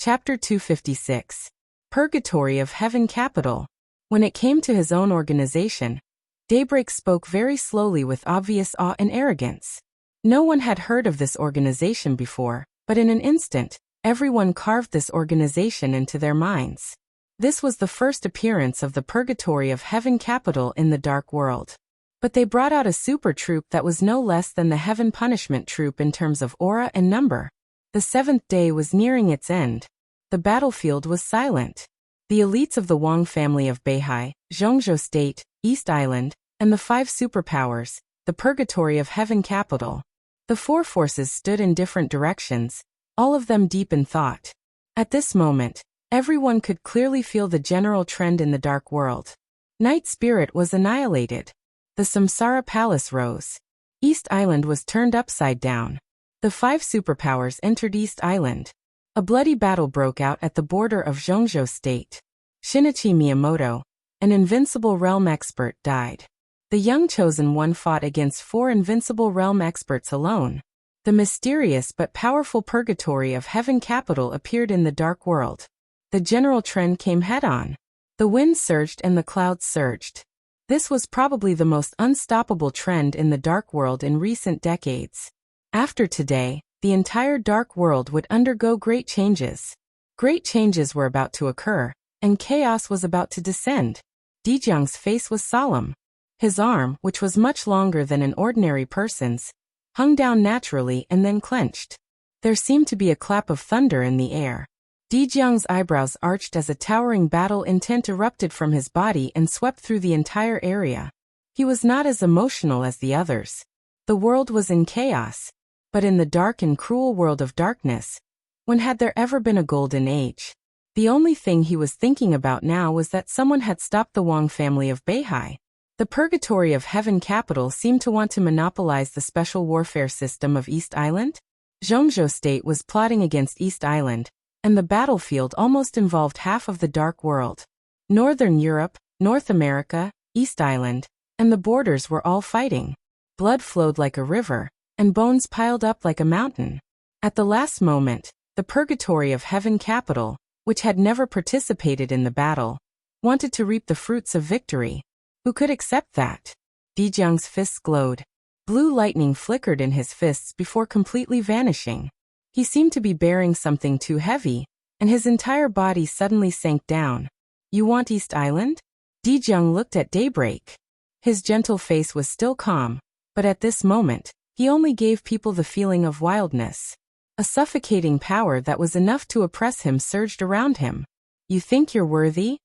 Chapter 256. Purgatory of Heaven Capital. When it came to his own organization, Daybreak spoke very slowly with obvious awe and arrogance. No one had heard of this organization before, but in an instant, everyone carved this organization into their minds. This was the first appearance of the Purgatory of Heaven Capital in the Dark World. But they brought out a super troop that was no less than the Heaven Punishment Troop in terms of aura and number. The seventh day was nearing its end. The battlefield was silent. The elites of the Wang family of Beihai, Zhongzhou State, East Island, and the five superpowers, the Purgatory of Heaven Capital. The four forces stood in different directions, all of them deep in thought. At this moment, everyone could clearly feel the general trend in the Dark World. Night Spirit was annihilated. The Samsara Palace rose. East Island was turned upside down. The five superpowers entered East Island. A bloody battle broke out at the border of Zhongzhou State. Shinichi Miyamoto, an invincible realm expert, died. The young chosen one fought against four invincible realm experts alone. The mysterious but powerful Purgatory of Heaven Capital appeared in the Dark World. The general trend came head-on. The wind surged and the clouds surged. This was probably the most unstoppable trend in the Dark World in recent decades. After today, the entire Dark World would undergo great changes. Great changes were about to occur, and chaos was about to descend. Dijiang's face was solemn. His arm, which was much longer than an ordinary person's, hung down naturally and then clenched. There seemed to be a clap of thunder in the air. Dijiang's eyebrows arched as a towering battle intent erupted from his body and swept through the entire area. He was not as emotional as the others. The world was in chaos. But in the dark and cruel world of darkness, when had there ever been a golden age? The only thing he was thinking about now was that someone had stopped the Wang family of Beihai. The Purgatory of Heaven Capital seemed to want to monopolize the special warfare system of East Island. Zhongzhou State was plotting against East Island, and the battlefield almost involved half of the Dark World. Northern Europe, North America, East Island, and the borders were all fighting. Blood flowed like a river, and bones piled up like a mountain. At the last moment, the Purgatory of Heaven Capital, which had never participated in the battle, wanted to reap the fruits of victory. Who could accept that? Dijiang's fists glowed. Blue lightning flickered in his fists before completely vanishing. He seemed to be bearing something too heavy, and his entire body suddenly sank down. You want East Island? Dijiang looked at Daybreak. His gentle face was still calm, but at this moment, he only gave people the feeling of wildness. A suffocating power that was enough to oppress him surged around him. You think you're worthy?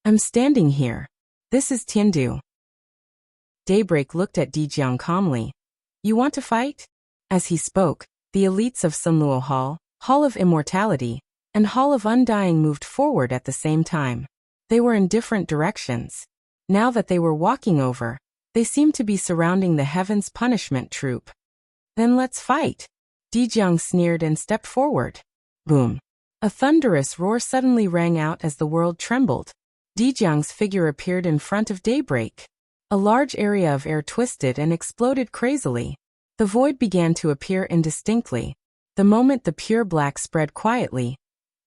I'm standing here. This is Tiandu. Daybreak looked at Dijiang calmly. You want to fight? As he spoke, the elites of Sunluo Hall, Hall of Immortality, and Hall of Undying moved forward at the same time. They were in different directions. Now that they were walking over, they seemed to be surrounding the Heaven's Punishment Troop. Then let's fight. Dijiang sneered and stepped forward. Boom. A thunderous roar suddenly rang out as the world trembled. Dijiang's figure appeared in front of Daybreak. A large area of air twisted and exploded crazily. The void began to appear indistinctly. The moment the pure black spread quietly,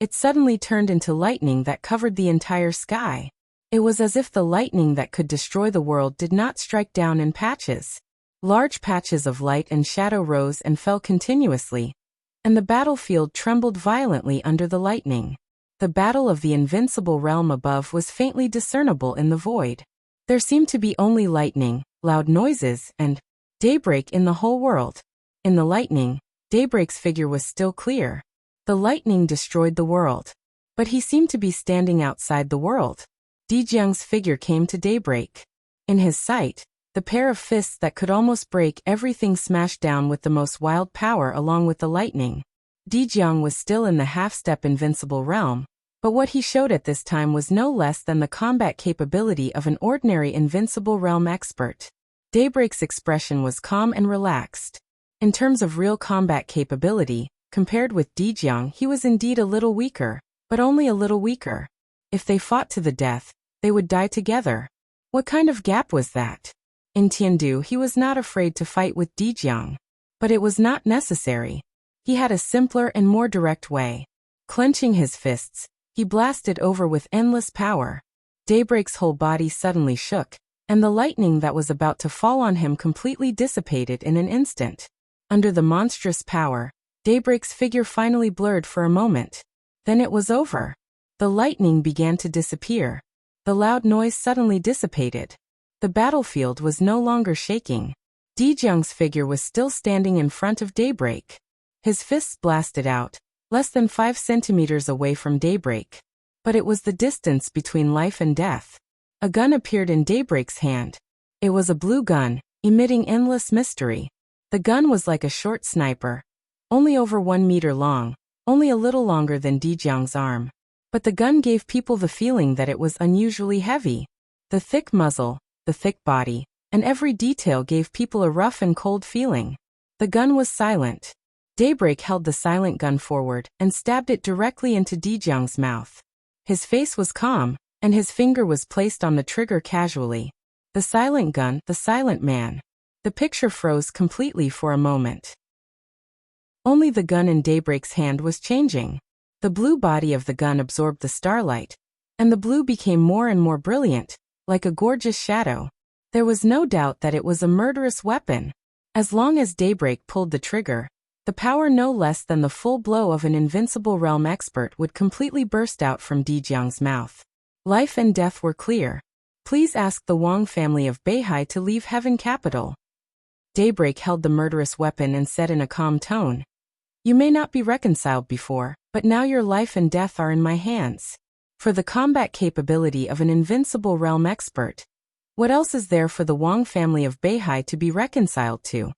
it suddenly turned into lightning that covered the entire sky. It was as if the lightning that could destroy the world did not strike down in patches. Large patches of light and shadow rose and fell continuously, and the battlefield trembled violently under the lightning. The battle of the invincible realm above was faintly discernible in the void. There seemed to be only lightning, loud noises, and Daybreak in the whole world. In the lightning, Daybreak's figure was still clear. The lightning destroyed the world, but he seemed to be standing outside the world. Dijiang's figure came to Daybreak. In his sight, the pair of fists that could almost break everything smashed down with the most wild power along with the lightning. Dijiang was still in the half-step invincible realm, but what he showed at this time was no less than the combat capability of an ordinary invincible realm expert. Daybreak's expression was calm and relaxed. In terms of real combat capability, compared with Dijiang, he was indeed a little weaker, but only a little weaker. If they fought to the death, they would die together. What kind of gap was that? In Tiandu, he was not afraid to fight with Dijiang. But it was not necessary. He had a simpler and more direct way. Clenching his fists, he blasted over with endless power. Daybreak's whole body suddenly shook, and the lightning that was about to fall on him completely dissipated in an instant. Under the monstrous power, Daybreak's figure finally blurred for a moment. Then it was over. The lightning began to disappear. The loud noise suddenly dissipated. The battlefield was no longer shaking. Dijiang's figure was still standing in front of Daybreak. His fists blasted out, less than 5 centimeters away from Daybreak. But it was the distance between life and death. A gun appeared in Daybreak's hand. It was a blue gun, emitting endless mystery. The gun was like a short sniper, only over 1 meter long, only a little longer than Dijiang's arm. But the gun gave people the feeling that it was unusually heavy. The thick muzzle, the thick body, and every detail gave people a rough and cold feeling. The gun was silent. Daybreak held the silent gun forward and stabbed it directly into Dijiang's mouth. His face was calm, and his finger was placed on the trigger casually. The silent gun, the silent man. The picture froze completely for a moment. Only the gun in Daybreak's hand was changing. The blue body of the gun absorbed the starlight, and the blue became more and more brilliant, like a gorgeous shadow. There was no doubt that it was a murderous weapon. As long as Daybreak pulled the trigger, the power no less than the full blow of an invincible realm expert would completely burst out from Dijiang's mouth. Life and death were clear. Please ask the Wang family of Beihai to leave Heaven Capital. Daybreak held the murderous weapon and said in a calm tone, "You may not be reconciled before, but now your life and death are in my hands. For the combat capability of an invincible realm expert, what else is there for the Wang family of Beihai to be reconciled to?"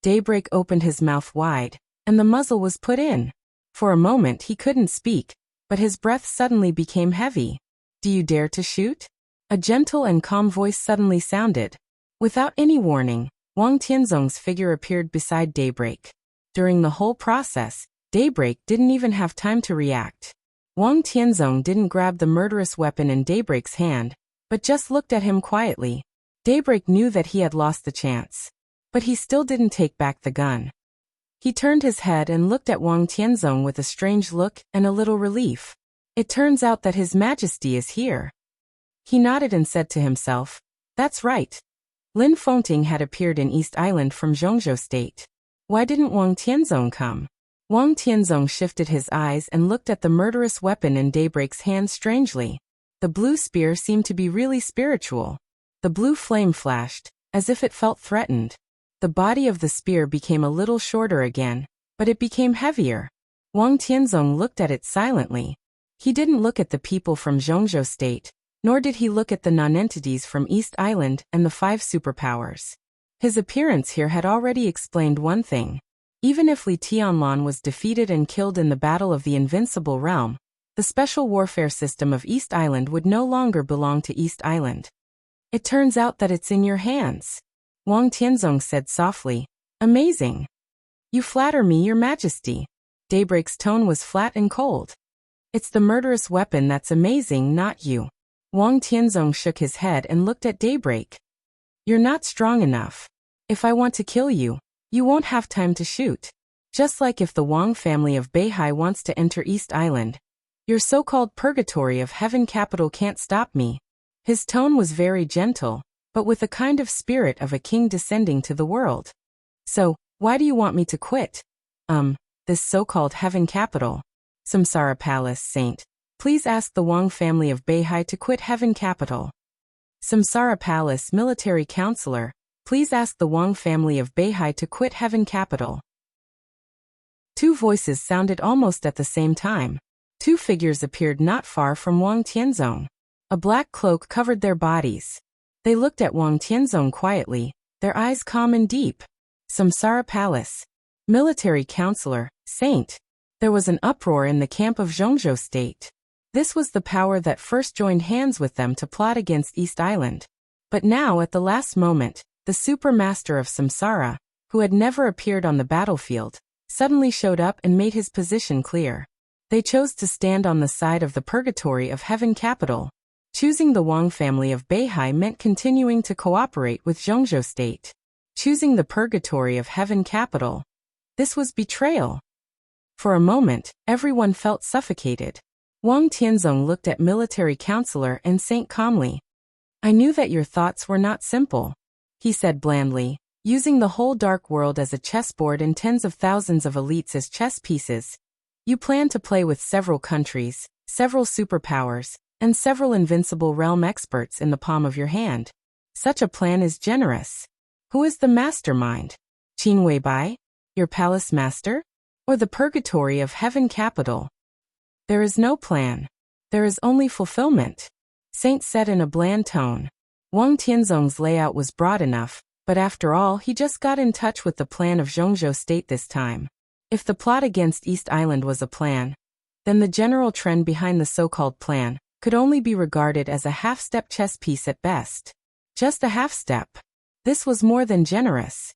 Daybreak opened his mouth wide, and the muzzle was put in. For a moment he couldn't speak, but his breath suddenly became heavy. "Do you dare to shoot?" A gentle and calm voice suddenly sounded. Without any warning, Wang Tianzong's figure appeared beside Daybreak. During the whole process, Daybreak didn't even have time to react. Wang Tianzong didn't grab the murderous weapon in Daybreak's hand, but just looked at him quietly. Daybreak knew that he had lost the chance. But he still didn't take back the gun. He turned his head and looked at Wang Tianzong with a strange look and a little relief. "It turns out that His Majesty is here." He nodded and said to himself, "That's right." Lin Fengting had appeared in East Island from Zhongzhou State. Why didn't Wang Tianzong come? Wang Tianzong shifted his eyes and looked at the murderous weapon in Daybreak's hand strangely. The blue spear seemed to be really spiritual. The blue flame flashed, as if it felt threatened. The body of the spear became a little shorter again, but it became heavier. Wang Tianzong looked at it silently. He didn't look at the people from Zhongzhou State, nor did he look at the non-entities from East Island and the 5 superpowers. His appearance here had already explained one thing. Even if Li Tianlan was defeated and killed in the Battle of the Invincible Realm, the special warfare system of East Island would no longer belong to East Island. "It turns out that it's in your hands," Wang Tianzong said softly. "Amazing. You flatter me, Your Majesty." Daybreak's tone was flat and cold. "It's the murderous weapon that's amazing, not you." Wang Tianzong shook his head and looked at Daybreak. "You're not strong enough. If I want to kill you, you won't have time to shoot. Just like if the Wang family of Beihai wants to enter East Island, your so-called purgatory of Heaven Capital can't stop me." His tone was very gentle, but with a kind of spirit of a king descending to the world. "So, why do you want me to quit? This so-called Heaven Capital. Samsara Palace, Saint. Please ask the Wang family of Beihai to quit Heaven Capital." Samsara Palace Military Counselor, please ask the Wang family of Beihai to quit Heaven Capital. 2 voices sounded almost at the same time. 2 figures appeared not far from Wang Tianzong. A black cloak covered their bodies. They looked at Wang Tianzong quietly, their eyes calm and deep. Samsara Palace. Military Counselor, Saint. There was an uproar in the camp of Zhongzhou State. This was the power that first joined hands with them to plot against East Island. But now at the last moment, the supermaster of Samsara, who had never appeared on the battlefield, suddenly showed up and made his position clear. They chose to stand on the side of the purgatory of Heaven Capital. Choosing the Wang family of Beihai meant continuing to cooperate with Zhongzhou State. Choosing the purgatory of Heaven Capital. This was betrayal. For a moment, everyone felt suffocated. Wang Tianzong looked at military counselor and Saint calmly. I knew that your thoughts were not simple, he said blandly, using the whole dark world as a chessboard and tens of thousands of elites as chess pieces. You plan to play with several countries, several superpowers, and several invincible realm experts in the palm of your hand. Such a plan is generous. Who is the mastermind? Qin Weibai? Your palace master? Or the purgatory of heaven capital? There is no plan. There is only fulfillment, Saint said in a bland tone. Wang Tianzong's layout was broad enough, but after all he just got in touch with the plan of Zhongzhou State this time. If the plot against East Island was a plan, then the general trend behind the so-called plan could only be regarded as a half-step chess piece at best. Just a half-step. This was more than generous.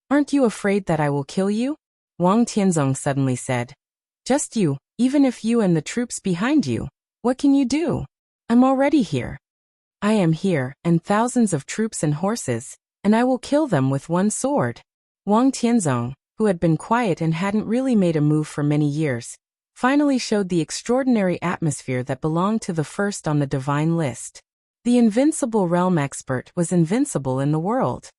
Aren't you afraid that I will kill you? Wang Tianzong suddenly said. Just you, even if you and the troops behind you. What can you do? I'm already here. I am here, and thousands of troops and horses, and I will kill them with one sword. Wang Tianzong, who had been quiet and hadn't really made a move for many years, finally showed the extraordinary atmosphere that belonged to the first on the divine list. The invincible realm expert was invincible in the world.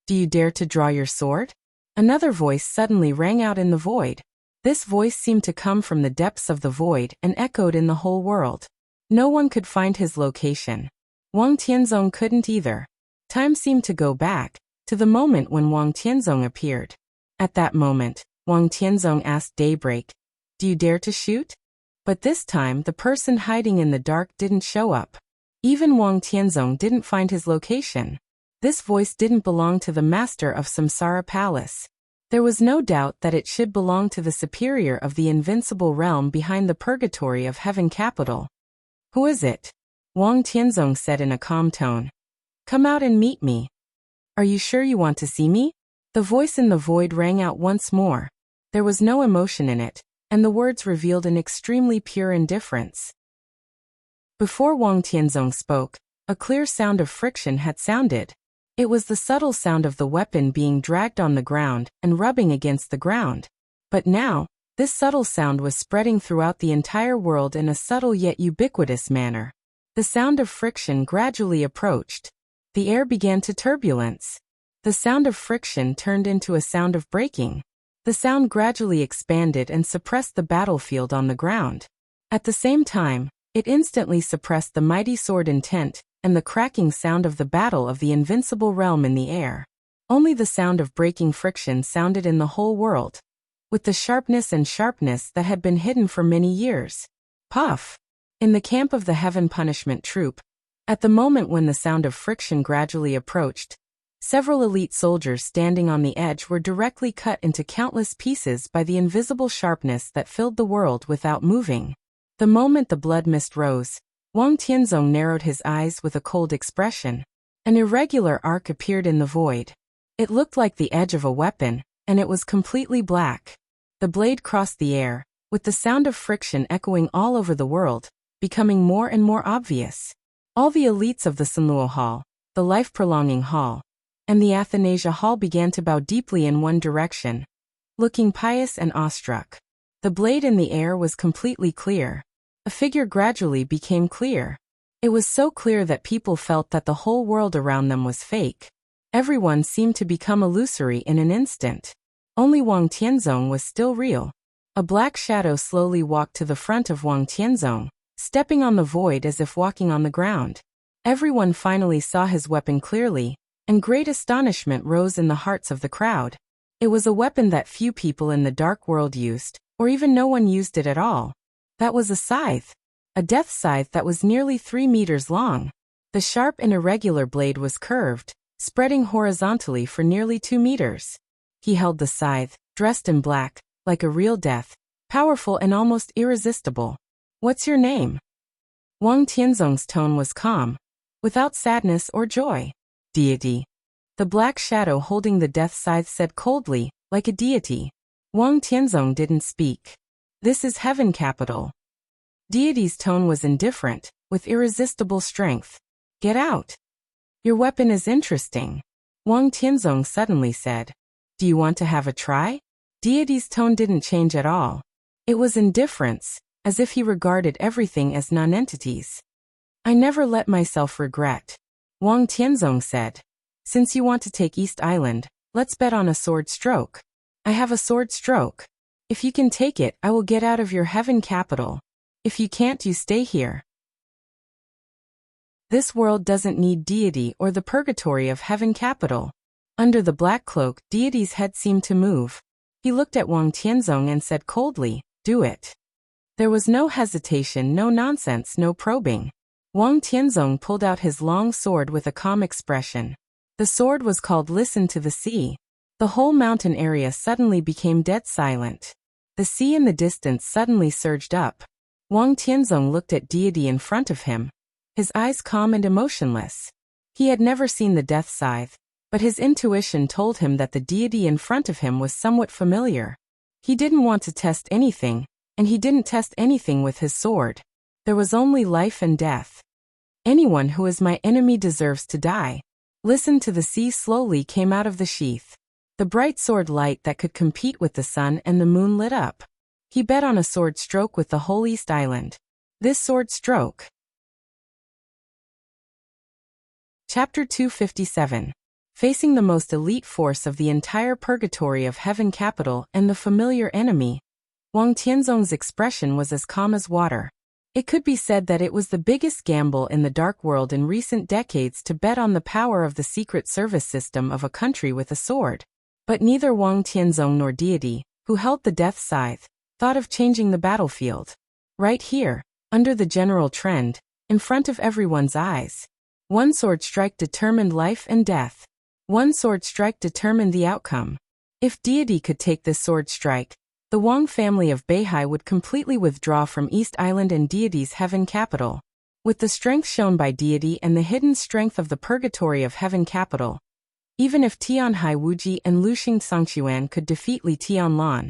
Do you dare to draw your sword? Another voice suddenly rang out in the void. This voice seemed to come from the depths of the void and echoed in the whole world. No one could find his location. Wang Tianzong couldn't either. Time seemed to go back to the moment when Wang Tianzong appeared. At that moment, Wang Tianzong asked Daybreak, "Do you dare to shoot?" But this time the person hiding in the dark didn't show up. Even Wang Tianzong didn't find his location. This voice didn't belong to the master of Samsara Palace. There was no doubt that it should belong to the superior of the invincible realm behind the purgatory of heaven capital. Who is it? Wang Tianzong said in a calm tone. Come out and meet me. Are you sure you want to see me? The voice in the void rang out once more. There was no emotion in it, and the words revealed an extremely pure indifference. Before Wang Tianzong spoke, a clear sound of friction had sounded. It was the subtle sound of the weapon being dragged on the ground and rubbing against the ground. But now, this subtle sound was spreading throughout the entire world in a subtle yet ubiquitous manner. The sound of friction gradually approached. The air began to turbulence. The sound of friction turned into a sound of breaking. The sound gradually expanded and suppressed the battlefield on the ground. At the same time, it instantly suppressed the mighty sword intent and the cracking sound of the battle of the invincible realm in the air. Only the sound of breaking friction sounded in the whole world, with the sharpness that had been hidden for many years. Puff! In the camp of the Heaven Punishment Troop, at the moment when the sound of friction gradually approached, several elite soldiers standing on the edge were directly cut into countless pieces by the invisible sharpness that filled the world without moving. The moment the blood mist rose, Wang Tianzong narrowed his eyes with a cold expression. An irregular arc appeared in the void. It looked like the edge of a weapon, and it was completely black. The blade crossed the air, with the sound of friction echoing all over the world, becoming more and more obvious. All the elites of the Sunluo Hall, the life-prolonging hall, and the Athanasia Hall began to bow deeply in one direction, looking pious and awestruck. The blade in the air was completely clear. A figure gradually became clear. It was so clear that people felt that the whole world around them was fake. Everyone seemed to become illusory in an instant. Only Wang Tianzong was still real. A black shadow slowly walked to the front of Wang Tianzong, stepping on the void as if walking on the ground. Everyone finally saw his weapon clearly, and great astonishment rose in the hearts of the crowd. It was a weapon that few people in the dark world used, or even no one used it at all. That was a scythe. A death scythe that was nearly 3 meters long. The sharp and irregular blade was curved, spreading horizontally for nearly 2 meters. He held the scythe, dressed in black, like a real death, powerful and almost irresistible. What's your name? Wang Tianzong's tone was calm, without sadness or joy. Deity. The black shadow holding the death scythe said coldly, like a deity. Wang Tianzong didn't speak. This is heaven capital. Deity's tone was indifferent, with irresistible strength. Get out. Your weapon is interesting. Wang Tianzong suddenly said. Do you want to have a try? Deity's tone didn't change at all. It was indifference, as if he regarded everything as non-entities. I never let myself regret, Wang Tianzong said. Since you want to take East Island, let's bet on a sword stroke. I have a sword stroke. If you can take it, I will get out of your heaven capital. If you can't, you stay here. This world doesn't need deity or the purgatory of heaven capital. Under the black cloak, deity's head seemed to move. He looked at Wang Tianzong and said coldly, do it. There was no hesitation, no nonsense, no probing. Wang Tianzong pulled out his long sword with a calm expression. The sword was called Listen to the Sea. The whole mountain area suddenly became dead silent. The sea in the distance suddenly surged up. Wang Tianzong looked at deity in front of him, his eyes calm and emotionless. He had never seen the death scythe, but his intuition told him that the deity in front of him was somewhat familiar. He didn't want to test anything, and he didn't test anything with his sword. There was only life and death. Anyone who is my enemy deserves to die. Listen to the Sea slowly came out of the sheath. The bright sword light that could compete with the sun and the moon lit up. He bet on a sword stroke with the whole East Island. This sword stroke. Chapter 257. Facing the most elite force of the entire purgatory of heaven capital and the familiar enemy, Wang Tianzong's expression was as calm as water. It could be said that it was the biggest gamble in the dark world in recent decades to bet on the power of the secret service system of a country with a sword. But neither Wang Tianzong nor deity, who held the death scythe, thought of changing the battlefield. Right here, under the general trend, in front of everyone's eyes. One sword strike determined life and death. One sword strike determined the outcome. If deity could take this sword strike, the Wang family of Beihai would completely withdraw from East Island and deity's heaven capital. With the strength shown by deity and the hidden strength of the purgatory of heaven capital, even if Tianhai Wuji and Luxing Songquan could defeat Li Tianlan,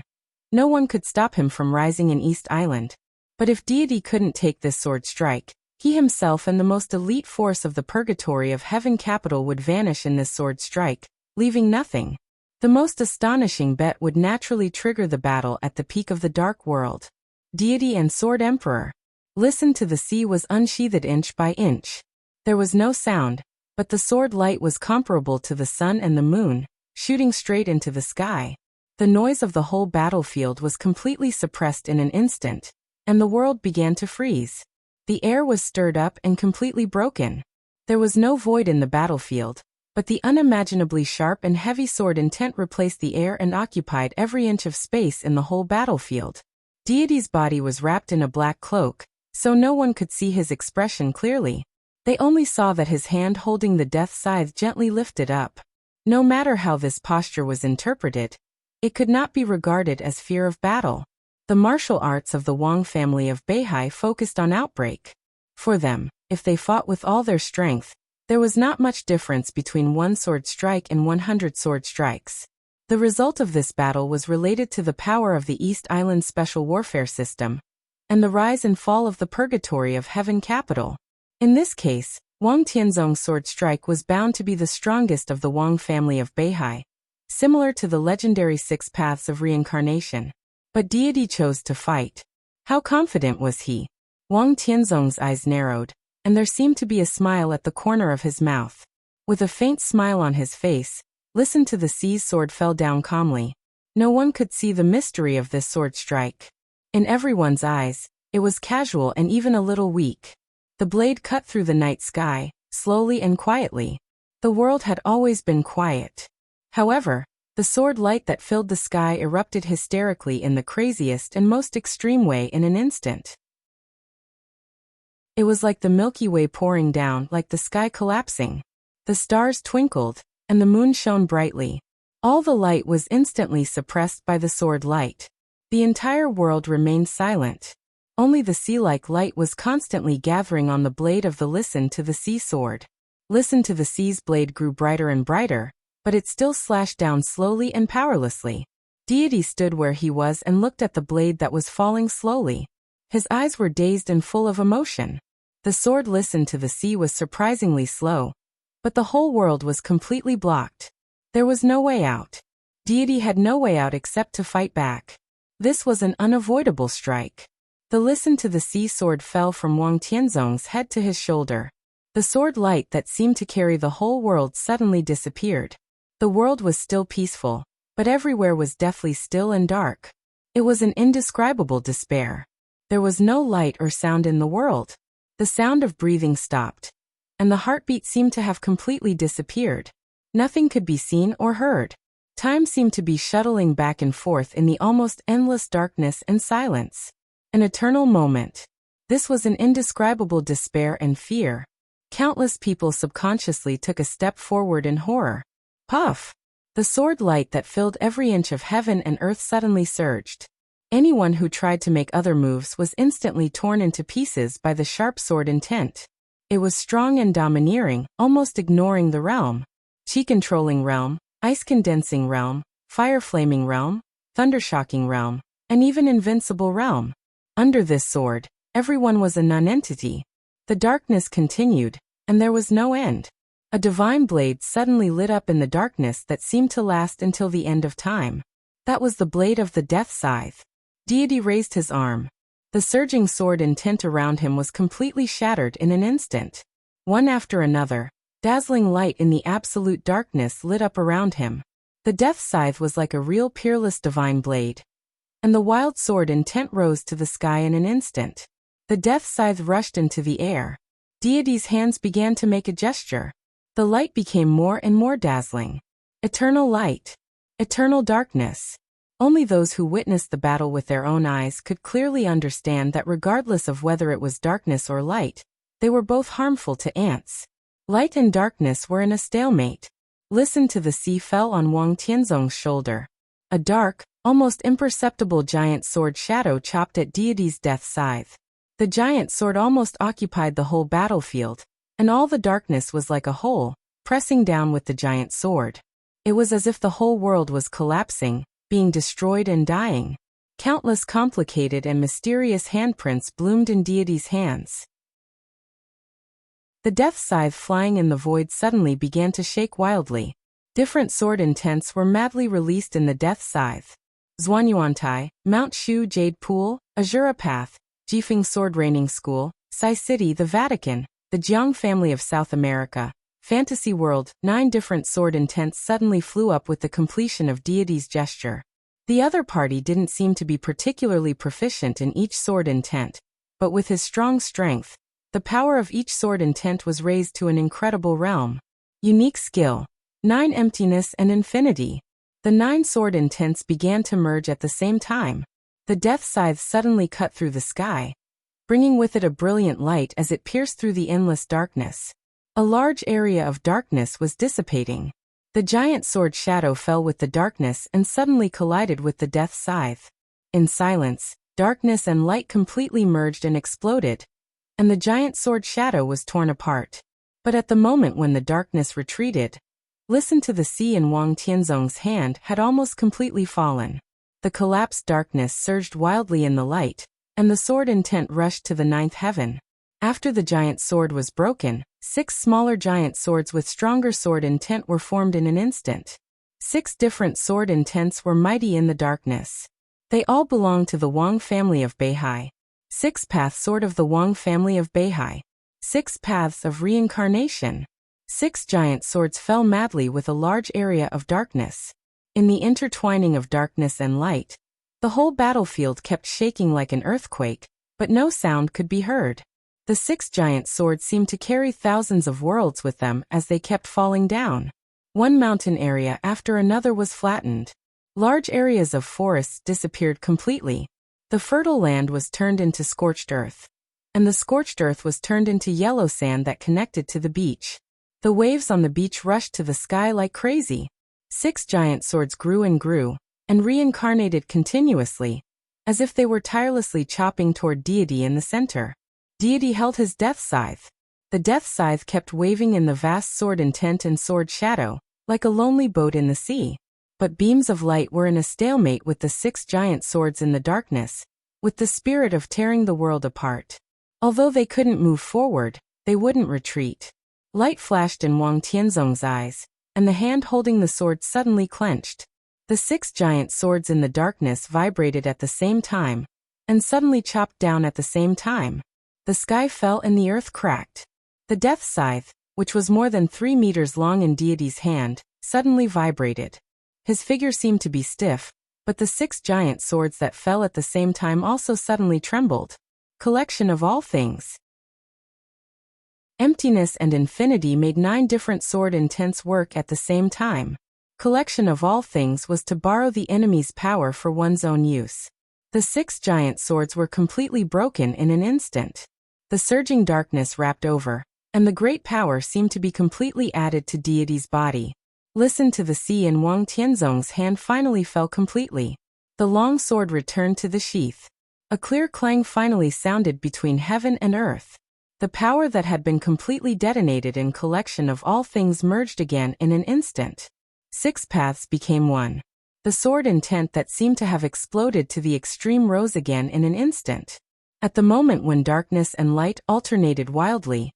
no one could stop him from rising in East Island. But if deity couldn't take this sword strike, he himself and the most elite force of the purgatory of heaven capital would vanish in this sword strike, leaving nothing. The most astonishing bet would naturally trigger the battle at the peak of the dark world. Deity and Sword Emperor. Listen to the Sea was unsheathed inch by inch. There was no sound, but the sword light was comparable to the sun and the moon, shooting straight into the sky. The noise of the whole battlefield was completely suppressed in an instant, and the world began to freeze. The air was stirred up and completely broken. There was no void in the battlefield, but the unimaginably sharp and heavy sword intent replaced the air and occupied every inch of space in the whole battlefield. Deity's body was wrapped in a black cloak, so no one could see his expression clearly. They only saw that his hand holding the death scythe gently lifted up. No matter how this posture was interpreted, it could not be regarded as fear of battle. The martial arts of the Wang family of Beihai focused on outbreak. For them, if they fought with all their strength, there was not much difference between one sword strike and 100 sword strikes. The result of this battle was related to the power of the East Island Special Warfare System, and the rise and fall of the purgatory of heaven capital. In this case, Wang Tianzong's sword strike was bound to be the strongest of the Wang family of Beihai, similar to the legendary 6 paths of reincarnation. But deity chose to fight. How confident was he? Wang Tianzong's eyes narrowed, and there seemed to be a smile at the corner of his mouth. With a faint smile on his face, Listen to the Sea's sword fell down calmly. No one could see the mystery of this sword strike. In everyone's eyes, it was casual and even a little weak. The blade cut through the night sky, slowly and quietly. The world had always been quiet. However, the sword light that filled the sky erupted hysterically in the craziest and most extreme way in an instant. It was like the Milky Way pouring down, like the sky collapsing. The stars twinkled, and the moon shone brightly. All the light was instantly suppressed by the sword light. The entire world remained silent. Only the sea-like light was constantly gathering on the blade of the Listen to the Sea sword. Listen to the Sea's blade grew brighter and brighter, but it still slashed down slowly and powerlessly. Deity stood where he was and looked at the blade that was falling slowly. His eyes were dazed and full of emotion. The sword Listen to the Sea was surprisingly slow, but the whole world was completely blocked. There was no way out. Deity had no way out except to fight back. This was an unavoidable strike. The listen to the sea sword fell from Wang Tianzong's head to his shoulder. The sword light that seemed to carry the whole world suddenly disappeared. The world was still peaceful, but everywhere was deathly still and dark. It was an indescribable despair. There was no light or sound in the world. The sound of breathing stopped, and the heartbeat seemed to have completely disappeared. Nothing could be seen or heard. Time seemed to be shuttling back and forth in the almost endless darkness and silence. An eternal moment. This was an indescribable despair and fear. Countless people subconsciously took a step forward in horror. Puff! The sword light that filled every inch of heaven and earth suddenly surged. Anyone who tried to make other moves was instantly torn into pieces by the sharp sword intent. It was strong and domineering, almost ignoring the realm. Chi-controlling realm, ice-condensing realm, fire-flaming realm, thunder-shocking realm, and even invincible realm. Under this sword, everyone was a nonentity. The darkness continued, and there was no end. A divine blade suddenly lit up in the darkness that seemed to last until the end of time. That was the blade of the death scythe. Deity raised his arm. The surging sword intent around him was completely shattered in an instant. One after another, dazzling light in the absolute darkness lit up around him. The death scythe was like a real peerless divine blade. And the wild sword intent rose to the sky in an instant. The death scythe rushed into the air. Deity's hands began to make a gesture. The light became more and more dazzling. Eternal light. Eternal darkness. Only those who witnessed the battle with their own eyes could clearly understand that regardless of whether it was darkness or light, they were both harmful to ants. Light and darkness were in a stalemate. Listen to the sea fell on Wang Tianzong's shoulder. A dark, almost imperceptible giant sword shadow chopped at Deity's death scythe. The giant sword almost occupied the whole battlefield, and all the darkness was like a hole, pressing down with the giant sword. It was as if the whole world was collapsing, being destroyed and dying. Countless complicated and mysterious handprints bloomed in Deity's hands. The death scythe flying in the void suddenly began to shake wildly. Different sword intents were madly released in the death scythe. Zhuanyuantai, Mount Shu Jade Pool, Azura Path, Jifeng Sword Raining School, Sai City the Vatican, the Jiang family of South America, Fantasy World. 9 different sword intents suddenly flew up with the completion of Deity's gesture. The other party didn't seem to be particularly proficient in each sword intent, but with his strong strength, the power of each sword intent was raised to an incredible realm. Unique skill. 9 emptiness and infinity. The 9 sword intents began to merge at the same time. The death scythe suddenly cut through the sky, bringing with it a brilliant light as it pierced through the endless darkness. A large area of darkness was dissipating. The giant sword shadow fell with the darkness and suddenly collided with the death scythe. In silence, darkness and light completely merged and exploded, and the giant sword shadow was torn apart. But at the moment when the darkness retreated, listen to the sea in Wang Tianzong's hand had almost completely fallen. The collapsed darkness surged wildly in the light, and the sword intent rushed to the 9th heaven. After the giant sword was broken, 6 smaller giant swords with stronger sword intent were formed in an instant. 6 different sword intents were mighty in the darkness. They all belonged to the Wang family of Beihai. 6-path sword of the Wang family of Beihai. 6 paths of reincarnation. 6 giant swords fell madly with a large area of darkness. In the intertwining of darkness and light, the whole battlefield kept shaking like an earthquake, but no sound could be heard. The 6 giant swords seemed to carry thousands of worlds with them as they kept falling down. One mountain area after another was flattened. Large areas of forests disappeared completely. The fertile land was turned into scorched earth, and the scorched earth was turned into yellow sand that connected to the beach. The waves on the beach rushed to the sky like crazy. 6 giant swords grew and reincarnated continuously, as if they were tirelessly chopping toward Deity in the center. Deity held his death scythe. The death scythe kept waving in the vast sword intent and sword shadow, like a lonely boat in the sea. But beams of light were in a stalemate with the 6 giant swords in the darkness, with the spirit of tearing the world apart. Although they couldn't move forward, they wouldn't retreat. Light flashed in Wang Tianzong's eyes, and the hand holding the sword suddenly clenched. The 6 giant swords in the darkness vibrated at the same time, and suddenly chopped down at the same time. The sky fell and the earth cracked. The death scythe, which was more than 3 meters long in deity's hand, suddenly vibrated. His figure seemed to be stiff, but the 6 giant swords that fell at the same time also suddenly trembled. Collection of all things. Emptiness and infinity made 9 different sword intents work at the same time. Collection of all things was to borrow the enemy's power for one's own use. The 6 giant swords were completely broken in an instant. The surging darkness wrapped over, and the great power seemed to be completely added to deity's body. Listen to the sea in Wang Tianzong's hand finally fell completely. The long sword returned to the sheath. A clear clang finally sounded between heaven and earth. The power that had been completely detonated in collection of all things merged again in an instant. 6 paths became one. The sword intent that seemed to have exploded to the extreme rose again in an instant. At the moment when darkness and light alternated wildly,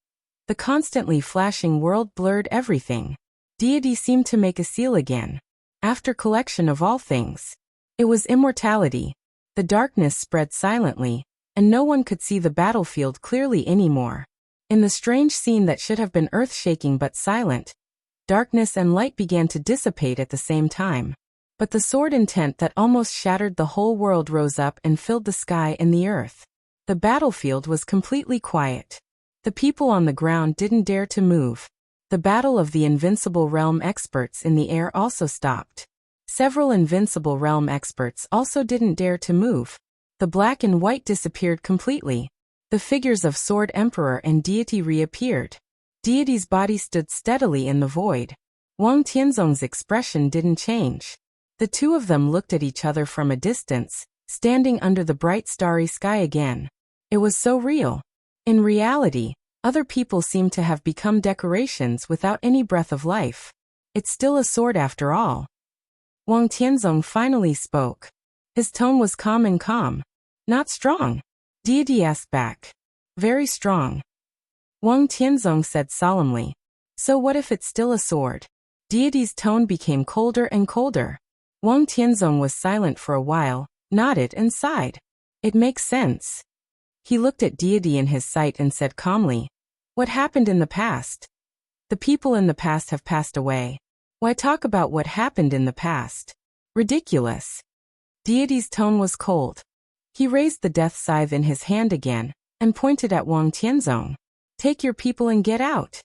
the constantly flashing world blurred everything. Deity seemed to make a seal again. After collection of all things. It was immortality. The darkness spread silently, and no one could see the battlefield clearly anymore. In the strange scene that should have been earth-shaking but silent, darkness and light began to dissipate at the same time. But the sword intent that almost shattered the whole world rose up and filled the sky and the earth. The battlefield was completely quiet. The people on the ground didn't dare to move. The battle of the invincible realm experts in the air also stopped. Several invincible realm experts also didn't dare to move. The black and white disappeared completely. The figures of Sword Emperor and Deity reappeared. Deity's body stood steadily in the void. Wang Tianzong's expression didn't change. The two of them looked at each other from a distance, standing under the bright starry sky again. It was so real. In reality, other people seemed to have become decorations without any breath of life. It's still a sword after all. Wang Tianzong finally spoke. His tone was calm and calm. Not strong. Deity asked back. Very strong. Wang Tianzong said solemnly. So what if it's still a sword? Deity's tone became colder and colder. Wang Tianzong was silent for a while, nodded and sighed. It makes sense. He looked at Deity in his sight and said calmly. What happened in the past? The people in the past have passed away. Why talk about what happened in the past? Ridiculous. Deity's tone was cold. He raised the death scythe in his hand again, and pointed at Wang Tianzong. Take your people and get out.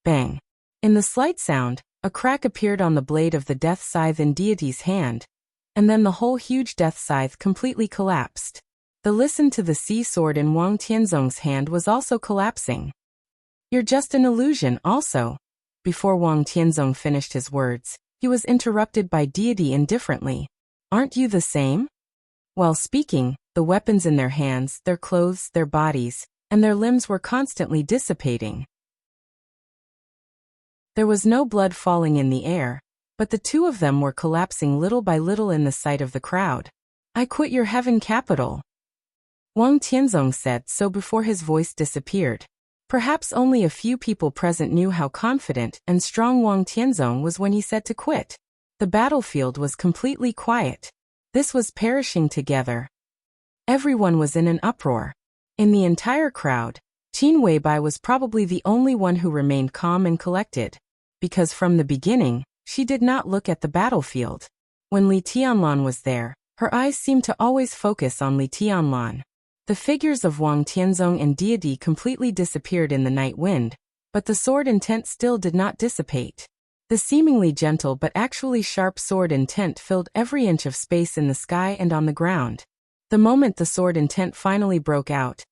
Bang. In the slight sound, a crack appeared on the blade of the death scythe in Deity's hand, and then the whole huge death scythe completely collapsed. The listen to the sea sword in Wang Tianzong's hand was also collapsing. You're just an illusion also. Before Wang Tianzong finished his words, he was interrupted by Deity indifferently. Aren't you the same? While speaking, the weapons in their hands, their clothes, their bodies, and their limbs were constantly dissipating. There was no blood falling in the air, but the two of them were collapsing little by little in the sight of the crowd. I quit your heaven capital. Wang Tianzong said so before his voice disappeared. Perhaps only a few people present knew how confident and strong Wang Tianzong was when he said to quit. The battlefield was completely quiet. This was perishing together. Everyone was in an uproar. In the entire crowd, Qin Weibai was probably the only one who remained calm and collected, because from the beginning, she did not look at the battlefield. When Li Tianlan was there, her eyes seemed to always focus on Li Tianlan. The figures of Wang Tianzong and Deity completely disappeared in the night wind, but the sword intent still did not dissipate. The seemingly gentle but actually sharp sword intent filled every inch of space in the sky and on the ground. The moment the sword intent finally broke out,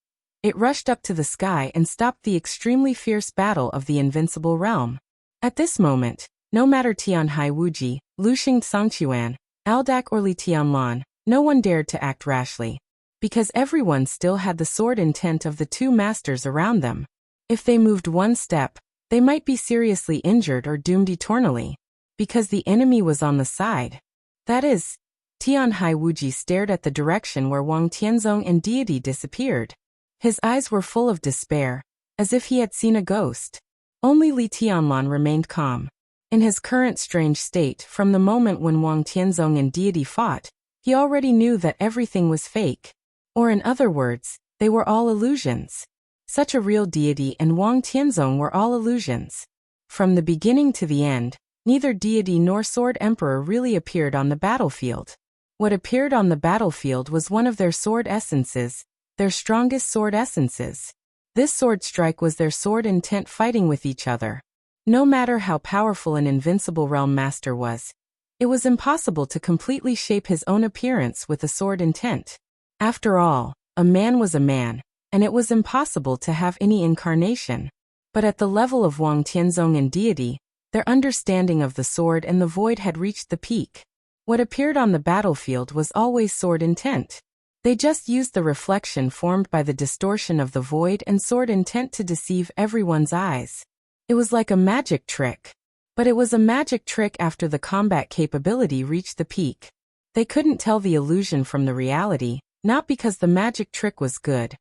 it rushed up to the sky and stopped the extremely fierce battle of the invincible realm. At this moment, no matter Tianhai Wuji, Luxing Songquan, Aldak or Li Tianlan, no one dared to act rashly. Because everyone still had the sword intent of the two masters around them. If they moved one step, they might be seriously injured or doomed eternally. Because the enemy was on the side. That is, Tianhai Wuji stared at the direction where Wang Tianzong and Deity disappeared. His eyes were full of despair, as if he had seen a ghost. Only Li Tianlan remained calm. In his current strange state, from the moment when Wang Tianzong and deity fought, he already knew that everything was fake. Or in other words, they were all illusions. Such a real deity and Wang Tianzong were all illusions. From the beginning to the end, neither deity nor sword emperor really appeared on the battlefield. What appeared on the battlefield was one of their sword essences, their strongest sword essences. This sword strike was their sword intent fighting with each other. No matter how powerful an invincible realm master was, it was impossible to completely shape his own appearance with a sword intent. After all, a man was a man, and it was impossible to have any incarnation. But at the level of Wang Tianzong and deity, their understanding of the sword and the void had reached the peak. What appeared on the battlefield was always sword intent. They just used the reflection formed by the distortion of the void and sword intent to deceive everyone's eyes. It was like a magic trick. But it was a magic trick after the combat capability reached the peak. They couldn't tell the illusion from the reality, not because the magic trick was good,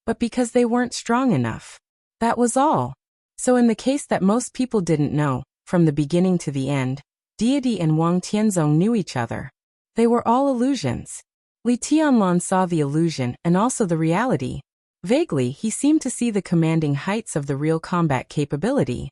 but because they weren't strong enough. That was all. So in the case that most people didn't know, from the beginning to the end, deity and Wang Tianzong knew each other. They were all illusions. Li Tianlan saw the illusion and also the reality. Vaguely, he seemed to see the commanding heights of the real combat capability.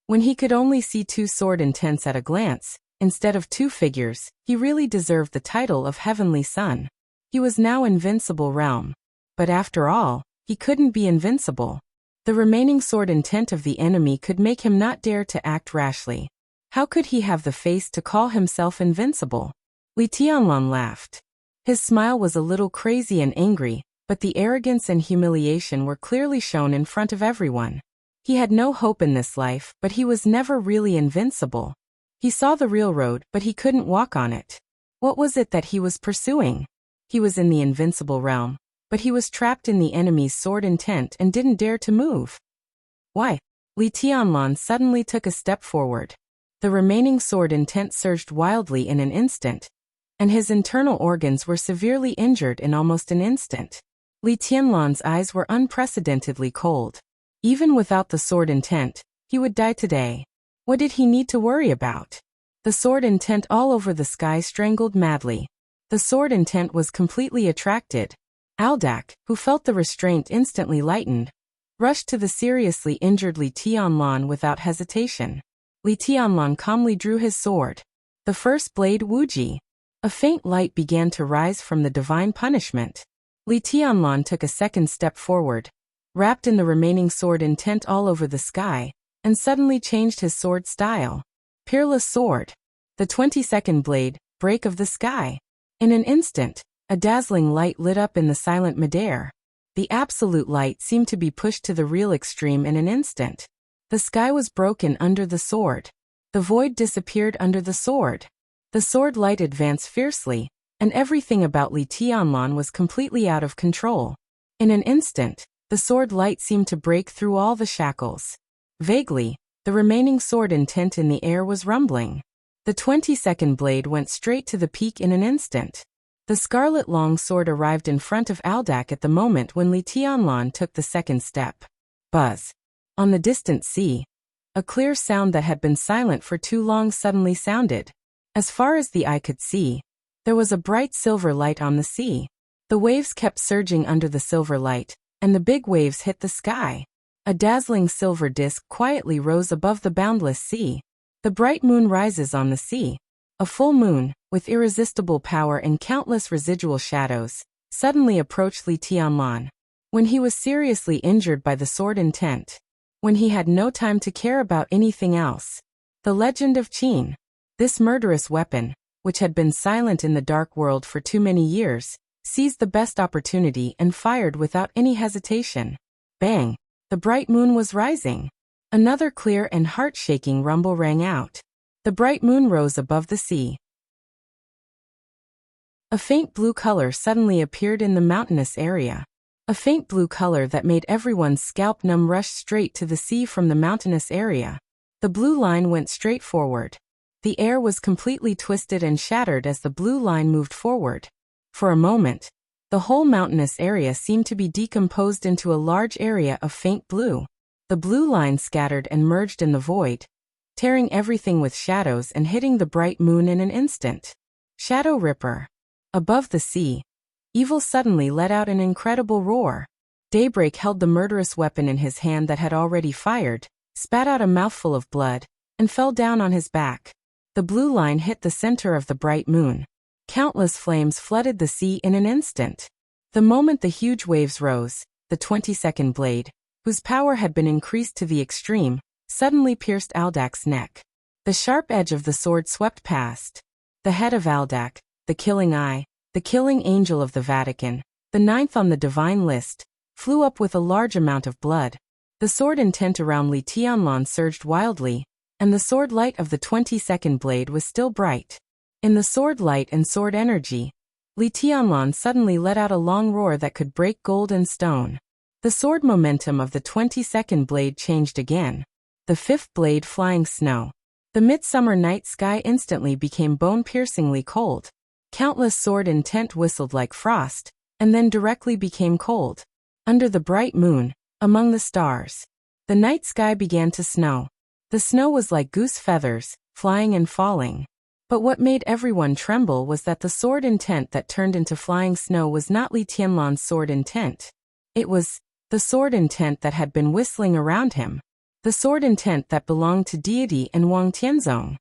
When he could only see two sword intents at a glance, instead of two figures, he really deserved the title of Heavenly Son. He was now invincible realm. But after all, he couldn't be invincible. The remaining sword intent of the enemy could make him not dare to act rashly. How could he have the face to call himself invincible? Li Tianlan laughed. His smile was a little crazy and angry, but the arrogance and humiliation were clearly shown in front of everyone. He had no hope in this life, but he was never really invincible. He saw the real road, but he couldn't walk on it. What was it that he was pursuing? He was in the invincible realm, but he was trapped in the enemy's sword intent and didn't dare to move. Why? Li Tianlan suddenly took a step forward. The remaining sword intent surged wildly in an instant, and his internal organs were severely injured in almost an instant. Li Tianlan's eyes were unprecedentedly cold. Even without the sword intent, he would die today. What did he need to worry about? The sword intent all over the sky strangled madly. The sword intent was completely attracted. Aldak, who felt the restraint instantly lightened, rushed to the seriously injured Li Tianlan without hesitation. Li Tianlan calmly drew his sword. The first blade Wuji. A faint light began to rise from the divine punishment. Li Tianlan took a second step forward, wrapped in the remaining sword intent all over the sky, and suddenly changed his sword style. Peerless sword. The 22nd blade, break of the sky. In an instant, a dazzling light lit up in the silent midair. The absolute light seemed to be pushed to the real extreme in an instant. The sky was broken under the sword. The void disappeared under the sword. The sword light advanced fiercely, and everything about Li Tianlan was completely out of control. In an instant, the sword light seemed to break through all the shackles. Vaguely, the remaining sword intent in the air was rumbling. The 22nd blade went straight to the peak in an instant. The scarlet long sword arrived in front of Aldak at the moment when Li Tianlan took the second step. Buzz. On the distant sea, a clear sound that had been silent for too long suddenly sounded. As far as the eye could see, there was a bright silver light on the sea. The waves kept surging under the silver light, and the big waves hit the sky. A dazzling silver disk quietly rose above the boundless sea. The bright moon rises on the sea. A full moon, with irresistible power and countless residual shadows, suddenly approached Li Tianlan. When he was seriously injured by the sword intent. When he had no time to care about anything else. The legend of Qin. This murderous weapon, which had been silent in the dark world for too many years, seized the best opportunity and fired without any hesitation. Bang! The bright moon was rising. Another clear and heart-shaking rumble rang out. The bright moon rose above the sea. A faint blue color suddenly appeared in the mountainous area. A faint blue color that made everyone's scalp numb rushed straight to the sea from the mountainous area. The blue line went straight forward. The air was completely twisted and shattered as the blue line moved forward. For a moment, the whole mountainous area seemed to be decomposed into a large area of faint blue. The blue line scattered and merged in the void, tearing everything with shadows and hitting the bright moon in an instant. Shadow Ripper. Above the sea, Evil suddenly let out an incredible roar. Daybreak held the murderous weapon in his hand that had already fired, spat out a mouthful of blood, and fell down on his back. The blue line hit the center of the bright moon. Countless flames flooded the sea in an instant. The moment the huge waves rose, the 20-second blade, whose power had been increased to the extreme, suddenly pierced Aldak's neck. The sharp edge of the sword swept past. The head of Aldak, the killing eye, the killing angel of the Vatican, the ninth on the divine list, flew up with a large amount of blood. The sword intent around Li Tianlan surged wildly, and the sword light of the 22nd blade was still bright. In the sword light and sword energy, Li Tianlan suddenly let out a long roar that could break gold and stone. The sword momentum of the 22nd blade changed again. The fifth blade flying snow. The midsummer night sky instantly became bone-piercingly cold. Countless sword intent whistled like frost, and then directly became cold. Under the bright moon, among the stars, the night sky began to snow. The snow was like goose feathers, flying and falling. But what made everyone tremble was that the sword intent that turned into flying snow was not Li Tianlan's sword intent. It was the sword intent that had been whistling around him. The sword intent that belonged to deity and Wang Tianzong.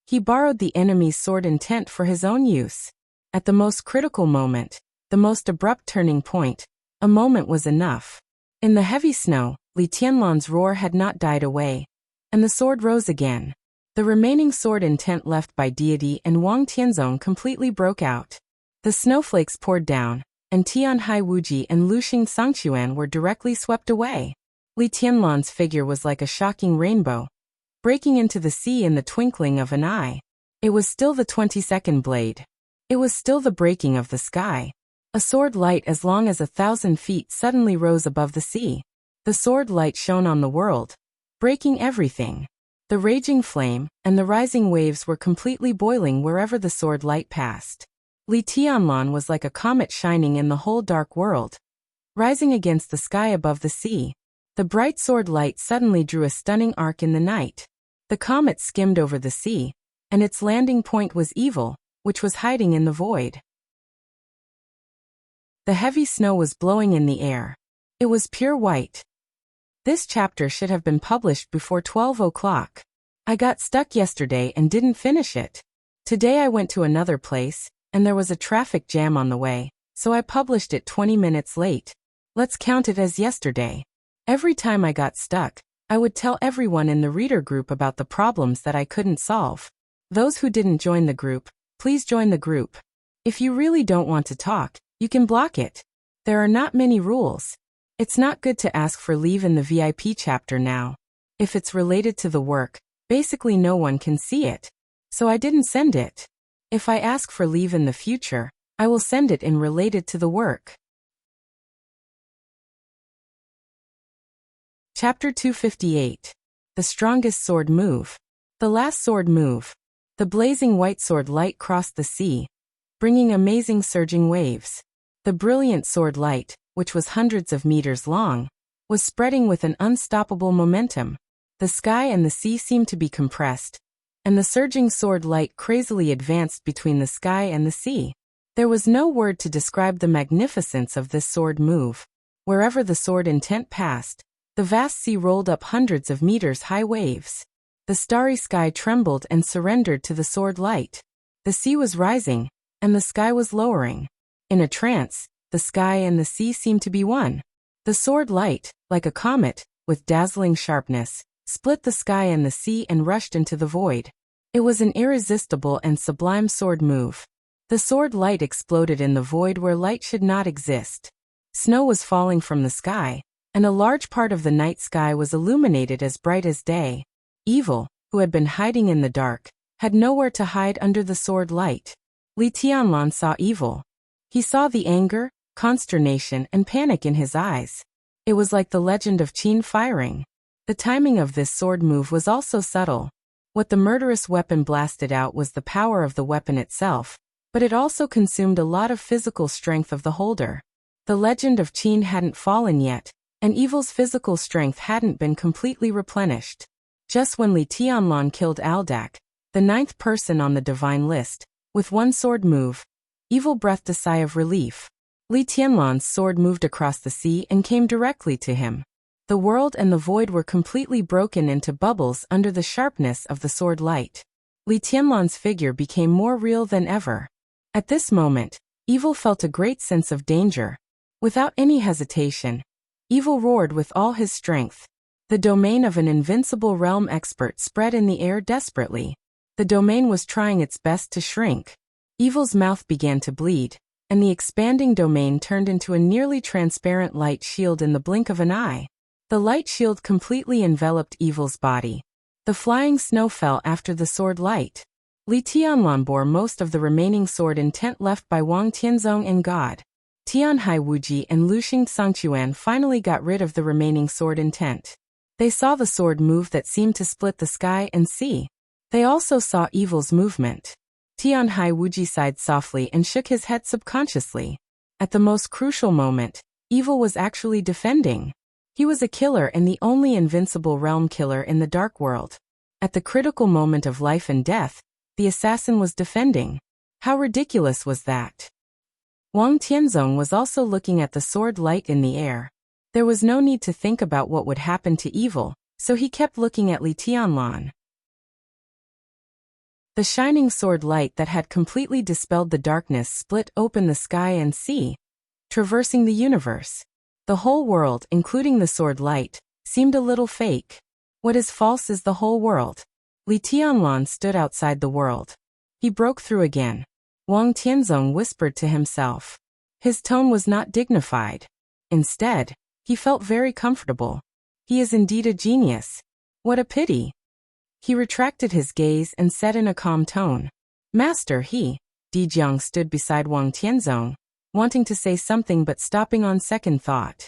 He borrowed the enemy's sword intent for his own use. At the most critical moment, the most abrupt turning point, a moment was enough. In the heavy snow, Li Tianlan's roar had not died away, and the sword rose again. The remaining sword intent left by deity and Wang Tianzong completely broke out. The snowflakes poured down, and Tianhai Wuji and Luxing Sangquan were directly swept away. Li Tianlan's figure was like a shocking rainbow, breaking into the sea in the twinkling of an eye. It was still the 22nd blade. It was still the breaking of the sky. A sword light as long as 1,000 feet suddenly rose above the sea. The sword light shone on the world, breaking everything. The raging flame and the rising waves were completely boiling wherever the sword light passed. Li Tianlan was like a comet shining in the whole dark world, rising against the sky above the sea. The bright sword light suddenly drew a stunning arc in the night. The comet skimmed over the sea, and its landing point was evil, which was hiding in the void. The heavy snow was blowing in the air. It was pure white. This chapter should have been published before 12 o'clock. I got stuck yesterday and didn't finish it. Today I went to another place, and there was a traffic jam on the way, so I published it 20 minutes late. Let's count it as yesterday. Every time I got stuck, I would tell everyone in the reader group about the problems that I couldn't solve. Those who didn't join the group, please join the group. If you really don't want to talk, you can block it. There are not many rules. It's not good to ask for leave in the VIP chapter now. If it's related to the work, basically no one can see it. So I didn't send it. If I ask for leave in the future, I will send it in related to the work. Chapter 258. The Strongest Sword Move. The Last Sword Move. The blazing white sword light crossed the sea, bringing amazing surging waves. The brilliant sword light, which was hundreds of meters long, was spreading with an unstoppable momentum. The sky and the sea seemed to be compressed, and the surging sword light crazily advanced between the sky and the sea. There was no word to describe the magnificence of this sword move. Wherever the sword intent passed, the vast sea rolled up hundreds of meters high waves. The starry sky trembled and surrendered to the sword light. The sea was rising, and the sky was lowering. In a trance, the sky and the sea seemed to be one. The sword light, like a comet, with dazzling sharpness, split the sky and the sea and rushed into the void. It was an irresistible and sublime sword move. The sword light exploded in the void where light should not exist. Snow was falling from the sky, and a large part of the night sky was illuminated as bright as day. Evil, who had been hiding in the dark, had nowhere to hide under the sword light. Li Tianlan saw evil. He saw the anger, consternation, and panic in his eyes. It was like the legend of Qin firing. The timing of this sword move was also subtle. What the murderous weapon blasted out was the power of the weapon itself, but it also consumed a lot of physical strength of the holder. The legend of Qin hadn't fallen yet, and evil's physical strength hadn't been completely replenished. Just when Li Tianlan killed Aldak, the 9th person on the divine list, with one sword move, evil breathed a sigh of relief. Li Tianlan's sword moved across the sea and came directly to him. The world and the void were completely broken into bubbles under the sharpness of the sword light. Li Tianlan's figure became more real than ever. At this moment, evil felt a great sense of danger. Without any hesitation, evil roared with all his strength. The domain of an invincible realm expert spread in the air desperately. The domain was trying its best to shrink. Evil's mouth began to bleed, and the expanding domain turned into a nearly transparent light shield in the blink of an eye. The light shield completely enveloped Evil's body. The flying snow fell after the sword light. Li Tianlan bore most of the remaining sword intent left by Wang Tianzong and God. Tianhai Wuji and Luxing Songquan finally got rid of the remaining sword intent. They saw the sword move that seemed to split the sky and sea. They also saw Evil's movement. Tianhai Wuji sighed softly and shook his head subconsciously. At the most crucial moment, Evil was actually defending. He was a killer and the only invincible realm killer in the dark world. At the critical moment of life and death, the assassin was defending. How ridiculous was that? Wang Tianzong was also looking at the sword light in the air. There was no need to think about what would happen to Evil, so he kept looking at Li Tianlan. The shining sword light that had completely dispelled the darkness split open the sky and sea, traversing the universe. The whole world, including the sword light, seemed a little fake. What is false is the whole world. Li Tianlan stood outside the world. He broke through again. Wang Tianzong whispered to himself. His tone was not dignified. Instead, he felt very comfortable. He is indeed a genius. What a pity. He retracted his gaze and said in a calm tone. Master, Di Jiang stood beside Wang Tianzong, wanting to say something but stopping on second thought.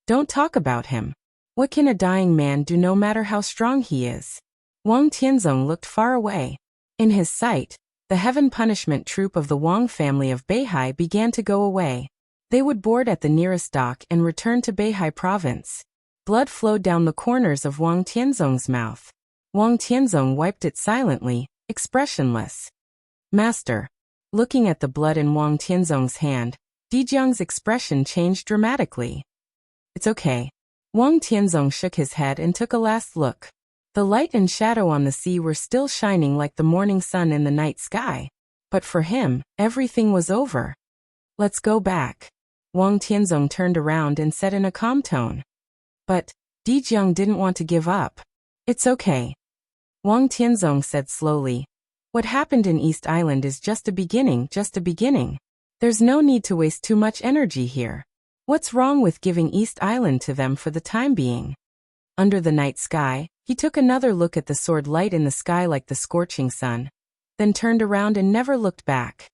Don't talk about him. What can a dying man do no matter how strong he is? Wang Tianzong looked far away. In his sight, the heaven punishment troop of the Wang family of Beihai began to go away. They would board at the nearest dock and return to Beihai province. Blood flowed down the corners of Wang Tianzong's mouth. Wang Tianzong wiped it silently, expressionless. Master. Looking at the blood in Wang Tianzong's hand, Di Jiang's expression changed dramatically. It's okay. Wang Tianzong shook his head and took a last look. The light and shadow on the sea were still shining like the morning sun in the night sky. But for him, everything was over. Let's go back. Wang Tianzong turned around and said in a calm tone. But Di Jiang didn't want to give up. It's okay. Wang Tianzong said slowly. What happened in East Island is just a beginning, There's no need to waste too much energy here. What's wrong with giving East Island to them for the time being? Under the night sky, he took another look at the sword light in the sky like the scorching sun, then turned around and never looked back.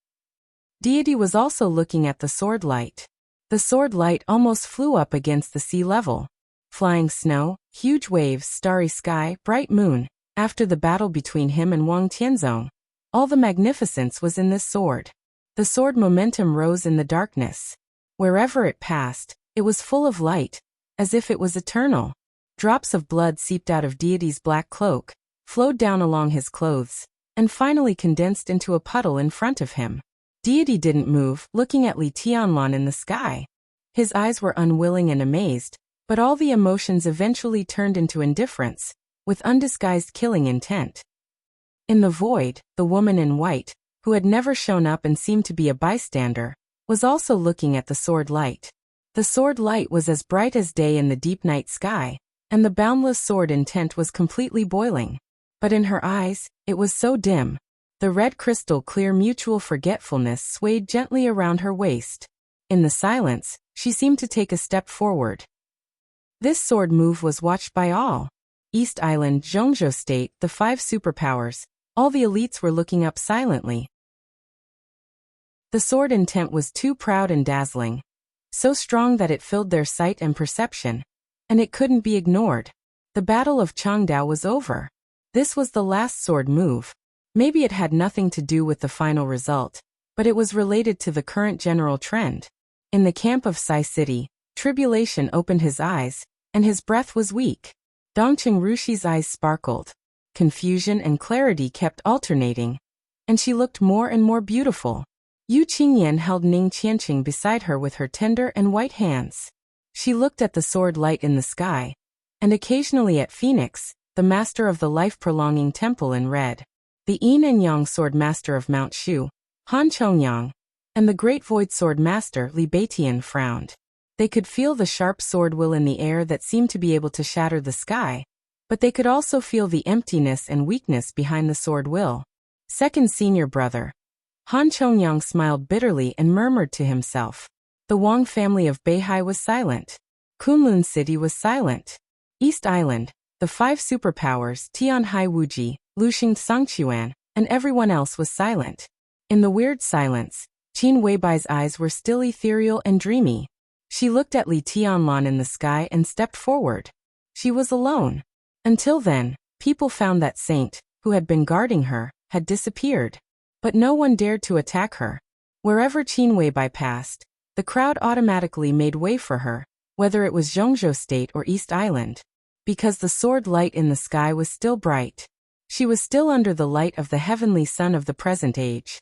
Deity was also looking at the sword light. The sword light almost flew up against the sea level. Flying snow, huge waves, starry sky, bright moon. After the battle between him and Wang Tianzong, all the magnificence was in this sword. The sword momentum rose in the darkness. Wherever it passed, it was full of light, as if it was eternal. Drops of blood seeped out of Deity's black cloak, flowed down along his clothes, and finally condensed into a puddle in front of him. Deity didn't move, looking at Li Tianlan in the sky. His eyes were unwilling and amazed, but all the emotions eventually turned into indifference, with undisguised killing intent. In the void, the woman in white, who had never shown up and seemed to be a bystander, was also looking at the sword light. The sword light was as bright as day in the deep night sky, and the boundless sword intent was completely boiling. But in her eyes, it was so dim. The red crystal clear mutual forgetfulness swayed gently around her waist. In the silence, she seemed to take a step forward. This sword move was watched by all. East Island, Zhongzhou State, the 5 superpowers, all the elites were looking up silently. The sword intent was too proud and dazzling, so strong that it filled their sight and perception, and it couldn't be ignored. The Battle of Changdao was over. This was the last sword move. Maybe it had nothing to do with the final result, but it was related to the current general trend. In the camp of Sai City, Tribulation opened his eyes, and his breath was weak. Dongqing Rushi's eyes sparkled. Confusion and clarity kept alternating, and she looked more and more beautiful. Yu Qingyan held Ning Qianqing beside her with her tender and white hands. She looked at the sword light in the sky, and occasionally at Phoenix, the master of the life-prolonging temple in red. The Yin and Yang sword master of Mount Shu, Han Chongyang, and the great void sword master Li Beitian frowned. They could feel the sharp sword will in the air that seemed to be able to shatter the sky, but they could also feel the emptiness and weakness behind the sword will. Second senior brother. Han Chongyang smiled bitterly and murmured to himself. The Wang family of Beihai was silent. Kunlun City was silent. East Island, the five superpowers Tianhai Wuji, Luxing Songquan, and everyone else was silent. In the weird silence, Qin Weibai's eyes were still ethereal and dreamy. She looked at Li Tianlan in the sky and stepped forward. She was alone. Until then, people found that saint, who had been guarding her, had disappeared. But no one dared to attack her. Wherever Qin Weibai passed, the crowd automatically made way for her, whether it was Zhongzhou State or East Island. Because the sword light in the sky was still bright. She was still under the light of the heavenly sun of the present age.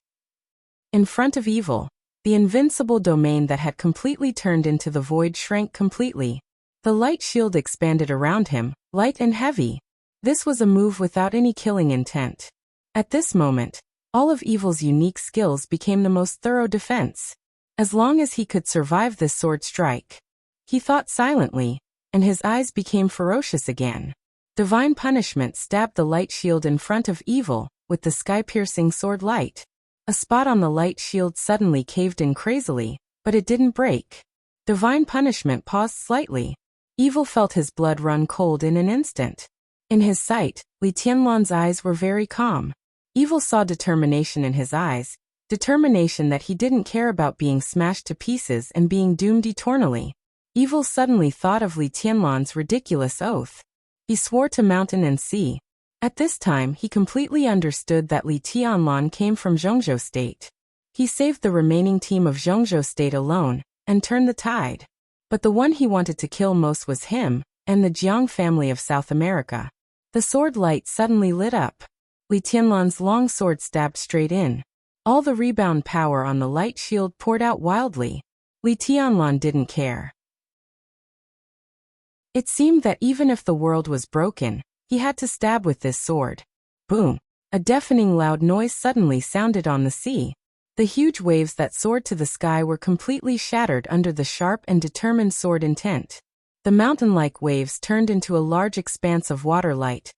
In front of evil, the invincible domain that had completely turned into the void shrank completely. The light shield expanded around him, light and heavy. This was a move without any killing intent. At this moment, all of evil's unique skills became the most thorough defense. As long as he could survive this sword strike. He thought silently, and his eyes became ferocious again. Divine punishment stabbed the light shield in front of evil, with the sky-piercing sword light. A spot on the light shield suddenly caved in crazily, but it didn't break. Divine punishment paused slightly. Evil felt his blood run cold in an instant. In his sight, Li Tianlan's eyes were very calm. Evil saw determination in his eyes, determination that he didn't care about being smashed to pieces and being doomed eternally. Evil suddenly thought of Li Tianlan's ridiculous oath. He swore to mountain and sea. At this time he completely understood that Li Tianlan came from Zhongzhou State. He saved the remaining team of Zhongzhou State alone, and turned the tide. But the one he wanted to kill most was him, and the Jiang family of South America. The sword light suddenly lit up. Li Tianlan's long sword stabbed straight in. All the rebound power on the light shield poured out wildly. Li Tianlan didn't care. It seemed that even if the world was broken, he had to stab with this sword. Boom! A deafening loud noise suddenly sounded on the sea. The huge waves that soared to the sky were completely shattered under the sharp and determined sword intent. The mountain-like waves turned into a large expanse of water light,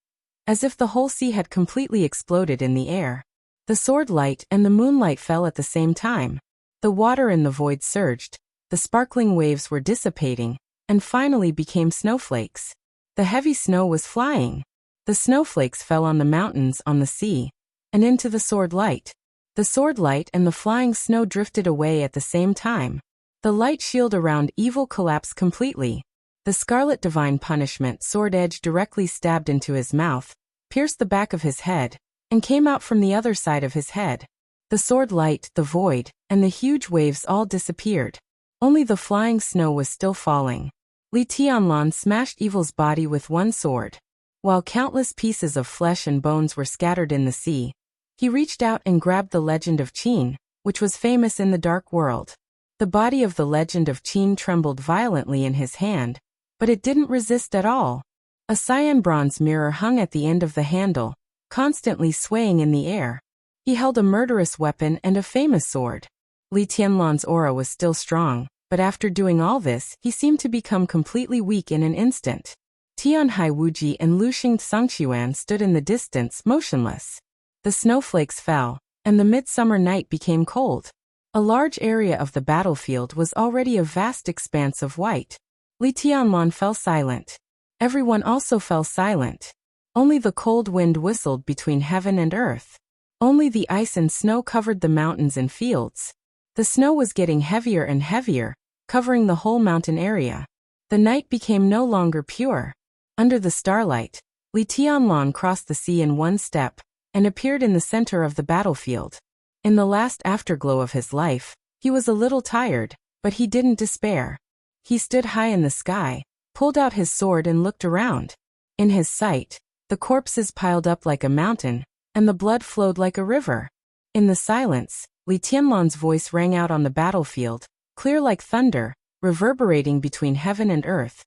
as if the whole sea had completely exploded in the air. The sword light and the moonlight fell at the same time. The water in the void surged, the sparkling waves were dissipating, and finally became snowflakes. The heavy snow was flying. The snowflakes fell on the mountains, on the sea, and into the sword light. The sword light and the flying snow drifted away at the same time. The light shield around evil collapsed completely. The scarlet divine punishment sword edge directly stabbed into his mouth, pierced the back of his head, and came out from the other side of his head. The sword light, the void, and the huge waves all disappeared. Only the flying snow was still falling. Li Tianlan smashed evil's body with one sword. While countless pieces of flesh and bones were scattered in the sea, he reached out and grabbed the legend of Qin, which was famous in the dark world. The body of the legend of Qin trembled violently in his hand, but it didn't resist at all. A cyan bronze mirror hung at the end of the handle, constantly swaying in the air. He held a murderous weapon and a famous sword. Li Tianlan's aura was still strong, but after doing all this, he seemed to become completely weak in an instant. Tianhai Wuji and Luxing Songquan stood in the distance, motionless. The snowflakes fell, and the midsummer night became cold. A large area of the battlefield was already a vast expanse of white. Li Tianlan fell silent. Everyone also fell silent. Only the cold wind whistled between heaven and earth. Only the ice and snow covered the mountains and fields. The snow was getting heavier and heavier, covering the whole mountain area. The night became no longer pure. Under the starlight, Li Tianlan crossed the sea in one step, and appeared in the center of the battlefield. In the last afterglow of his life, he was a little tired, but he didn't despair. He stood high in the sky, pulled out his sword and looked around. In his sight, the corpses piled up like a mountain, and the blood flowed like a river. In the silence, Li Tianlan's voice rang out on the battlefield, clear like thunder, reverberating between heaven and earth.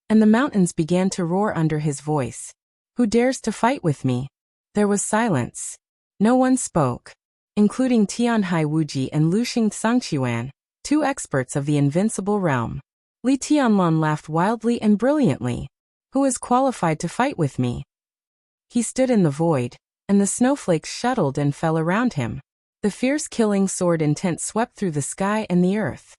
And the mountains began to roar under his voice. Who dares to fight with me? There was silence. No one spoke, including Tianhai Wuji and Luxing Sangqiuan, 2 experts of the invincible realm. Li Tianlan laughed wildly and brilliantly. Who is qualified to fight with me? He stood in the void, and the snowflakes shuttled and fell around him. The fierce killing sword intent swept through the sky and the earth.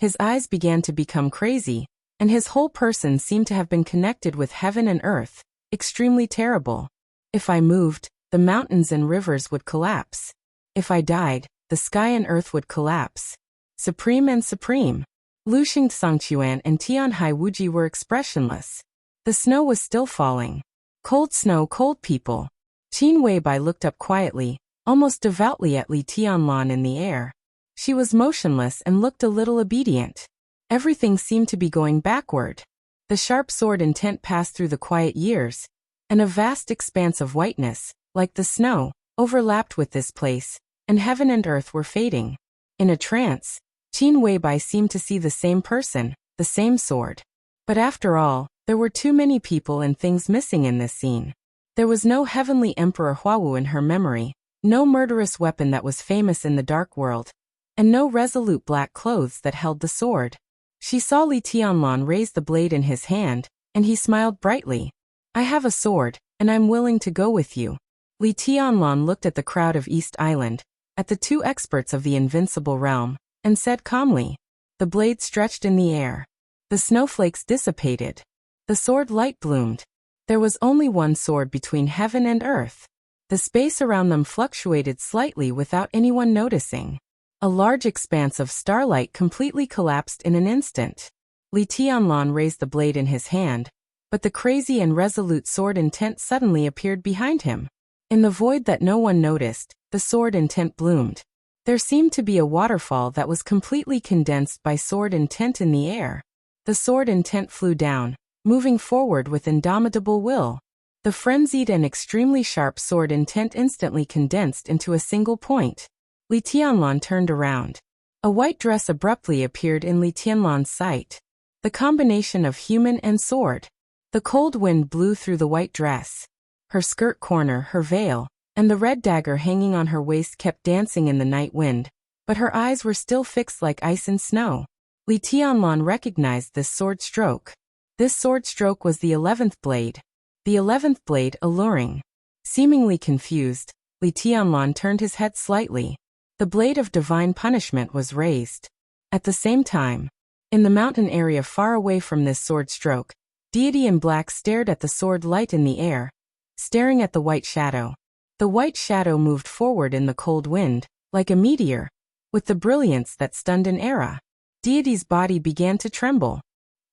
His eyes began to become crazy, and his whole person seemed to have been connected with heaven and earth, extremely terrible. If I moved, the mountains and rivers would collapse. If I died, the sky and earth would collapse. Supreme and supreme. Luxing Sangqiuan and Tianhai Wuji were expressionless. The snow was still falling. Cold snow, cold people. Qin Weibai looked up quietly, almost devoutly at Li Tianlan in the air. She was motionless and looked a little obedient. Everything seemed to be going backward. The sharp sword intent passed through the quiet years, and a vast expanse of whiteness, like the snow, overlapped with this place, and heaven and earth were fading. In a trance, Qin Weibai seemed to see the same person, the same sword. But after all, there were too many people and things missing in this scene. There was no heavenly Emperor Huawu in her memory, no murderous weapon that was famous in the dark world, and no resolute black clothes that held the sword. She saw Li Tianlan raise the blade in his hand, and he smiled brightly. I have a sword, and I'm willing to go with you. Li Tianlan looked at the crowd of East Island, at the 2 experts of the invincible realm, and said calmly. The blade stretched in the air. The snowflakes dissipated. The sword light bloomed. There was only one sword between heaven and earth. The space around them fluctuated slightly without anyone noticing. A large expanse of starlight completely collapsed in an instant. Li Tianlan raised the blade in his hand, but the crazy and resolute sword intent suddenly appeared behind him. In the void that no one noticed, the sword intent bloomed. There seemed to be a waterfall that was completely condensed by sword intent in the air. The sword intent flew down, moving forward with indomitable will. The frenzied and extremely sharp sword intent instantly condensed into a single point. Li Tianlan turned around. A white dress abruptly appeared in Li Tianlan's sight. The combination of human and sword. The cold wind blew through the white dress. Her skirt corner, her veil, and the red dagger hanging on her waist kept dancing in the night wind, but her eyes were still fixed like ice and snow. Li Tianlan recognized this sword stroke. This sword stroke was the 11th blade. The 11th blade alluring. Seemingly confused, Li Tianlan turned his head slightly. The blade of divine punishment was raised. At the same time, in the mountain area far away from this sword stroke, deity in black stared at the sword light in the air, staring at the white shadow. The white shadow moved forward in the cold wind, like a meteor, with the brilliance that stunned an era. Deity's body began to tremble.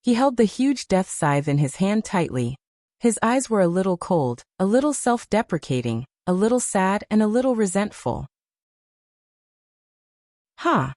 He held the huge death scythe in his hand tightly. His eyes were a little cold, a little self-deprecating, a little sad and a little resentful. Ha!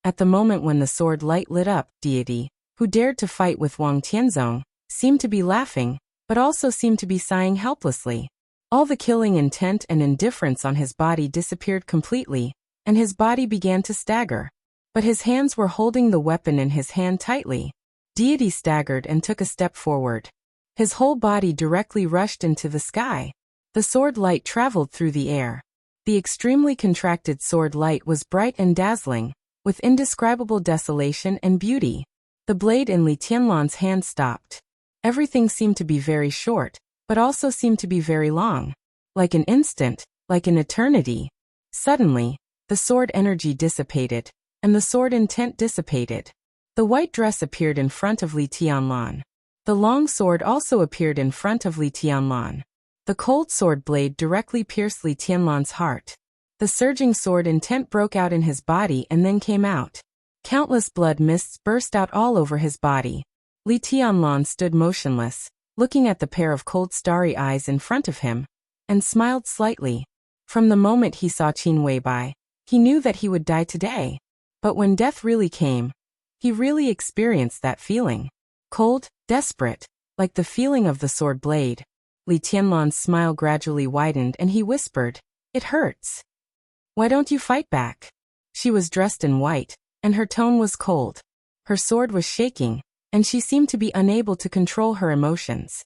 At the moment when the sword light lit up, deity, who dared to fight with Wang Tianzong, seemed to be laughing, but also seemed to be sighing helplessly. All the killing intent and indifference on his body disappeared completely, and his body began to stagger. But his hands were holding the weapon in his hand tightly. Deity staggered and took a step forward. His whole body directly rushed into the sky. The sword light traveled through the air. The extremely contracted sword light was bright and dazzling, with indescribable desolation and beauty. The blade in Li Tianlan's hand stopped. Everything seemed to be very short, but also seemed to be very long. Like an instant, like an eternity. Suddenly, the sword energy dissipated, and the sword intent dissipated. The white dress appeared in front of Li Tianlan. The long sword also appeared in front of Li Tianlan. The cold sword blade directly pierced Li Tianlan's heart. The surging sword intent broke out in his body and then came out. Countless blood mists burst out all over his body. Li Tianlan stood motionless, looking at the pair of cold starry eyes in front of him, and smiled slightly. From the moment he saw Qin Weibai, he knew that he would die today. But when death really came, He really experienced that feeling. Cold, desperate, like the feeling of the sword blade. Li Tianlan's smile gradually widened and he whispered, "It hurts. Why don't you fight back?" She was dressed in white, and her tone was cold. Her sword was shaking, and she seemed to be unable to control her emotions.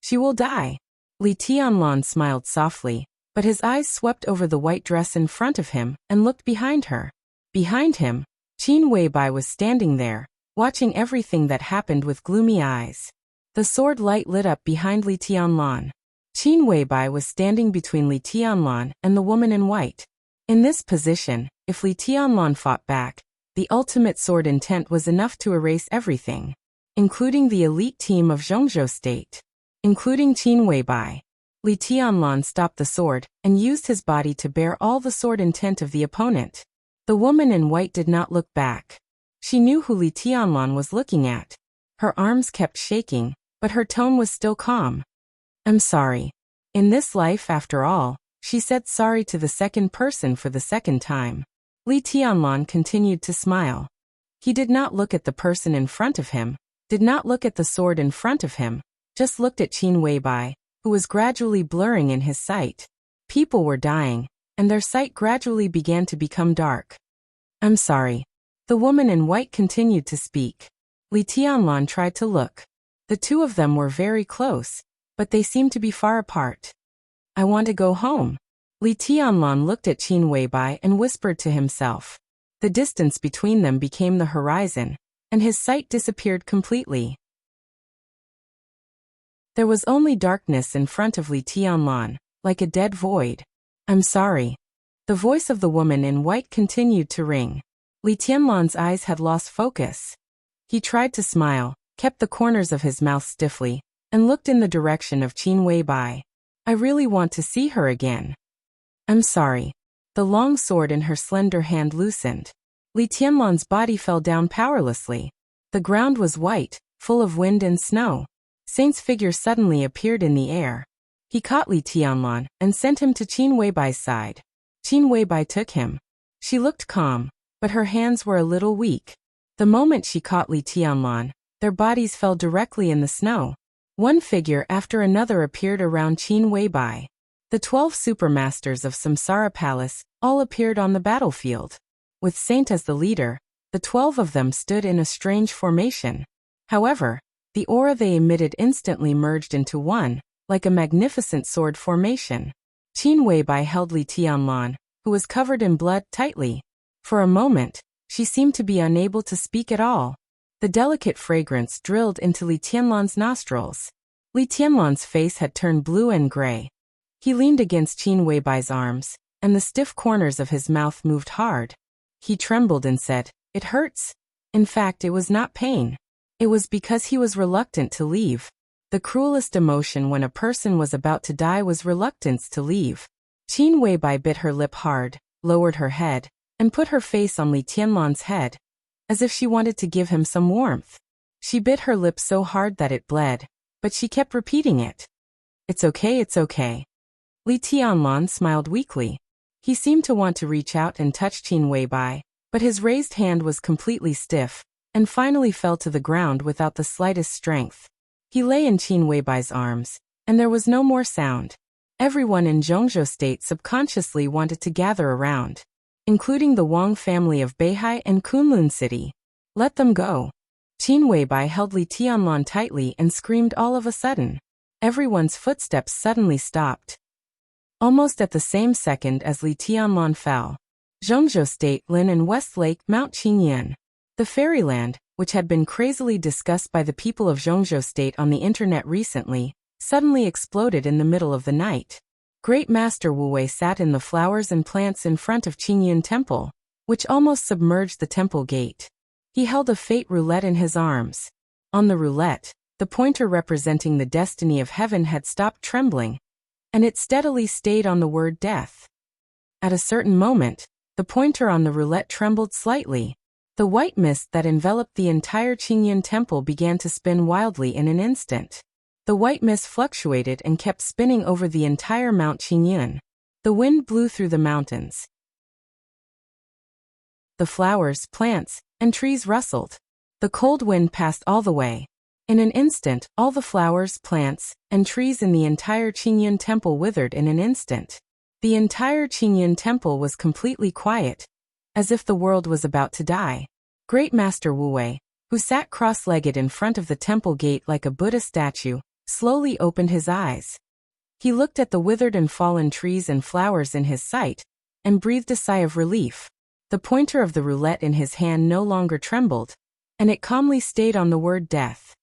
"She will die." Li Tianlan smiled softly, but his eyes swept over the white dress in front of him and looked behind her. Behind him, Qin Weibai was standing there, watching everything that happened with gloomy eyes. The sword light lit up behind Li Tianlan. Qin Weibai was standing between Li Tianlan and the woman in white. In this position, if Li Tianlan fought back, the ultimate sword intent was enough to erase everything, including the elite team of Zhongzhou State, including Qin Weibai. Li Tianlan stopped the sword and used his body to bear all the sword intent of the opponent. The woman in white did not look back. She knew who Li Tianlan was looking at. Her arms kept shaking, but her tone was still calm. "I'm sorry. In this life, after all," she said sorry to the second person for the second time. Li Tianlan continued to smile. He did not look at the person in front of him, did not look at the sword in front of him, just looked at Qin Weibai, who was gradually blurring in his sight. People were dying, and their sight gradually began to become dark. "I'm sorry." The woman in white continued to speak. Li Tianlan tried to look. The two of them were very close, but they seemed to be far apart. "I want to go home." Li Tianlan looked at Qin Weibai and whispered to himself. The distance between them became the horizon, and his sight disappeared completely. There was only darkness in front of Li Tianlan, like a dead void. "I'm sorry." The voice of the woman in white continued to ring. Li Tianlan's eyes had lost focus. He tried to smile, kept the corners of his mouth stiffly, and looked in the direction of Qin Weibai. "I really want to see her again." "I'm sorry." The long sword in her slender hand loosened. Li Tianlan's body fell down powerlessly. The ground was white, full of wind and snow. Saint's figure suddenly appeared in the air. He caught Li Tianlan and sent him to Qin Weibai's side. Qin Weibai took him. She looked calm, but her hands were a little weak. The moment she caught Li Tianlan, their bodies fell directly in the snow. One figure after another appeared around Qin Weibai. The 12 supermasters of Samsara Palace all appeared on the battlefield. With Saint as the leader, the 12 of them stood in a strange formation. However, the aura they emitted instantly merged into one, like a magnificent sword formation. Qin Weibai held Li Tianlan, who was covered in blood, tightly. For a moment, she seemed to be unable to speak at all. The delicate fragrance drilled into Li Tianlan's nostrils. Li Tianlan's face had turned blue and gray. He leaned against Qin Weibai's arms, and the stiff corners of his mouth moved hard. He trembled and said, "It hurts." In fact, it was not pain. It was because he was reluctant to leave. The cruelest emotion when a person was about to die was reluctance to leave. Qin Weibai bit her lip hard, lowered her head, and put her face on Li Tianlan's head, as if she wanted to give him some warmth. She bit her lip so hard that it bled, but she kept repeating it. "It's okay, it's okay." Li Tianlan smiled weakly. He seemed to want to reach out and touch Qin Weibai, but his raised hand was completely stiff, and finally fell to the ground without the slightest strength. He lay in Qin Weibai's arms, and there was no more sound. Everyone in Zhongzhou State subconsciously wanted to gather around, including the Wang family of Beihai and Kunlun City. "Let them go." Qin Weibai held Li Tianlan tightly and screamed all of a sudden. Everyone's footsteps suddenly stopped. Almost at the same second as Li Tianlan fell, Zhongzhou State, Lin and West Lake, Mount Qingyan. The fairyland, which had been crazily discussed by the people of Zhongzhou State on the internet recently, suddenly exploded in the middle of the night. Great Master Wu Wei sat in the flowers and plants in front of Qingyan Temple, which almost submerged the temple gate. He held a fate roulette in his arms. On the roulette, the pointer representing the destiny of heaven had stopped trembling, and it steadily stayed on the word death. At a certain moment, the pointer on the roulette trembled slightly. The white mist that enveloped the entire Qingyan temple began to spin wildly in an instant. The white mist fluctuated and kept spinning over the entire Mount Qingyan. The wind blew through the mountains. The flowers, plants, and trees rustled. The cold wind passed all the way. In an instant, all the flowers, plants, and trees in the entire Qingyun temple withered in an instant. The entire Qingyun temple was completely quiet, as if the world was about to die. Great Master Wu Wei, who sat cross-legged in front of the temple gate like a Buddha statue, slowly opened his eyes. He looked at the withered and fallen trees and flowers in his sight, and breathed a sigh of relief. The pointer of the roulette in his hand no longer trembled, and it calmly stayed on the word death.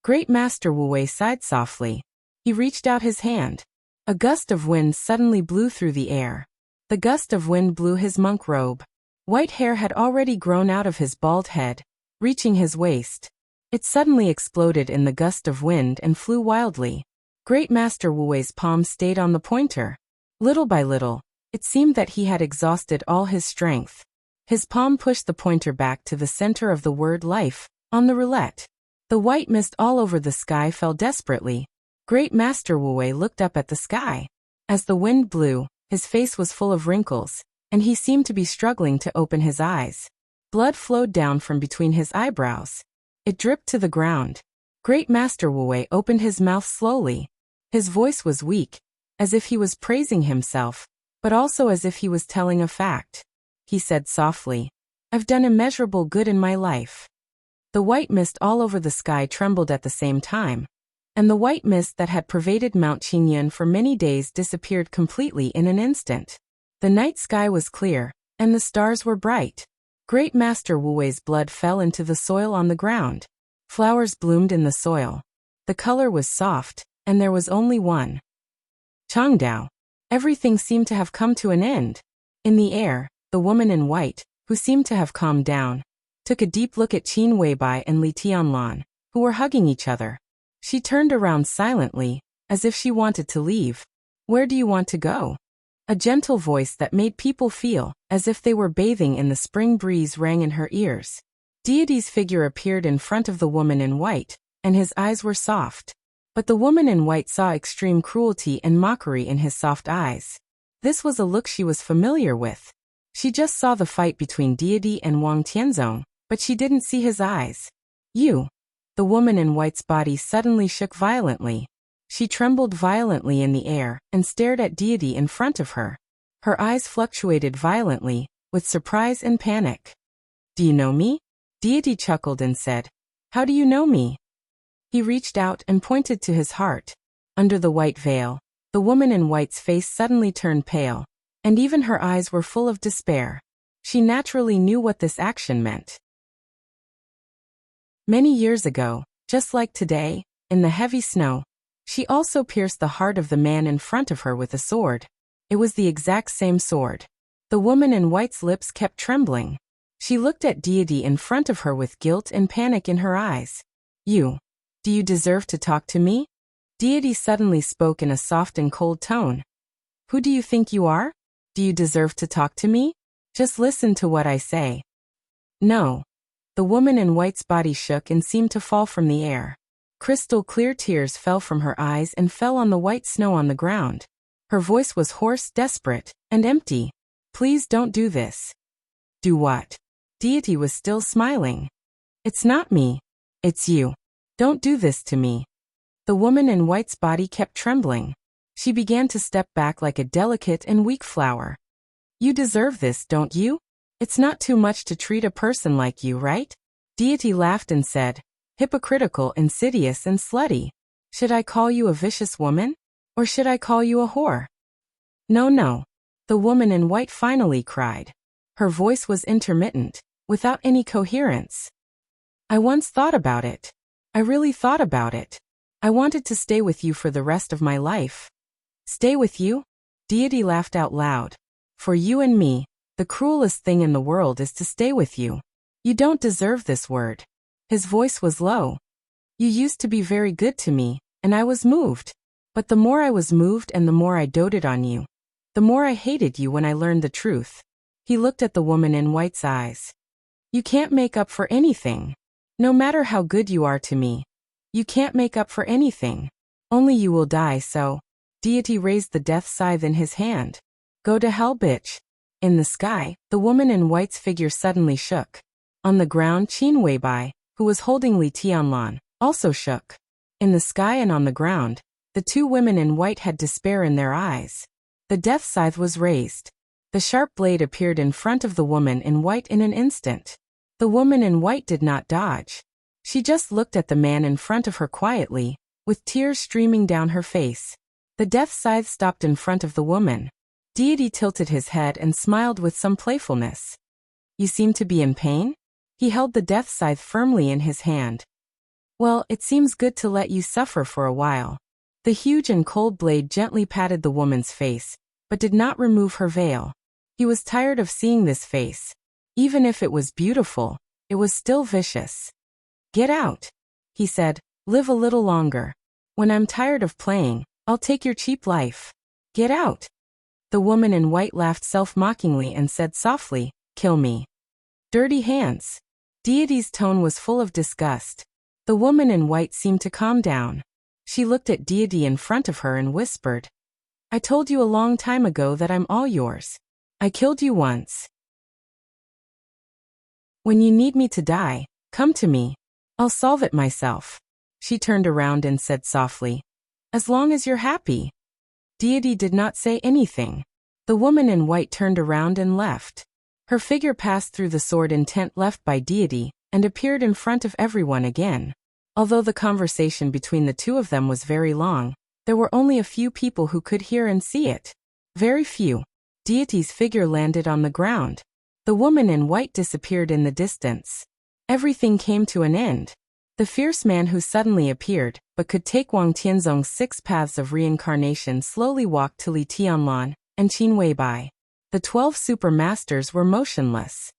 Great Master Wu Wei sighed softly. He reached out his hand. A gust of wind suddenly blew through the air. The gust of wind blew his monk robe. White hair had already grown out of his bald head, reaching his waist. It suddenly exploded in the gust of wind and flew wildly. Great Master Wu Wei's palm stayed on the pointer. Little by little, it seemed that he had exhausted all his strength. His palm pushed the pointer back to the center of the word life, on the roulette. The white mist all over the sky fell desperately. Great Master Wu Wei looked up at the sky. As the wind blew, his face was full of wrinkles, and he seemed to be struggling to open his eyes. Blood flowed down from between his eyebrows. It dripped to the ground. Great Master Wu Wei opened his mouth slowly. His voice was weak, as if he was praising himself, but also as if he was telling a fact. He said softly, "I've done immeasurable good in my life." The white mist all over the sky trembled at the same time, and the white mist that had pervaded Mount Qingyun for many days disappeared completely in an instant. The night sky was clear, and the stars were bright. Great Master Wu Wei's blood fell into the soil on the ground. Flowers bloomed in the soil. The color was soft, and there was only one. Changdao. Everything seemed to have come to an end. In the air, the woman in white, who seemed to have calmed down, took a deep look at Qin Weibai and Li Tianlan, who were hugging each other. She turned around silently, as if she wanted to leave. "Where do you want to go?" A gentle voice that made people feel as if they were bathing in the spring breeze rang in her ears. Deity's figure appeared in front of the woman in white, and his eyes were soft. But the woman in white saw extreme cruelty and mockery in his soft eyes. This was a look she was familiar with. She just saw the fight between Deity and Wang Tianzong, but she didn't see his eyes. "You." The woman in white's body suddenly shook violently. She trembled violently in the air and stared at Deity in front of her. Her eyes fluctuated violently, with surprise and panic. "Do you know me?" Deity chuckled and said, "How do you know me?" He reached out and pointed to his heart. Under the white veil, the woman in white's face suddenly turned pale, and even her eyes were full of despair. She naturally knew what this action meant. Many years ago, just like today, in the heavy snow, she also pierced the heart of the man in front of her with a sword. It was the exact same sword. The woman in white's lips kept trembling. She looked at Deity in front of her with guilt and panic in her eyes. Do you deserve to talk to me?" Deity suddenly spoke in a soft and cold tone. "Who do you think you are? Do you deserve to talk to me? Just listen to what I say." "No." The woman in white's body shook and seemed to fall from the air. Crystal clear tears fell from her eyes and fell on the white snow on the ground. Her voice was hoarse, desperate, and empty. "Please don't do this." "Do what?" Deity was still smiling. "It's not me. It's you. Don't do this to me." The woman in white's body kept trembling. She began to step back like a delicate and weak flower. "You deserve this, don't you? It's not too much to treat a person like you, right?" Deity laughed and said, "Hypocritical, insidious, and slutty. Should I call you a vicious woman? Or should I call you a whore?" No. The woman in white finally cried. Her voice was intermittent, without any coherence. "I once thought about it. I really thought about it. I wanted to stay with you for the rest of my life." "Stay with you?" Deity laughed out loud. "For you and me, the cruelest thing in the world is to stay with you. You don't deserve this word." His voice was low. "You used to be very good to me, and I was moved. But the more I was moved and the more I doted on you, the more I hated you when I learned the truth." He looked at the woman in white's eyes. "You can't make up for anything. No matter how good you are to me, you can't make up for anything. Only you will die, so." Deity raised the death scythe in his hand. "Go to hell, bitch." In the sky, the woman in white's figure suddenly shook. On the ground, Qin Weibai, who was holding Li Tianlan, also shook. In the sky and on the ground, the two women in white had despair in their eyes. The death scythe was raised. The sharp blade appeared in front of the woman in white in an instant. The woman in white did not dodge. She just looked at the man in front of her quietly, with tears streaming down her face. The death scythe stopped in front of the woman. Deity tilted his head and smiled with some playfulness. You seem to be in pain? He held the death scythe firmly in his hand. Well, it seems good to let you suffer for a while. The huge and cold blade gently patted the woman's face, but did not remove her veil. He was tired of seeing this face. Even if it was beautiful, it was still vicious. Get out, he said. Live a little longer. When I'm tired of playing, I'll take your cheap life. Get out. The woman in white laughed self-mockingly and said softly, kill me. Dirty hands. Deity's tone was full of disgust. The woman in white seemed to calm down. She looked at Deity in front of her and whispered, I told you a long time ago that I'm all yours. I killed you once. When you need me to die, come to me. I'll solve it myself. She turned around and said softly, as long as you're happy. Deity did not say anything. The woman in white turned around and left. Her figure passed through the sword intent left by Deity and appeared in front of everyone again. Although the conversation between the two of them was very long, there were only a few people who could hear and see it. Very few. Deity's figure landed on the ground. The woman in white disappeared in the distance. Everything came to an end. The fierce man who suddenly appeared, but could take Wang Tianzong's 6 paths of reincarnation slowly walked to Li Tianlan and Qin Weibai. The 12 super masters were motionless.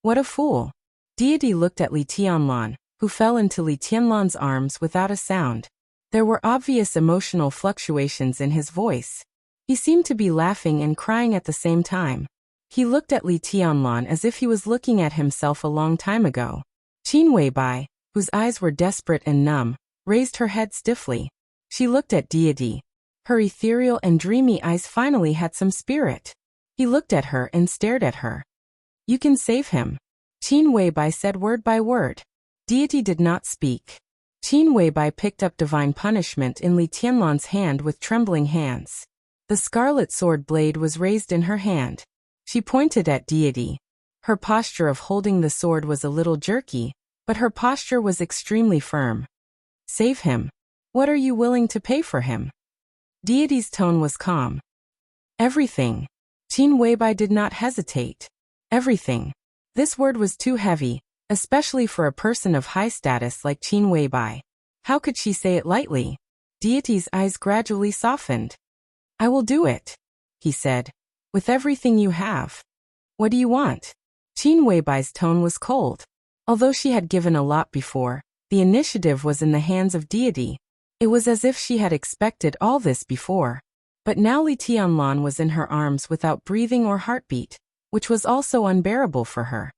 What a fool! Deity looked at Li Tianlan, who fell into Li Tianlan's arms without a sound. There were obvious emotional fluctuations in his voice. He seemed to be laughing and crying at the same time. He looked at Li Tianlan as if he was looking at himself a long time ago. Qin Weibai, whose eyes were desperate and numb, raised her head stiffly. She looked at Deity. Her ethereal and dreamy eyes finally had some spirit. He looked at her and stared at her. You can save him. Qin Weibai said word by word. Deity did not speak. Qin Weibai picked up divine punishment in Li Tianlan's hand with trembling hands. The scarlet sword blade was raised in her hand. She pointed at Deity. Her posture of holding the sword was a little jerky, but her posture was extremely firm. Save him. What are you willing to pay for him? Deity's tone was calm. Everything. Qin Weibai did not hesitate. Everything. This word was too heavy, especially for a person of high status like Qin Weibai. How could she say it lightly? Deity's eyes gradually softened. I will do it, he said. With everything you have. What do you want? Qin Weibai's tone was cold. Although she had given a lot before, the initiative was in the hands of Deity. It was as if she had expected all this before. But now Li Tianlan was in her arms without breathing or heartbeat, which was also unbearable for her.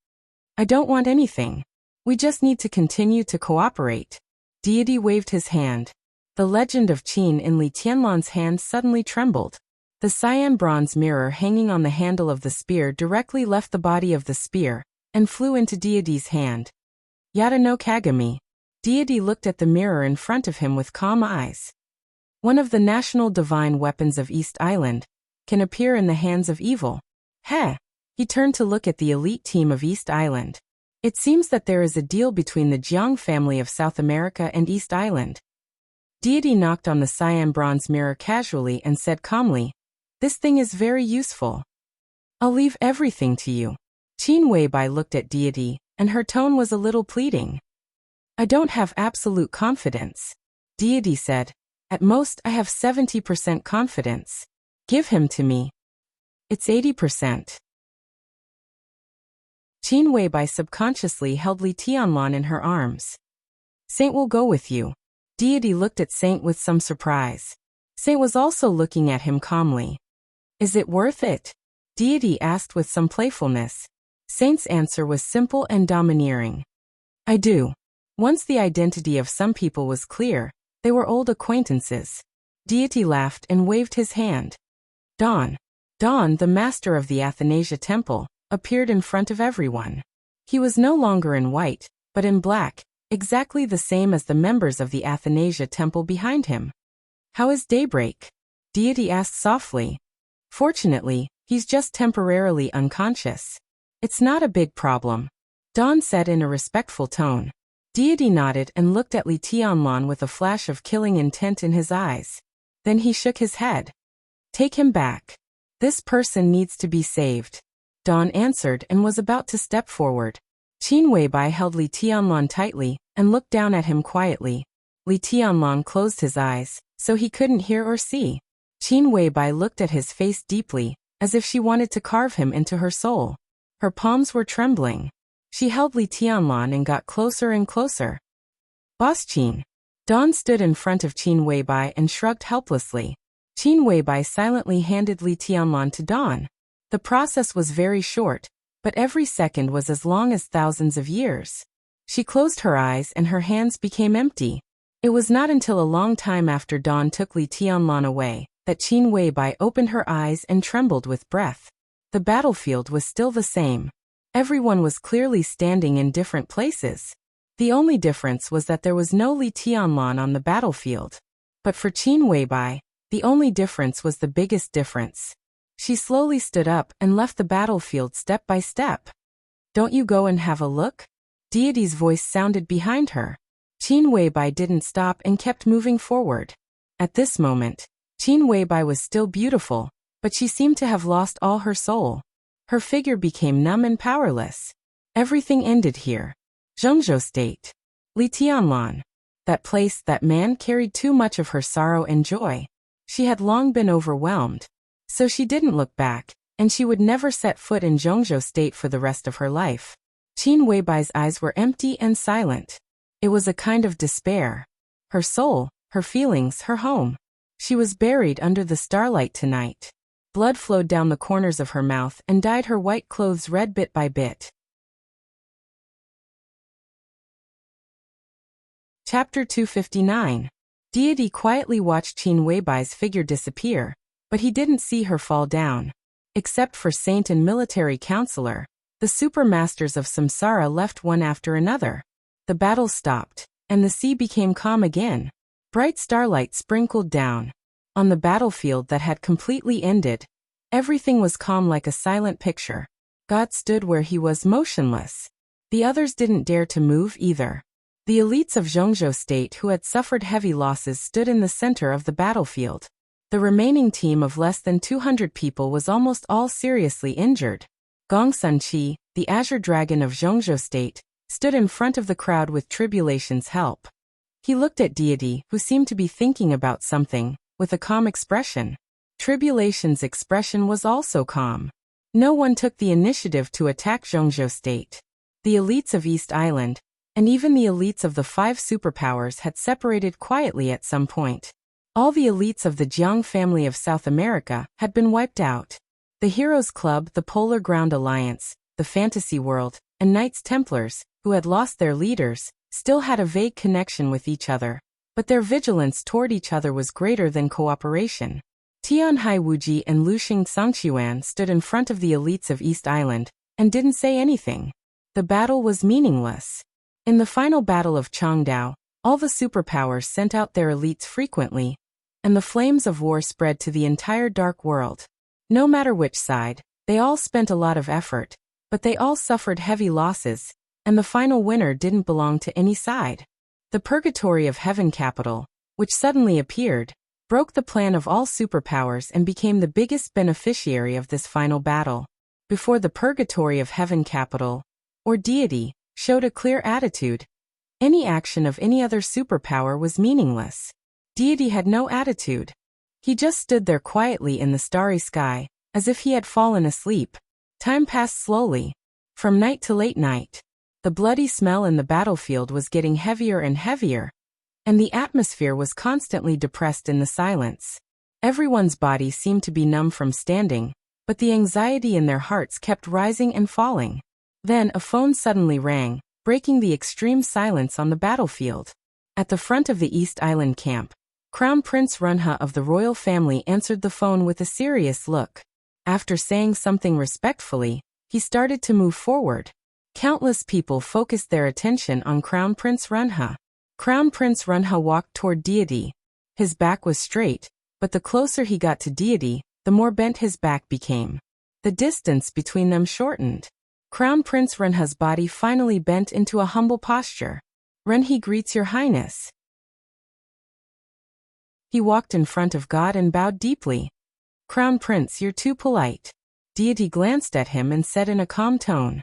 I don't want anything. We just need to continue to cooperate. Deity waved his hand. The legend of Qin in Li Tianlan's hand suddenly trembled. The cyan bronze mirror hanging on the handle of the spear directly left the body of the spear and flew into Deity's hand. Yata no Kagami. Deity looked at the mirror in front of him with calm eyes. One of the national divine weapons of East Island can appear in the hands of evil. Heh! He turned to look at the elite team of East Island. It seems that there is a deal between the Jiang family of South America and East Island. Deity knocked on the cyan bronze mirror casually and said calmly, this thing is very useful. I'll leave everything to you. Qin Weibai looked at Deity, and her tone was a little pleading. I don't have absolute confidence. Deity said, at most I have 70% confidence. Give him to me. It's 80%. Qin Weibai subconsciously held Li Tianlan in her arms. Saint will go with you. Deity looked at Saint with some surprise. Saint was also looking at him calmly. Is it worth it? Deity asked with some playfulness. Saint's answer was simple and domineering. I do. Once the identity of some people was clear, they were old acquaintances. Deity laughed and waved his hand. Dawn, the master of the Athanasia temple, appeared in front of everyone. He was no longer in white, but in black, exactly the same as the members of the Athanasia temple behind him. "How is Daybreak?" Deity asked softly. "Fortunately, he's just temporarily unconscious. It's not a big problem," Dawn said in a respectful tone. Deity nodded and looked at Li Tianlan with a flash of killing intent in his eyes. Then he shook his head. "Take him back. This person needs to be saved," Dawn answered and was about to step forward. Qin Weibai held Li Tianlan tightly and looked down at him quietly. Li Tianlan closed his eyes, so he couldn't hear or see. Qin Weibai looked at his face deeply, as if she wanted to carve him into her soul. Her palms were trembling. She held Li Tianlan and got closer and closer. "Boss Qin." Dawn stood in front of Qin Weibai and shrugged helplessly. Qin Weibai silently handed Li Tianlan to Dawn. The process was very short, but every second was as long as thousands of years. She closed her eyes and her hands became empty. It was not until a long time after Dawn took Li Tianlan away that Qin Weibai opened her eyes and trembled with breath. The battlefield was still the same. Everyone was clearly standing in different places. The only difference was that there was no Li Tianlan on the battlefield. But for Qin Weibai, the only difference was the biggest difference. She slowly stood up and left the battlefield step by step. "Don't you go and have a look?" Deity's voice sounded behind her. Qin Weibai didn't stop and kept moving forward. At this moment, Qin Weibai was still beautiful, but she seemed to have lost all her soul. Her figure became numb and powerless. Everything ended here. Zhongzhou State. Li Tianlan. That place, that man carried too much of her sorrow and joy. She had long been overwhelmed. So she didn't look back, and she would never set foot in Zhongzhou State for the rest of her life. Qin Weibai's eyes were empty and silent. It was a kind of despair. Her soul, her feelings, her home. She was buried under the starlight tonight. Blood flowed down the corners of her mouth and dyed her white clothes red bit by bit. Chapter 259. Deity quietly watched Qin Weibai's figure disappear, but he didn't see her fall down. Except for Saint and Military Counselor, the super masters of Samsara left one after another. The battle stopped, and the sea became calm again. Bright starlight sprinkled down. On the battlefield that had completely ended, everything was calm like a silent picture. God stood where he was motionless. The others didn't dare to move either. The elites of Zhongzhou State who had suffered heavy losses stood in the center of the battlefield. The remaining team of less than 200 people was almost all seriously injured. Gong Sunqi, the Azure Dragon of Zhongzhou State, stood in front of the crowd with Tribulation's help. He looked at Deity, who seemed to be thinking about something, with a calm expression. Tribulation's expression was also calm. No one took the initiative to attack Zhongzhou State. The elites of East Island, and even the elites of the 5 superpowers had separated quietly at some point. All the elites of the Jiang family of South America had been wiped out. The Heroes Club, the Polar Ground Alliance, the Fantasy World, and Knights Templars, who had lost their leaders, still had a vague connection with each other, but their vigilance toward each other was greater than cooperation. Tianhai Wuji and Luxing Sangqiuan stood in front of the elites of East Island, and didn't say anything. The battle was meaningless. In the final battle of Changdao, all the superpowers sent out their elites frequently, and the flames of war spread to the entire dark world. No matter which side, they all spent a lot of effort, but they all suffered heavy losses, and the final winner didn't belong to any side. The Purgatory of Heaven capital, which suddenly appeared, broke the plan of all superpowers and became the biggest beneficiary of this final battle. Before the Purgatory of Heaven capital, or deity, showed a clear attitude, any action of any other superpower was meaningless. Deity had no attitude. He just stood there quietly in the starry sky, as if he had fallen asleep. Time passed slowly. From night to late night, the bloody smell in the battlefield was getting heavier and heavier, and the atmosphere was constantly depressed in the silence. Everyone's body seemed to be numb from standing, but the anxiety in their hearts kept rising and falling. Then a phone suddenly rang, breaking the extreme silence on the battlefield. At the front of the East Island camp, Crown Prince Runha of the royal family answered the phone with a serious look. After saying something respectfully, he started to move forward. Countless people focused their attention on Crown Prince Runha. Crown Prince Runha walked toward deity. His back was straight, but the closer he got to deity, the more bent his back became. The distance between them shortened. Crown Prince Runha's body finally bent into a humble posture. Renhe greets your highness. He walked in front of God and bowed deeply. Crown Prince, you're too polite. Deity glanced at him and said in a calm tone,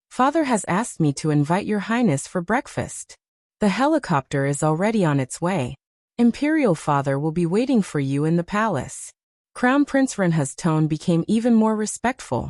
Father has asked me to invite your highness for breakfast. The helicopter is already on its way. Imperial Father will be waiting for you in the palace. Crown Prince Runha's tone became even more respectful.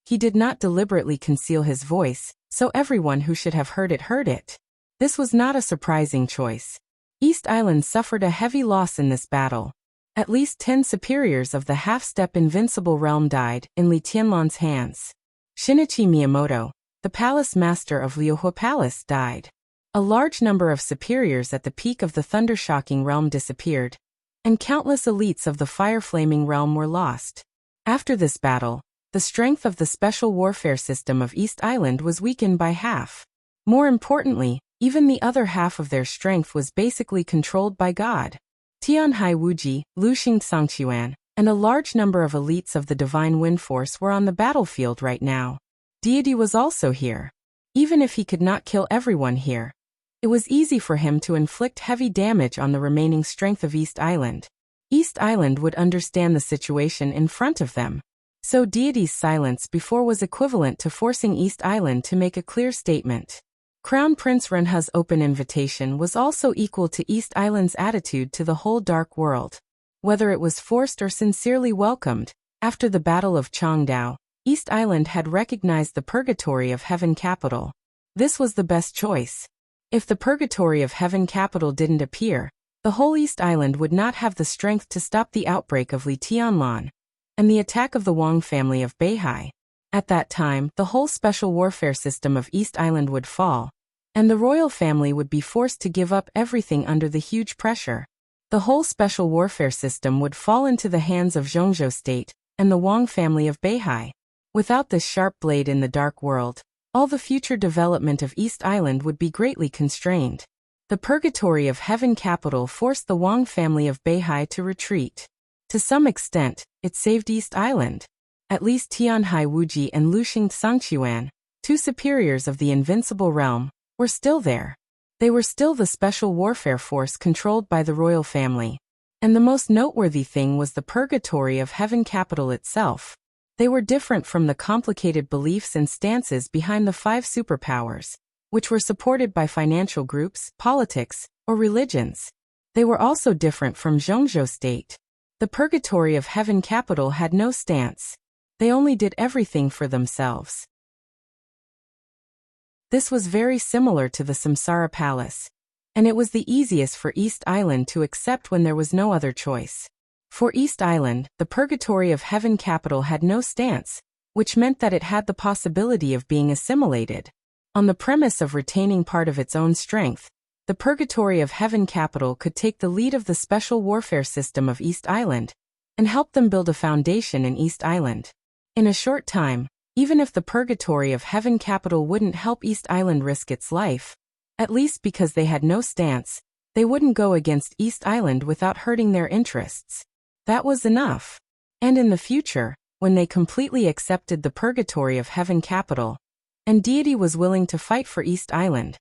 He did not deliberately conceal his voice, so everyone who should have heard it heard it. This was not a surprising choice. East Island suffered a heavy loss in this battle. At least 10 superiors of the half-step invincible realm died in Li Tianlan's hands. Shinichi Miyamoto, the palace master of Liuhua Palace, died. A large number of superiors at the peak of the Thundershocking realm disappeared, and countless elites of the Fire-Flaming realm were lost. After this battle, the strength of the special warfare system of East Island was weakened by half. More importantly, even the other half of their strength was basically controlled by God. Tianhai Wuji, Luxing Sangchuan, and a large number of elites of the Divine Wind Force were on the battlefield right now. Deity was also here. Even if he could not kill everyone here, it was easy for him to inflict heavy damage on the remaining strength of East Island. East Island would understand the situation in front of them. So Deity's silence before was equivalent to forcing East Island to make a clear statement. Crown Prince Runha's open invitation was also equal to East Island's attitude to the whole dark world. Whether it was forced or sincerely welcomed, after the Battle of Changdao, East Island had recognized the Purgatory of Heaven Capital. This was the best choice. If the Purgatory of Heaven Capital didn't appear, the whole East Island would not have the strength to stop the outbreak of Li Tianlan and the attack of the Wang family of Beihai. At that time, the whole special warfare system of East Island would fall, and the royal family would be forced to give up everything under the huge pressure. The whole special warfare system would fall into the hands of Zhongzhou State and the Wang family of Beihai. Without this sharp blade in the dark world, all the future development of East Island would be greatly constrained. The Purgatory of Heaven Capital forced the Wang family of Beihai to retreat. To some extent, it saved East Island. At least Tianhai Wuji and Luxing Sangchuan, 2 superiors of the Invincible Realm, were still there. They were still the special warfare force controlled by the royal family. And the most noteworthy thing was the Purgatory of Heaven Capital itself. They were different from the complicated beliefs and stances behind the 5 superpowers, which were supported by financial groups, politics, or religions. They were also different from Zhongzhou State. The Purgatory of Heaven Capital had no stance. They only did everything for themselves. This was very similar to the Samsara Palace, and it was the easiest for East Island to accept when there was no other choice. For East Island, the Purgatory of Heaven Capital had no stance, which meant that it had the possibility of being assimilated. On the premise of retaining part of its own strength, the Purgatory of Heaven Capital could take the lead of the special warfare system of East Island and help them build a foundation in East Island. In a short time, even if the Purgatory of Heaven Capital wouldn't help East Island risk its life, at least because they had no stance, they wouldn't go against East Island without hurting their interests. That was enough. And in the future, when they completely accepted the Purgatory of Heaven Capital, and Deity was willing to fight for East Island,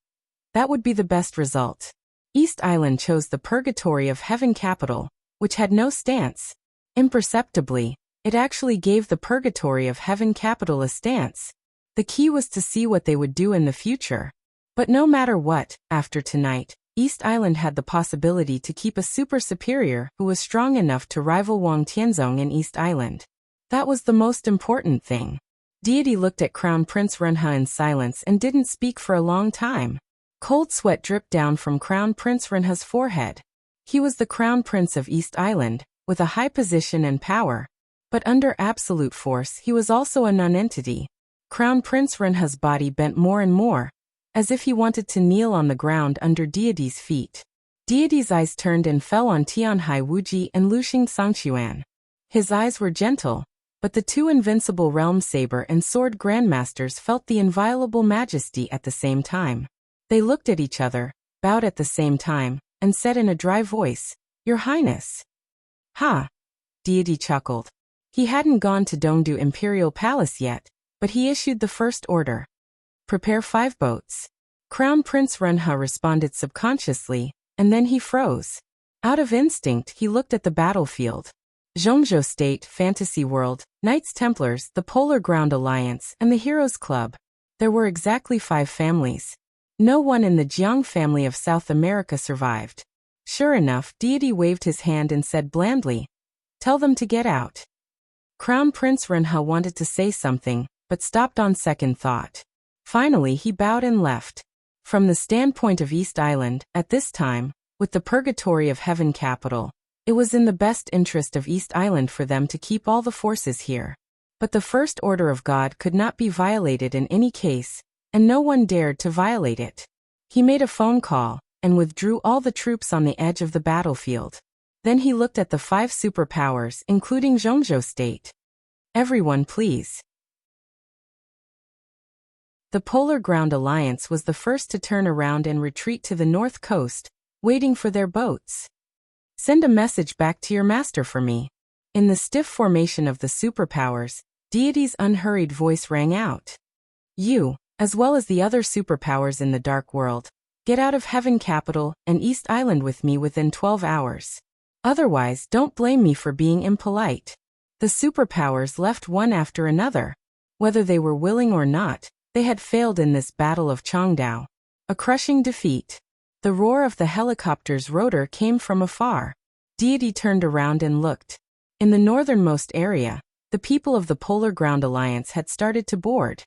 that would be the best result. East Island chose the Purgatory of Heaven Capital, which had no stance. Imperceptibly, it actually gave the Purgatory of Heaven Capital a stance. The key was to see what they would do in the future. But no matter what, after tonight, East Island had the possibility to keep a super superior who was strong enough to rival Wang Tianzong in East Island. That was the most important thing. Deity looked at Crown Prince Runha in silence and didn't speak for a long time. Cold sweat dripped down from Crown Prince Runha's forehead. He was the Crown Prince of East Island, with a high position and power. But under absolute force he was also a nonentity. Crown Prince Runha's body bent more and more, as if he wanted to kneel on the ground under Deity's feet. Deity's eyes turned and fell on Tianhai Wuji and Luxing Sangchuan. His eyes were gentle, But the two invincible realm saber and sword grandmasters felt the inviolable majesty at the same time. They looked at each other, bowed at the same time, and said in a dry voice, "Your Highness." "Ha!" Deity chuckled. He hadn't gone to Dongdu Imperial Palace yet, but he issued the first order. "Prepare 5 boats." Crown Prince Renha responded subconsciously, and then he froze. Out of instinct, he looked at the battlefield. Zhongzhou State, Fantasy World, Knights Templars, the Polar Ground Alliance, and the Heroes Club. There were exactly 5 families. No one in the Jiang family of South America survived. Sure enough, Deity waved his hand and said blandly, "Tell them to get out." Crown Prince Renha wanted to say something, but stopped on second thought. Finally, he bowed and left. From the standpoint of East Island, at this time, with the Purgatory of Heaven capital, it was in the best interest of East Island for them to keep all the forces here. But the first order of God could not be violated in any case, and no one dared to violate it. He made a phone call, and withdrew all the troops on the edge of the battlefield. Then he looked at the 5 superpowers, including Zhongzhou State. "Everyone please." The Polar Ground Alliance was the first to turn around and retreat to the north coast, waiting for their boats. "Send a message back to your master for me." In the stiff formation of the superpowers, Deity's unhurried voice rang out. "You, as well as the other superpowers in the Dark World, get out of Heaven Capital and East Island with me within 12 hours. Otherwise, don't blame me for being impolite." The superpowers left one after another. Whether they were willing or not, they had failed in this Battle of Changdao. A crushing defeat. The roar of the helicopter's rotor came from afar. Deity turned around and looked. In the northernmost area, the people of the Polar Ground Alliance had started to board.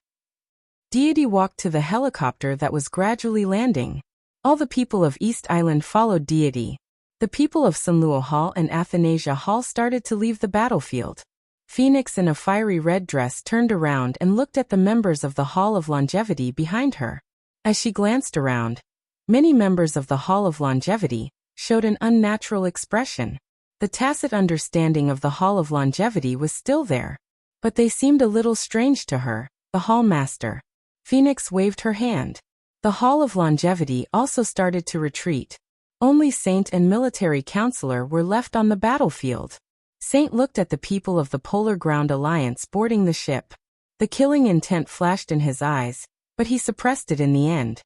Deity walked to the helicopter that was gradually landing. All the people of East Island followed Deity. The people of Sunluo Hall and Athanasia Hall started to leave the battlefield. Phoenix in a fiery red dress turned around and looked at the members of the Hall of Longevity behind her. As she glanced around, many members of the Hall of Longevity showed an unnatural expression. The tacit understanding of the Hall of Longevity was still there, but they seemed a little strange to her, the Hall Master. Phoenix waved her hand. The Hall of Longevity also started to retreat. Only Saint and Military Counselor were left on the battlefield. Saint looked at the people of the Polar Ground Alliance boarding the ship. The killing intent flashed in his eyes, but he suppressed it in the end.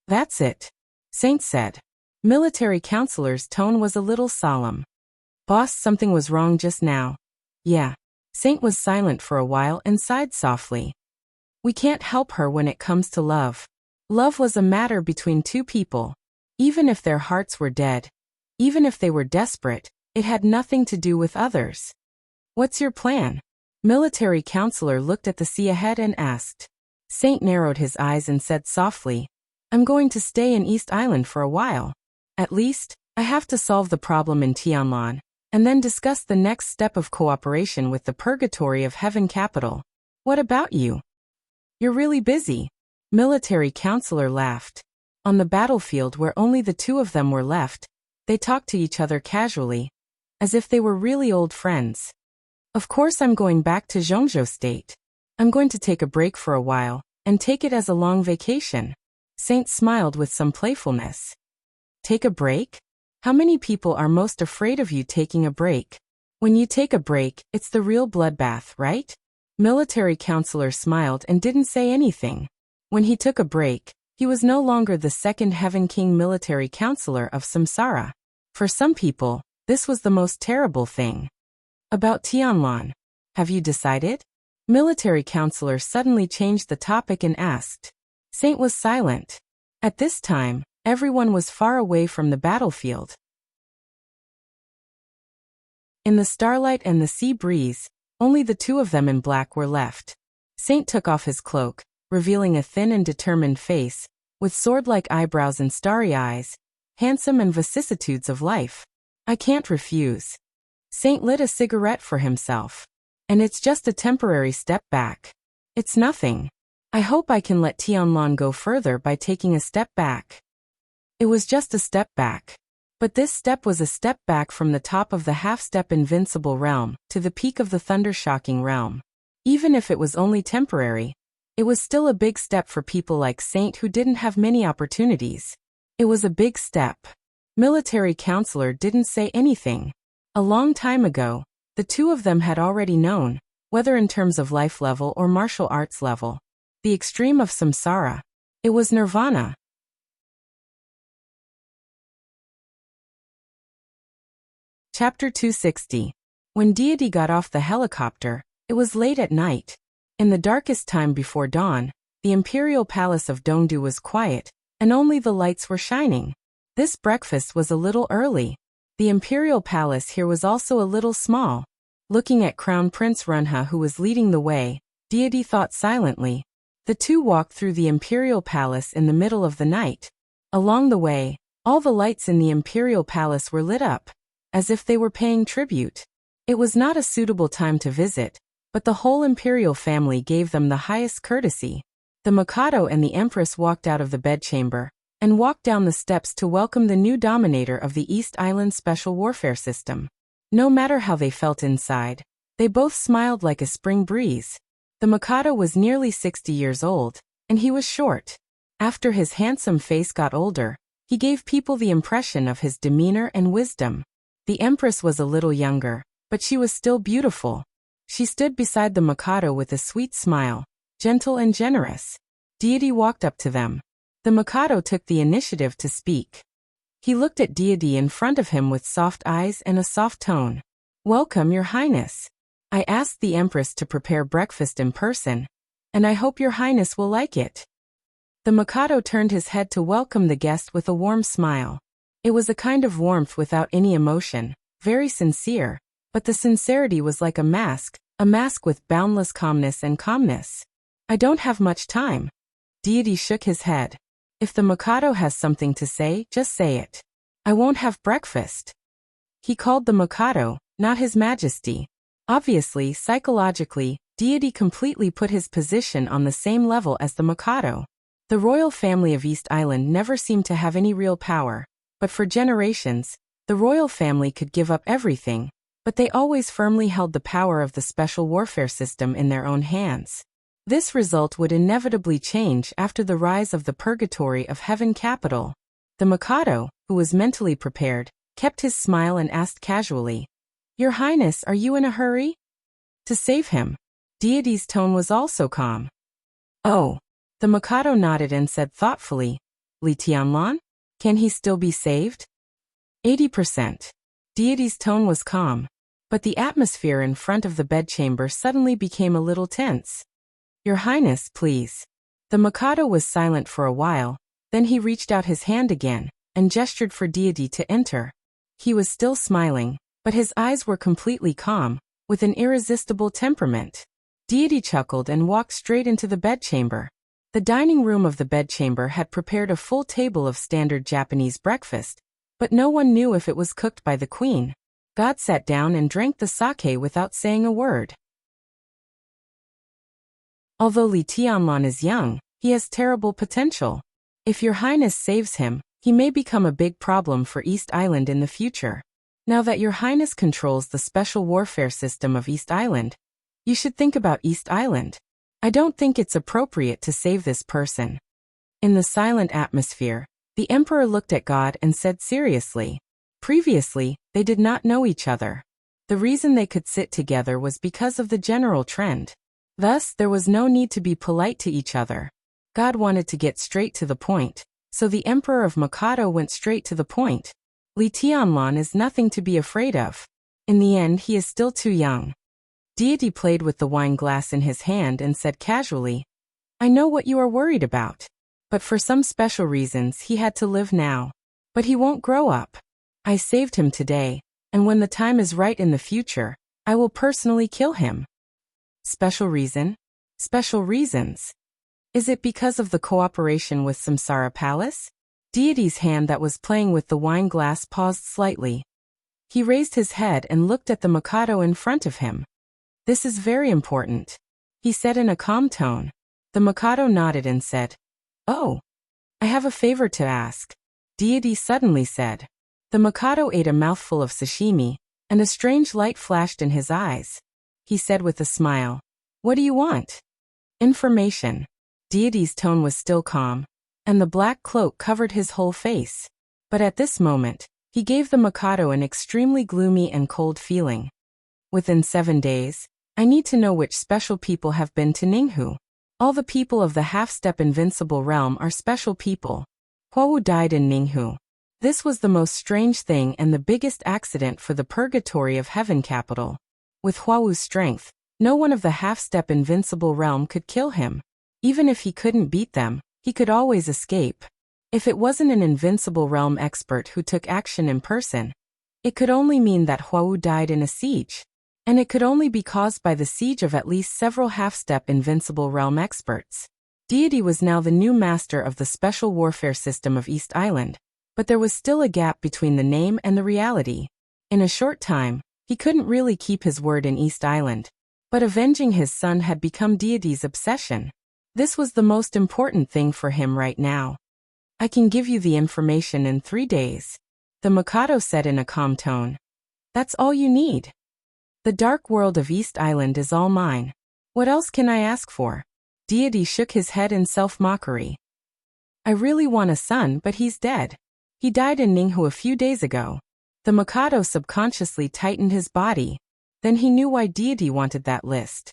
"That's it," Saint said. Military Counselor's tone was a little solemn. "Boss, something was wrong just now." "Yeah." Saint was silent for a while and sighed softly. "We can't help her when it comes to love. Love was a matter between 2 people. Even if their hearts were dead, even if they were desperate, it had nothing to do with others." "What's your plan?" Military Counselor looked at the sea ahead and asked. Saint narrowed his eyes and said softly, "I'm going to stay in East Island for a while. At least, I have to solve the problem in Tianlan, and then discuss the next step of cooperation with the Purgatory of Heaven capital. What about you? You're really busy." Military Counselor laughed. On the battlefield where only the 2 of them were left, they talked to each other casually, as if they were really old friends. "Of course I'm going back to Zhongzhou State. I'm going to take a break for a while, and take it as a long vacation." Saint smiled with some playfulness. "Take a break? How many people are most afraid of you taking a break? When you take a break, it's the real bloodbath, right?" Military Counselor smiled and didn't say anything. When he took a break, he was no longer the second Heaven King Military Counselor of Samsara. For some people, this was the most terrible thing. "About Tianlan, have you decided?" Military Counselor suddenly changed the topic and asked. Saint was silent. At this time, everyone was far away from the battlefield. In the starlight and the sea breeze, only the 2 of them in black were left. Saint took off his cloak, revealing a thin and determined face, with sword-like eyebrows and starry eyes, handsome and vicissitudes of life. "I can't refuse." Saint lit a cigarette for himself. "And it's just a temporary step back. It's nothing. I hope I can let Tianlan go further by taking a step back." It was just a step back. But this step was a step back from the top of the half-step invincible realm to the peak of the thunder-shocking realm. Even if it was only temporary, it was still a big step for people like Saint who didn't have many opportunities. It was a big step. Military counselor didn't say anything. A long time ago, the two of them had already known, whether in terms of life level or martial arts level, the extreme of samsara. It was nirvana. Chapter 260. When Deity got off the helicopter, it was late at night. In the darkest time before dawn, the imperial palace of Dongdu was quiet, and only the lights were shining. This breakfast was a little early. The imperial palace here was also a little small. Looking at Crown Prince Runha who was leading the way, Deity thought silently. The two walked through the imperial palace in the middle of the night. Along the way, all the lights in the imperial palace were lit up, as if they were paying tribute. It was not a suitable time to visit, but the whole imperial family gave them the highest courtesy. The Mikado and the Empress walked out of the bedchamber, and walked down the steps to welcome the new dominator of the East Island Special Warfare System. No matter how they felt inside, they both smiled like a spring breeze. The Mikado was nearly 60 years old, and he was short. After his handsome face got older, he gave people the impression of his demeanor and wisdom. The Empress was a little younger, but she was still beautiful. She stood beside the Mikado with a sweet smile, gentle and generous. Deity walked up to them. The Mikado took the initiative to speak. He looked at Deity in front of him with soft eyes and a soft tone. "Welcome, Your Highness. I asked the Empress to prepare breakfast in person, and I hope Your Highness will like it." The Mikado turned his head to welcome the guest with a warm smile. It was a kind of warmth without any emotion, very sincere, but the sincerity was like a mask with boundless calmness and calmness. "I don't have much time." Deity shook his head. "If the Mikado has something to say, just say it. I won't have breakfast." He called the Mikado, not His Majesty. Obviously, psychologically, Deity completely put his position on the same level as the Mikado. The royal family of East Island never seemed to have any real power. But for generations, the royal family could give up everything, but they always firmly held the power of the special warfare system in their own hands. This result would inevitably change after the rise of the purgatory of heaven capital. The Mikado, who was mentally prepared, kept his smile and asked casually, "Your Highness, are you in a hurry?" To save him. Deity's tone was also calm. "Oh." The Mikado nodded and said thoughtfully, "Li Tianlan? Can he still be saved?" 80%. Deity's tone was calm, but the atmosphere in front of the bedchamber suddenly became a little tense. "Your Highness, please." The Mikado was silent for a while, then he reached out his hand again, and gestured for Deity to enter. He was still smiling, but his eyes were completely calm, with an irresistible temperament. Deity chuckled and walked straight into the bedchamber. The dining room of the bedchamber had prepared a full table of standard Japanese breakfast, but no one knew if it was cooked by the queen. God sat down and drank the sake without saying a word. Although Li Tianlan is young, he has terrible potential. If Your Highness saves him, he may become a big problem for East Island in the future. Now that Your Highness controls the special warfare system of East Island, you should think about East Island. I don't think it's appropriate to save this person." In the silent atmosphere, the Emperor looked at God and said seriously. Previously, they did not know each other. The reason they could sit together was because of the general trend. Thus, there was no need to be polite to each other. God wanted to get straight to the point, so the Emperor of Mikado went straight to the point. Li Tianlan is nothing to be afraid of. In the end, he is still too young. Deity played with the wine glass in his hand and said casually, "I know what you are worried about. But for some special reasons he had to live now. But he won't grow up. I saved him today, and when the time is right in the future, I will personally kill him." Special reason? Special reasons. Is it because of the cooperation with Samsara Palace? Deity's hand that was playing with the wine glass paused slightly. He raised his head and looked at the Mikado in front of him. "This is very important," he said in a calm tone. The Mikado nodded and said, "Oh, I have a favor to ask." Deity suddenly said, The Mikado ate a mouthful of sashimi, and a strange light flashed in his eyes. He said with a smile, "What do you want?" "Information." Deity's tone was still calm, and the black cloak covered his whole face. But at this moment, he gave the Mikado an extremely gloomy and cold feeling. "Within 7 days, I need to know which special people have been to Ninghu. All the people of the half-step invincible realm are special people. Huawu died in Ninghu. This was the most strange thing and the biggest accident for the purgatory of heaven capital. With Huawu's strength, no one of the half-step invincible realm could kill him. Even if he couldn't beat them, he could always escape. If it wasn't an invincible realm expert who took action in person, it could only mean that Huawu died in a siege. And it could only be caused by the siege of at least several half-step invincible realm experts. Deity was now the new master of the special warfare system of East Island, but there was still a gap between the name and the reality. In a short time, he couldn't really keep his word in East Island, but avenging his son had become Deity's obsession. This was the most important thing for him right now. "I can give you the information in 3 days," the Mikado said in a calm tone. "That's all you need. The dark world of East Island is all mine. What else can I ask for?" Deity shook his head in self-mockery. "I really want a son, but he's dead. He died in Ninghu a few days ago." The Mikado subconsciously tightened his body. Then he knew why Deity wanted that list.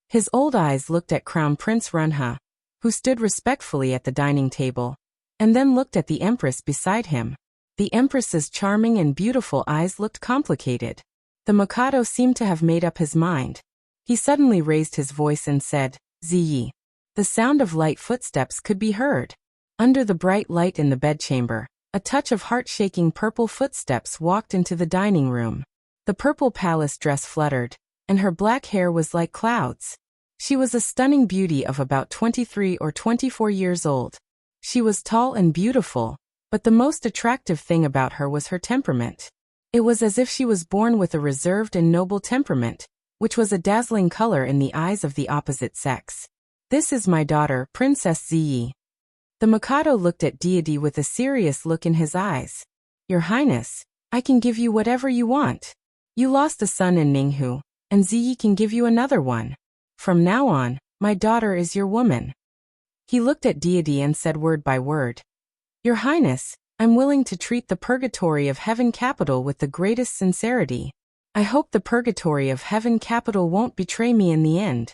His old eyes looked at Crown Prince Runha, who stood respectfully at the dining table, and then looked at the Empress beside him. The Empress's charming and beautiful eyes looked complicated. The Mikado seemed to have made up his mind. He suddenly raised his voice and said, "Ziyi." The sound of light footsteps could be heard. Under the bright light in the bedchamber, a touch of heart-shaking purple footsteps walked into the dining room. The purple palace dress fluttered, and her black hair was like clouds. She was a stunning beauty of about 23 or 24 years old. She was tall and beautiful, but the most attractive thing about her was her temperament. It was as if she was born with a reserved and noble temperament, which was a dazzling color in the eyes of the opposite sex. "This is my daughter, Princess Ziyi." The Mikado looked at Deity with a serious look in his eyes. "Your Highness, I can give you whatever you want. You lost a son in Ninghu, and Ziyi can give you another one. From now on, my daughter is your woman." He looked at Deity and said word by word, "Your Highness, I'm willing to treat the purgatory of heaven capital with the greatest sincerity. I hope the purgatory of heaven capital won't betray me in the end."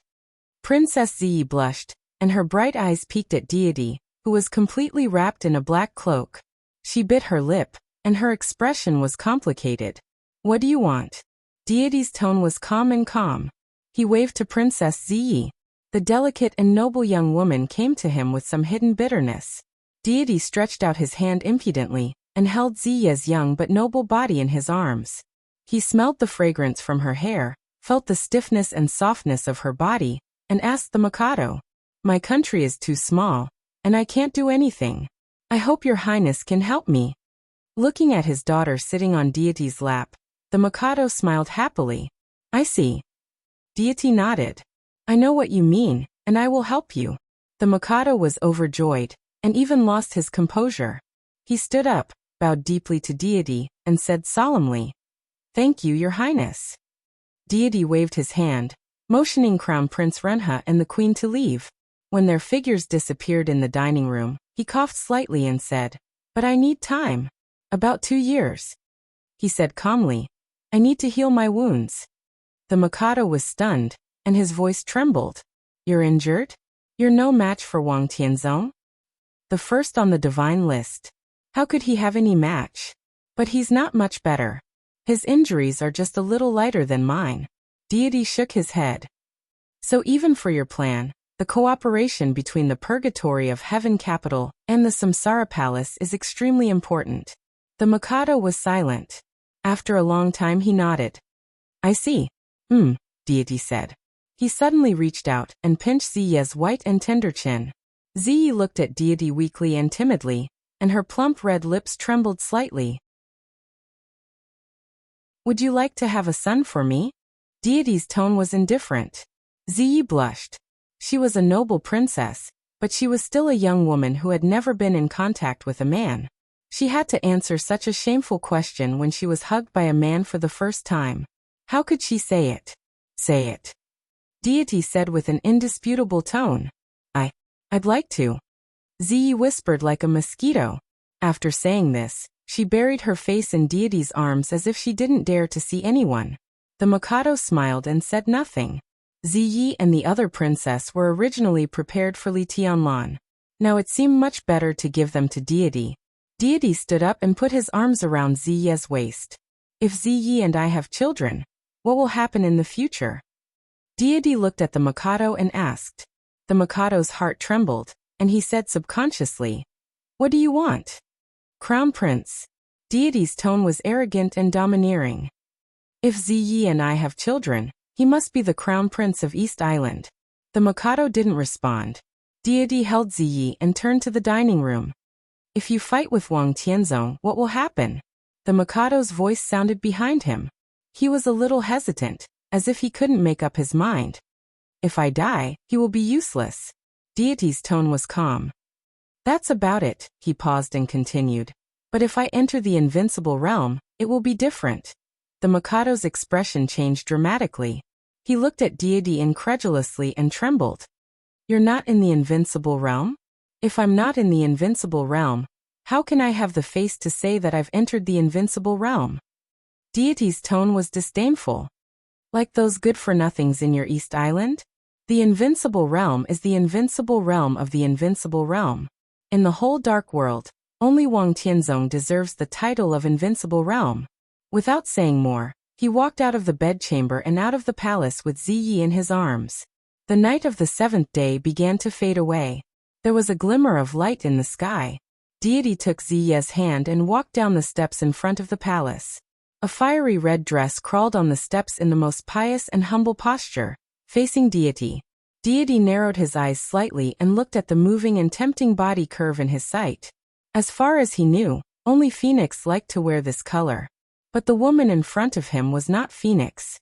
Princess Ziyi blushed, and her bright eyes peeked at Deity, who was completely wrapped in a black cloak. She bit her lip, and her expression was complicated. "What do you want?" Deity's tone was calm and calm. He waved to Princess Ziyi. The delicate and noble young woman came to him with some hidden bitterness. Deity stretched out his hand impudently, and held Ziyi's young but noble body in his arms. He smelled the fragrance from her hair, felt the stiffness and softness of her body, and asked the Mikado, "My country is too small, and I can't do anything. I hope your Highness can help me." Looking at his daughter sitting on Deity's lap, the Mikado smiled happily. "I see." Deity nodded. "I know what you mean, and I will help you." The Mikado was overjoyed, and even lost his composure. He stood up, bowed deeply to Deity, and said solemnly, "Thank you, Your Highness." Deity waved his hand, motioning Crown Prince Runha and the Queen to leave. When their figures disappeared in the dining room, he coughed slightly and said, "But I need time. About 2 years." He said calmly, "I need to heal my wounds." The Mikado was stunned, and his voice trembled. "You're injured? You're no match for Wang Tianzong? The first on the divine list. How could he have any match? But he's not much better. His injuries are just a little lighter than mine." Deity shook his head. "So even for your plan, the cooperation between the purgatory of heaven capital and the Samsara palace is extremely important." The Mikado was silent. After a long time he nodded. "I see." Deity said. He suddenly reached out and pinched Ziyi's white and tender chin. Ziyi looked at Deity weakly and timidly, and her plump red lips trembled slightly. "Would you like to have a son for me?" Deity's tone was indifferent. Ziyi blushed. She was a noble princess, but she was still a young woman who had never been in contact with a man. She had to answer such a shameful question when she was hugged by a man for the first time. How could she say it? Say it. Deity said with an indisputable tone. I'd like to. Ziyi whispered like a mosquito. After saying this, she buried her face in Deity's arms as if she didn't dare to see anyone. The Mikado smiled and said nothing. Ziyi and the other princess were originally prepared for Li Tianlan. Now it seemed much better to give them to Deity. Deity stood up and put his arms around Ziyi's waist. If Ziyi and I have children, what will happen in the future? Deity looked at the Mikado and asked. The Mikado's heart trembled, and he said subconsciously, "What do you want?" Crown Prince. Deity's tone was arrogant and domineering. If Ziyi and I have children, he must be the Crown Prince of East Island. The Mikado didn't respond. Deity held Ziyi and turned to the dining room. If you fight with Wang Tianzong, what will happen? The Mikado's voice sounded behind him. He was a little hesitant, as if he couldn't make up his mind. If I die, he will be useless. Deity's tone was calm. That's about it, he paused and continued. But if I enter the invincible realm, it will be different. The Mikado's expression changed dramatically. He looked at Deity incredulously and trembled. You're not in the invincible realm? If I'm not in the invincible realm, how can I have the face to say that I've entered the invincible realm? Deity's tone was disdainful. Like those good-for-nothings in your East Island? The invincible realm is the invincible realm of the invincible realm. In the whole dark world, only Wang Tianzong deserves the title of invincible realm. Without saying more, he walked out of the bedchamber and out of the palace with Ziyi in his arms. The night of the seventh day began to fade away. There was a glimmer of light in the sky. Deity took Ziyi's hand and walked down the steps in front of the palace. A fiery red dress crawled on the steps in the most pious and humble posture, facing Deity. Deity narrowed his eyes slightly and looked at the moving and tempting body curve in his sight. As far as he knew, only Phoenix liked to wear this color. But the woman in front of him was not Phoenix.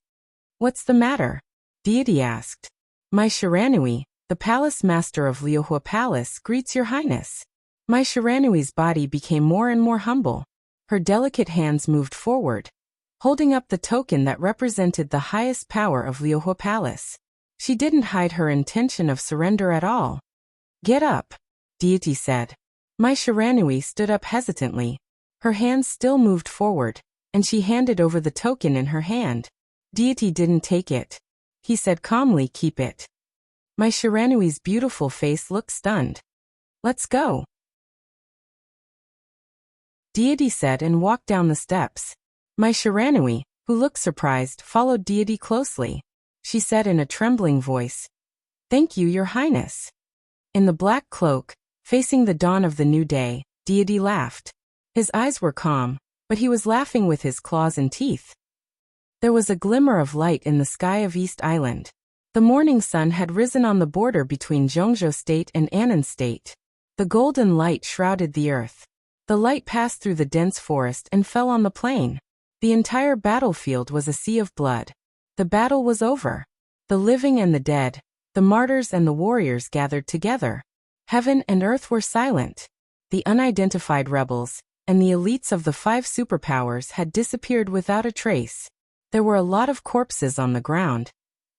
What's the matter? Deity asked. My Shiranui, the palace master of Liuhua Palace, greets your highness. Mai Shiranui's body became more and more humble. Her delicate hands moved forward, holding up the token that represented the highest power of Liuhua Palace. She didn't hide her intention of surrender at all. Get up, Deity said. Mai Shiranui stood up hesitantly. Her hands still moved forward, and she handed over the token in her hand. Deity didn't take it. He said calmly, keep it. Mai Shiranui's beautiful face looked stunned. Let's go. Deity said and walked down the steps. Mai Shiranui, who looked surprised, followed Deity closely. She said in a trembling voice, Thank you, your highness. In the black cloak, facing the dawn of the new day, Deity laughed. His eyes were calm, but he was laughing with his claws and teeth. There was a glimmer of light in the sky of East Island. The morning sun had risen on the border between Zhongzhou State and Annan State. The golden light shrouded the earth. The light passed through the dense forest and fell on the plain. The entire battlefield was a sea of blood. The battle was over. The living and the dead, the martyrs and the warriors gathered together. Heaven and earth were silent. The unidentified rebels, and the elites of the 5 superpowers had disappeared without a trace. There were a lot of corpses on the ground,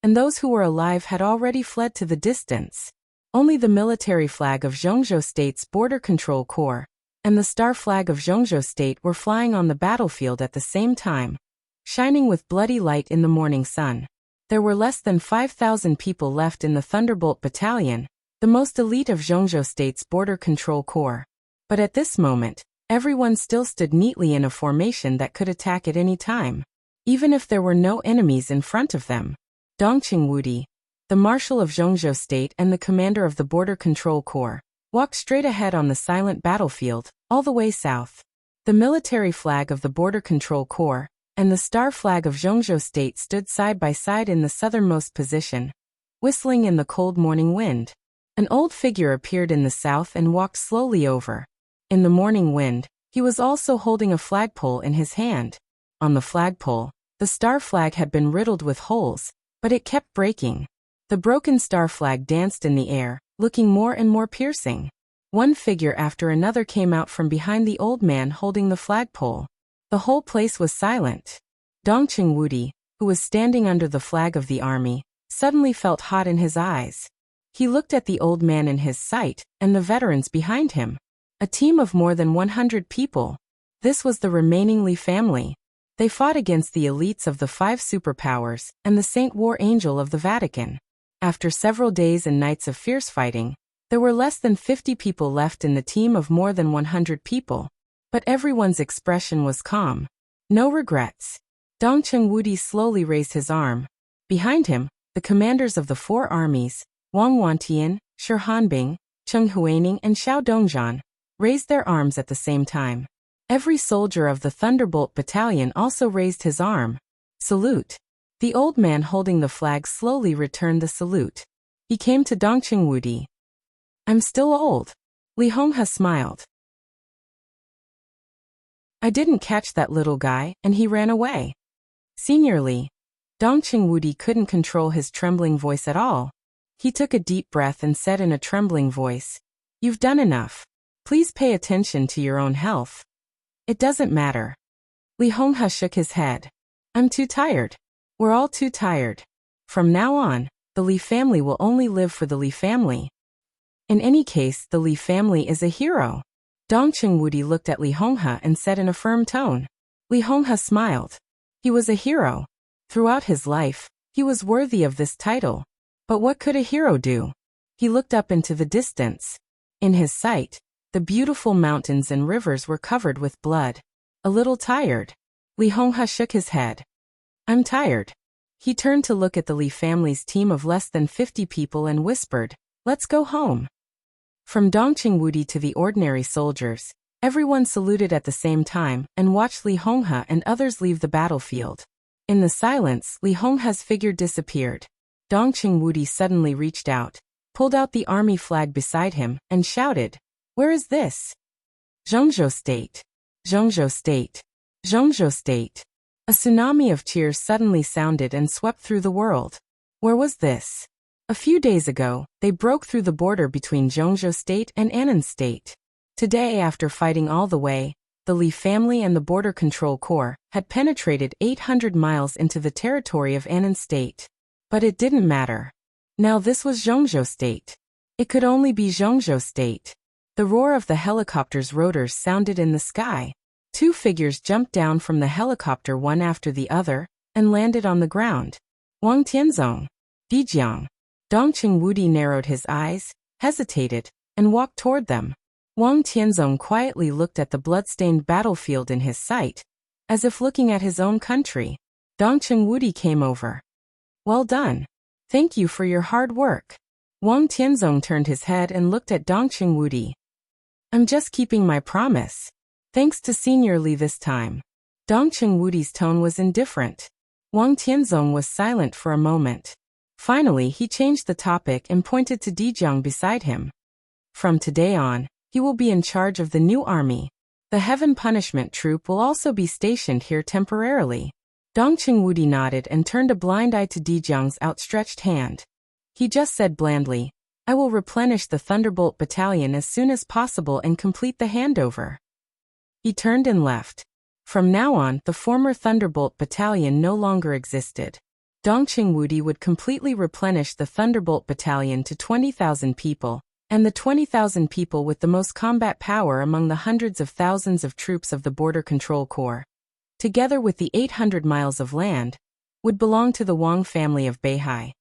and those who were alive had already fled to the distance. Only the military flag of Zhongzhou State's Border Control Corps and the star flag of Zhongzhou State were flying on the battlefield at the same time, shining with bloody light in the morning sun. There were less than 5,000 people left in the Thunderbolt Battalion, the most elite of Zhongzhou State's Border Control Corps. But at this moment, everyone still stood neatly in a formation that could attack at any time, even if there were no enemies in front of them. Dongqing Wudi, the Marshal of Zhongzhou State and the commander of the Border Control Corps, walked straight ahead on the silent battlefield, all the way south. The military flag of the Border Control Corps and the star flag of Zhongzhou State stood side by side in the southernmost position, whistling in the cold morning wind. An old figure appeared in the south and walked slowly over. In the morning wind, he was also holding a flagpole in his hand. On the flagpole, the star flag had been riddled with holes, but it kept breaking. The broken star flag danced in the air, looking more and more piercing. One figure after another came out from behind the old man holding the flagpole. The whole place was silent. Dongqing Wudi, who was standing under the flag of the army, suddenly felt hot in his eyes. He looked at the old man in his sight, and the veterans behind him. A team of more than 100 people. This was the remaining Li family. They fought against the elites of the 5 superpowers and the Saint War Angel of the Vatican. After several days and nights of fierce fighting, there were less than 50 people left in the team of more than 100 people. But everyone's expression was calm. No regrets. Dongqing Wudi slowly raised his arm. Behind him, the commanders of the 4 armies, Wang Wantian, Shi Hanbing, Cheng Huaining and Xiao Dongzhan, raised their arms at the same time. Every soldier of the Thunderbolt Battalion also raised his arm. Salute. The old man holding the flag slowly returned the salute. He came to Dongqing Wudi. I'm still old. Li Honghe smiled. I didn't catch that little guy, and he ran away. Senior Li. Dongqing Wudi couldn't control his trembling voice at all. He took a deep breath and said in a trembling voice, You've done enough. Please pay attention to your own health. It doesn't matter. Li Honghe shook his head. I'm too tired. We're all too tired. From now on, the Li family will only live for the Li family. In any case, the Li family is a hero. Dongqing Wudi looked at Li Honghe and said in a firm tone. Li Honghe smiled. He was a hero. Throughout his life, he was worthy of this title. But what could a hero do? He looked up into the distance. In his sight, the beautiful mountains and rivers were covered with blood. A little tired. Li Honghe shook his head. I'm tired. He turned to look at the Li family's team of less than 50 people and whispered, Let's go home. From Dongqing Wudi to the ordinary soldiers, everyone saluted at the same time and watched Li Honghe and others leave the battlefield. In the silence, Li Honghe's figure disappeared. Dongqing Wudi suddenly reached out, pulled out the army flag beside him, and shouted, Where is this? Zhongzhou State. Zhongzhou State. Zhongzhou State. A tsunami of cheers suddenly sounded and swept through the world. Where was this? A few days ago, they broke through the border between Zhongzhou State and Annan State. Today, after fighting all the way, the Li family and the Border Control Corps had penetrated 800 miles into the territory of Annan State. But it didn't matter. Now this was Zhongzhou State. It could only be Zhongzhou State. The roar of the helicopter's rotors sounded in the sky. 2 figures jumped down from the helicopter one after the other, and landed on the ground. Wang Tianzong. Dijiang. Dongqing Wudi narrowed his eyes, hesitated, and walked toward them. Wang Tianzong quietly looked at the blood-stained battlefield in his sight, as if looking at his own country. Dongqing Wudi came over. Well done. Thank you for your hard work. Wang Tianzong turned his head and looked at Dongqing Wudi. I'm just keeping my promise. Thanks to Senior Li this time. Dongqing Wudi's tone was indifferent. Wang Tianzong was silent for a moment. Finally, he changed the topic and pointed to Dijiang beside him. From today on, he will be in charge of the new army. The Heaven Punishment Troop will also be stationed here temporarily. Dongqing Wudi nodded and turned a blind eye to Dijiang's outstretched hand. He just said blandly, I will replenish the Thunderbolt Battalion as soon as possible and complete the handover. He turned and left. From now on, the former Thunderbolt Battalion no longer existed. Dongqing Wudi would completely replenish the Thunderbolt Battalion to 20,000 people, and the 20,000 people with the most combat power among the hundreds of thousands of troops of the Border Control Corps, together with the 800 miles of land, would belong to the Wang family of Beihai.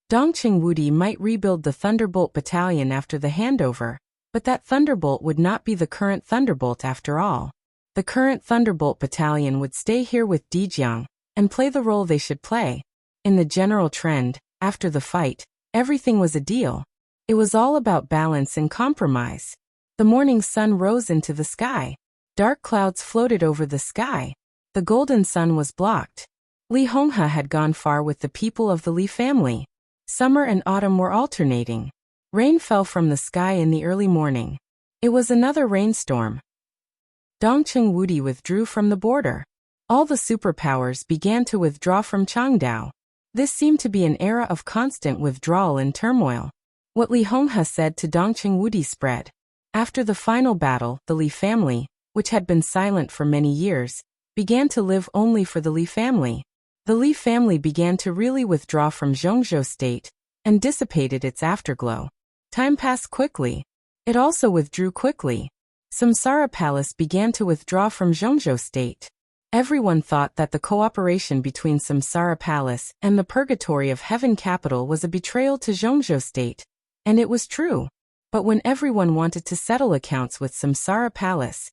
Dongqing Wudi might rebuild the Thunderbolt Battalion after the handover, but that Thunderbolt would not be the current Thunderbolt after all. The current Thunderbolt Battalion would stay here with Dijiang, and play the role they should play. In the general trend, after the fight, everything was a deal. It was all about balance and compromise. The morning sun rose into the sky. Dark clouds floated over the sky. The golden sun was blocked. Li Honghe had gone far with the people of the Li family. Summer and autumn were alternating. Rain fell from the sky in the early morning. It was another rainstorm. Dongqing Wudi withdrew from the border. All the superpowers began to withdraw from Changdao. This seemed to be an era of constant withdrawal and turmoil. What Li Honghe said to Dongqing Wudi spread. After the final battle, the Li family, which had been silent for many years, began to live only for the Li family. The Li family began to really withdraw from Zhongzhou state and dissipated its afterglow. Time passed quickly. It also withdrew quickly. Samsara Palace began to withdraw from Zhongzhou state. Everyone thought that the cooperation between Samsara Palace and the Purgatory of Heaven capital was a betrayal to Zhongzhou state. And it was true. But when everyone wanted to settle accounts with Samsara Palace,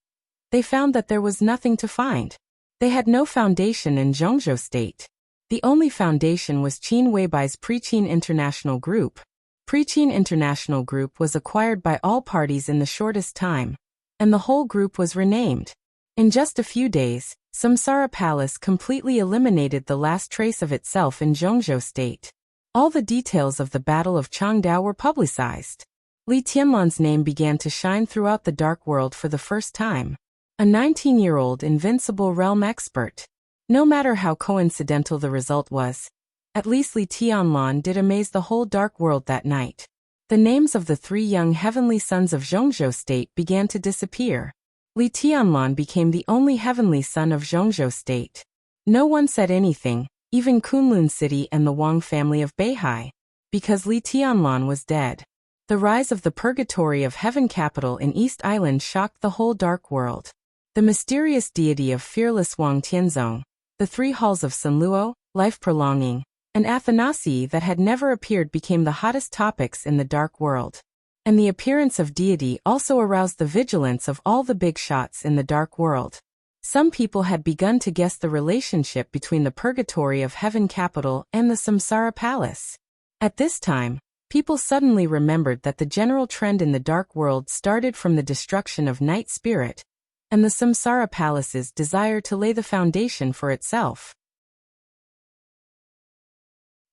they found that there was nothing to find. They had no foundation in Zhongzhou state. The only foundation was Qin Weibai's Preqin International Group. Preqin International Group was acquired by all parties in the shortest time, and the whole group was renamed. In just a few days, Samsara Palace completely eliminated the last trace of itself in Zhongzhou state. All the details of the Battle of Changdao were publicized. Li Tianlan's name began to shine throughout the dark world for the first time. A 19-year-old invincible realm expert. No matter how coincidental the result was, at least Li Tianlan did amaze the whole dark world that night. The names of the 3 young heavenly sons of Zhongzhou state began to disappear. Li Tianlan became the only heavenly son of Zhongzhou state. No one said anything, even Kunlun city and the Wang family of Beihai, because Li Tianlan was dead. The rise of the Purgatory of Heaven capital in East Island shocked the whole dark world. The mysterious deity of fearless Wang Tianzong, the 3 halls of Sanluo, life-prolonging, and Athanasii that had never appeared became the hottest topics in the dark world. And the appearance of deity also aroused the vigilance of all the big shots in the dark world. Some people had begun to guess the relationship between the Purgatory of Heaven capital and the Samsara Palace. At this time, people suddenly remembered that the general trend in the dark world started from the destruction of Night Spirit, and the Samsara Palace's desire to lay the foundation for itself.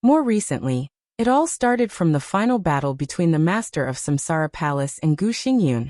More recently, it all started from the final battle between the master of Samsara Palace and Gu Xingyun,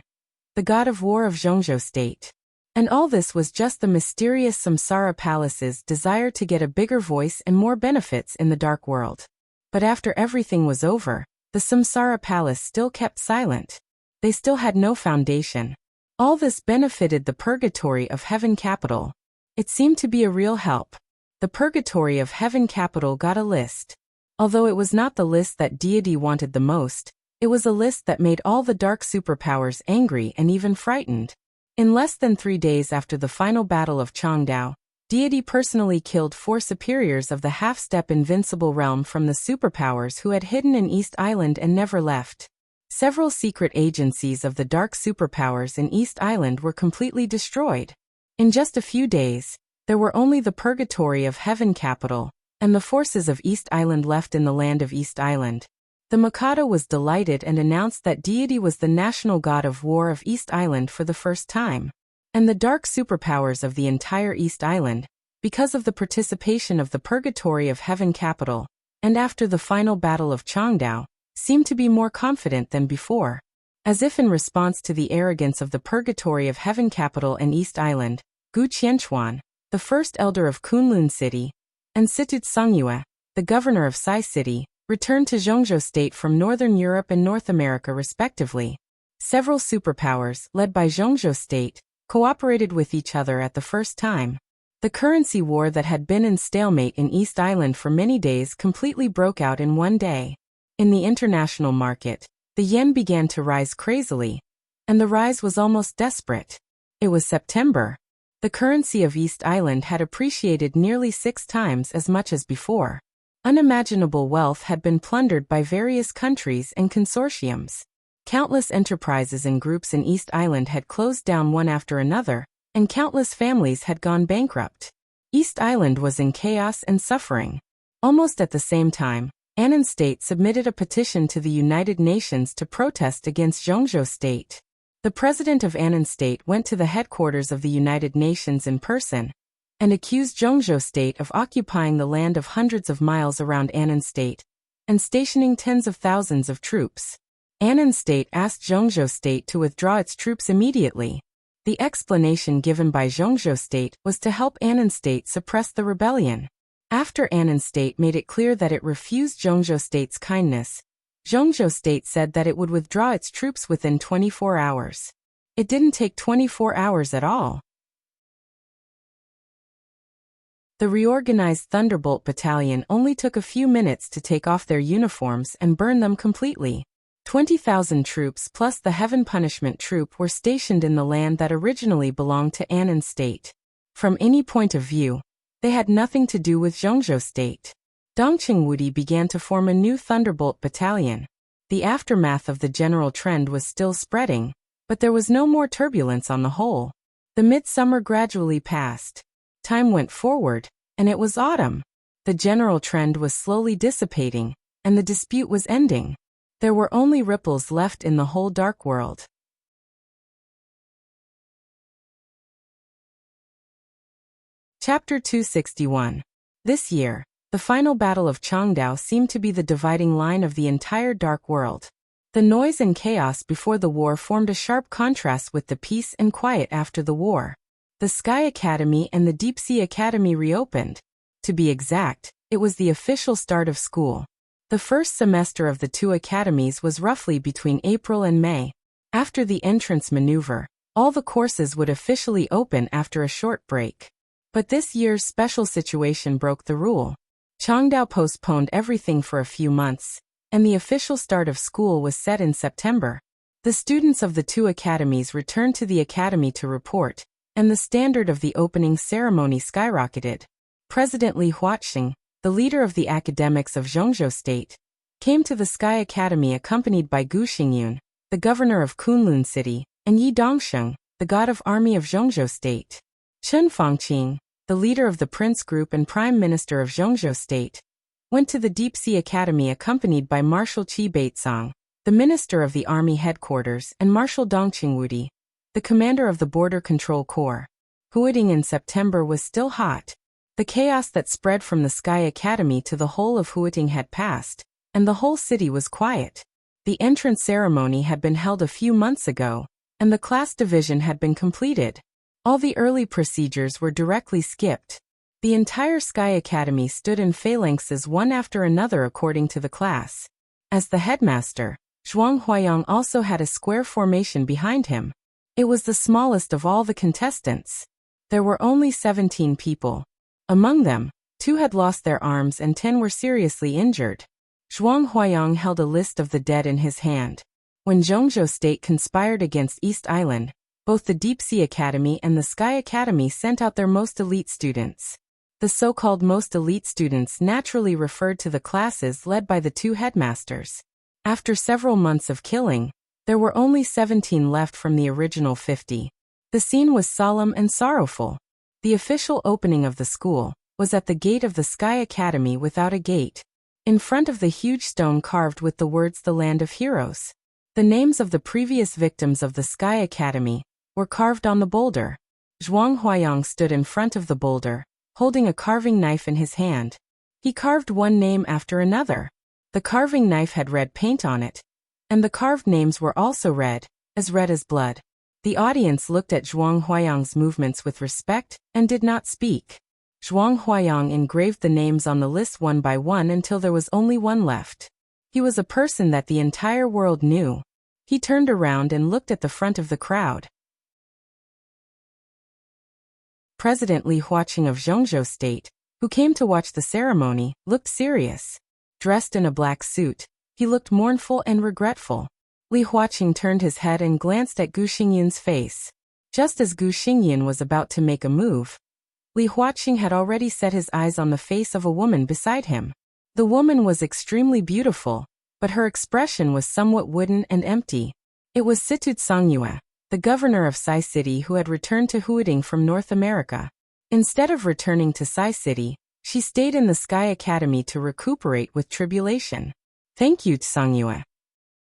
the god of war of Zhongzhou state. And all this was just the mysterious Samsara Palace's desire to get a bigger voice and more benefits in the dark world. But after everything was over, the Samsara Palace still kept silent. They still had no foundation. All this benefited the Purgatory of Heaven capital. It seemed to be a real help. The Purgatory of Heaven capital got a list. Although it was not the list that deity wanted the most, it was a list that made all the dark superpowers angry and even frightened. In less than 3 days after the final battle of Changdao, deity personally killed 4 superiors of the half-step invincible realm from the superpowers who had hidden in East Island and never left. Several secret agencies of the dark superpowers in East Island were completely destroyed. In just a few days, there were only the Purgatory of Heaven capital and the forces of East Island left in the land of East Island. The Mikado was delighted and announced that deity was the national god of war of East Island for the first time. And the dark superpowers of the entire East Island, because of the participation of the Purgatory of Heaven capital, and after the final battle of Changdao, seemed to be more confident than before. As if in response to the arrogance of the Purgatory of Heaven capital and East Island, Gu Qianchuan, the first elder of Kunlun city, and Situt Songyue, the governor of Sai city, returned to Zhongzhou state from Northern Europe and North America respectively. Several superpowers, led by Zhongzhou state, cooperated with each other at the first time. The currency war that had been in stalemate in East Island for many days completely broke out in one day. In the international market, the yen began to rise crazily, and the rise was almost desperate. It was September. The currency of East Island had appreciated nearly 6 times as much as before. Unimaginable wealth had been plundered by various countries and consortiums. Countless enterprises and groups in East Island had closed down one after another, and countless families had gone bankrupt. East Island was in chaos and suffering. Almost at the same time, Annan State submitted a petition to the United Nations to protest against Zhongzhou State. The president of Annan State went to the headquarters of the United Nations in person and accused Zhongzhou State of occupying the land of hundreds of miles around Annan State and stationing tens of thousands of troops. Annan State asked Zhongzhou State to withdraw its troops immediately. The explanation given by Zhongzhou State was to help Annan State suppress the rebellion. After Annan State made it clear that it refused Zhongzhou State's kindness, Zhongzhou State said that it would withdraw its troops within 24 hours. It didn't take 24 hours at all. The reorganized Thunderbolt Battalion only took a few minutes to take off their uniforms and burn them completely. 20,000 troops plus the Heaven Punishment Troop were stationed in the land that originally belonged to Annan State. From any point of view, they had nothing to do with Zhongzhou State. Dongqing Wudi began to form a new Thunderbolt Battalion. The aftermath of the general trend was still spreading, but there was no more turbulence on the whole. The midsummer gradually passed. Time went forward, and it was autumn. The general trend was slowly dissipating, and the dispute was ending. There were only ripples left in the whole dark world. Chapter 261. This year, the final battle of Changdao seemed to be the dividing line of the entire dark world. The noise and chaos before the war formed a sharp contrast with the peace and quiet after the war. The Sky Academy and the Deep Sea Academy reopened. To be exact, it was the official start of school. The first semester of the two academies was roughly between April and May. After the entrance maneuver, all the courses would officially open after a short break. But this year's special situation broke the rule. Changdao postponed everything for a few months, and the official start of school was set in September. The students of the two academies returned to the academy to report, and the standard of the opening ceremony skyrocketed. President Li Huaxing, the leader of the academics of Zhongzhou State, came to the Sky Academy accompanied by Gu Xingyun, the governor of Kunlun City, and Yi Dongsheng, the god of army of Zhongzhou State. Chen Fangqing, the leader of the Prince Group and Prime Minister of Zhongzhou State, went to the Deep Sea Academy accompanied by Marshal Qi Baizong, the minister of the army headquarters, and Marshal Dongqing Wudi, the commander of the Border Control Corps. Huiting in September was still hot. The chaos that spread from the Sky Academy to the whole of Huiting had passed, and the whole city was quiet. The entrance ceremony had been held a few months ago, and the class division had been completed. All the early procedures were directly skipped. The entire Sky Academy stood in phalanxes one after another according to the class. As the headmaster, Zhuang Huayang also had a square formation behind him. It was the smallest of all the contestants. There were only 17 people. Among them, 2 had lost their arms and 10 were seriously injured. Zhuang Huayang held a list of the dead in his hand. When Zhongzhou State conspired against East Island, both the Deep Sea Academy and the Sky Academy sent out their most elite students. The so-called most elite students naturally referred to the classes led by the 2 headmasters. After several months of killing, there were only 17 left from the original 50. The scene was solemn and sorrowful. The official opening of the school was at the gate of the Sky Academy without a gate, in front of the huge stone carved with the words "The Land of Heroes." The names of the previous victims of the Sky Academy were carved on the boulder. Zhuang Huayang stood in front of the boulder, holding a carving knife in his hand. He carved one name after another. The carving knife had red paint on it, and the carved names were also red as blood. The audience looked at Zhuang Huayang's movements with respect and did not speak. Zhuang Huayang engraved the names on the list one by one until there was only one left. He was a person that the entire world knew. He turned around and looked at the front of the crowd. President Li Huaxing of Zhongzhou State, who came to watch the ceremony, looked serious. Dressed in a black suit, he looked mournful and regretful. Li Huaxing turned his head and glanced at Gu Xingyun's face. Just as Gu Xingyun was about to make a move, Li Huaxing had already set his eyes on the face of a woman beside him. The woman was extremely beautiful, but her expression was somewhat wooden and empty. It was Situd Songyue, the governor of Sai City, who had returned to Huiting from North America. Instead of returning to Sai City, she stayed in the Sky Academy to recuperate with tribulation. "Thank you, Songyue."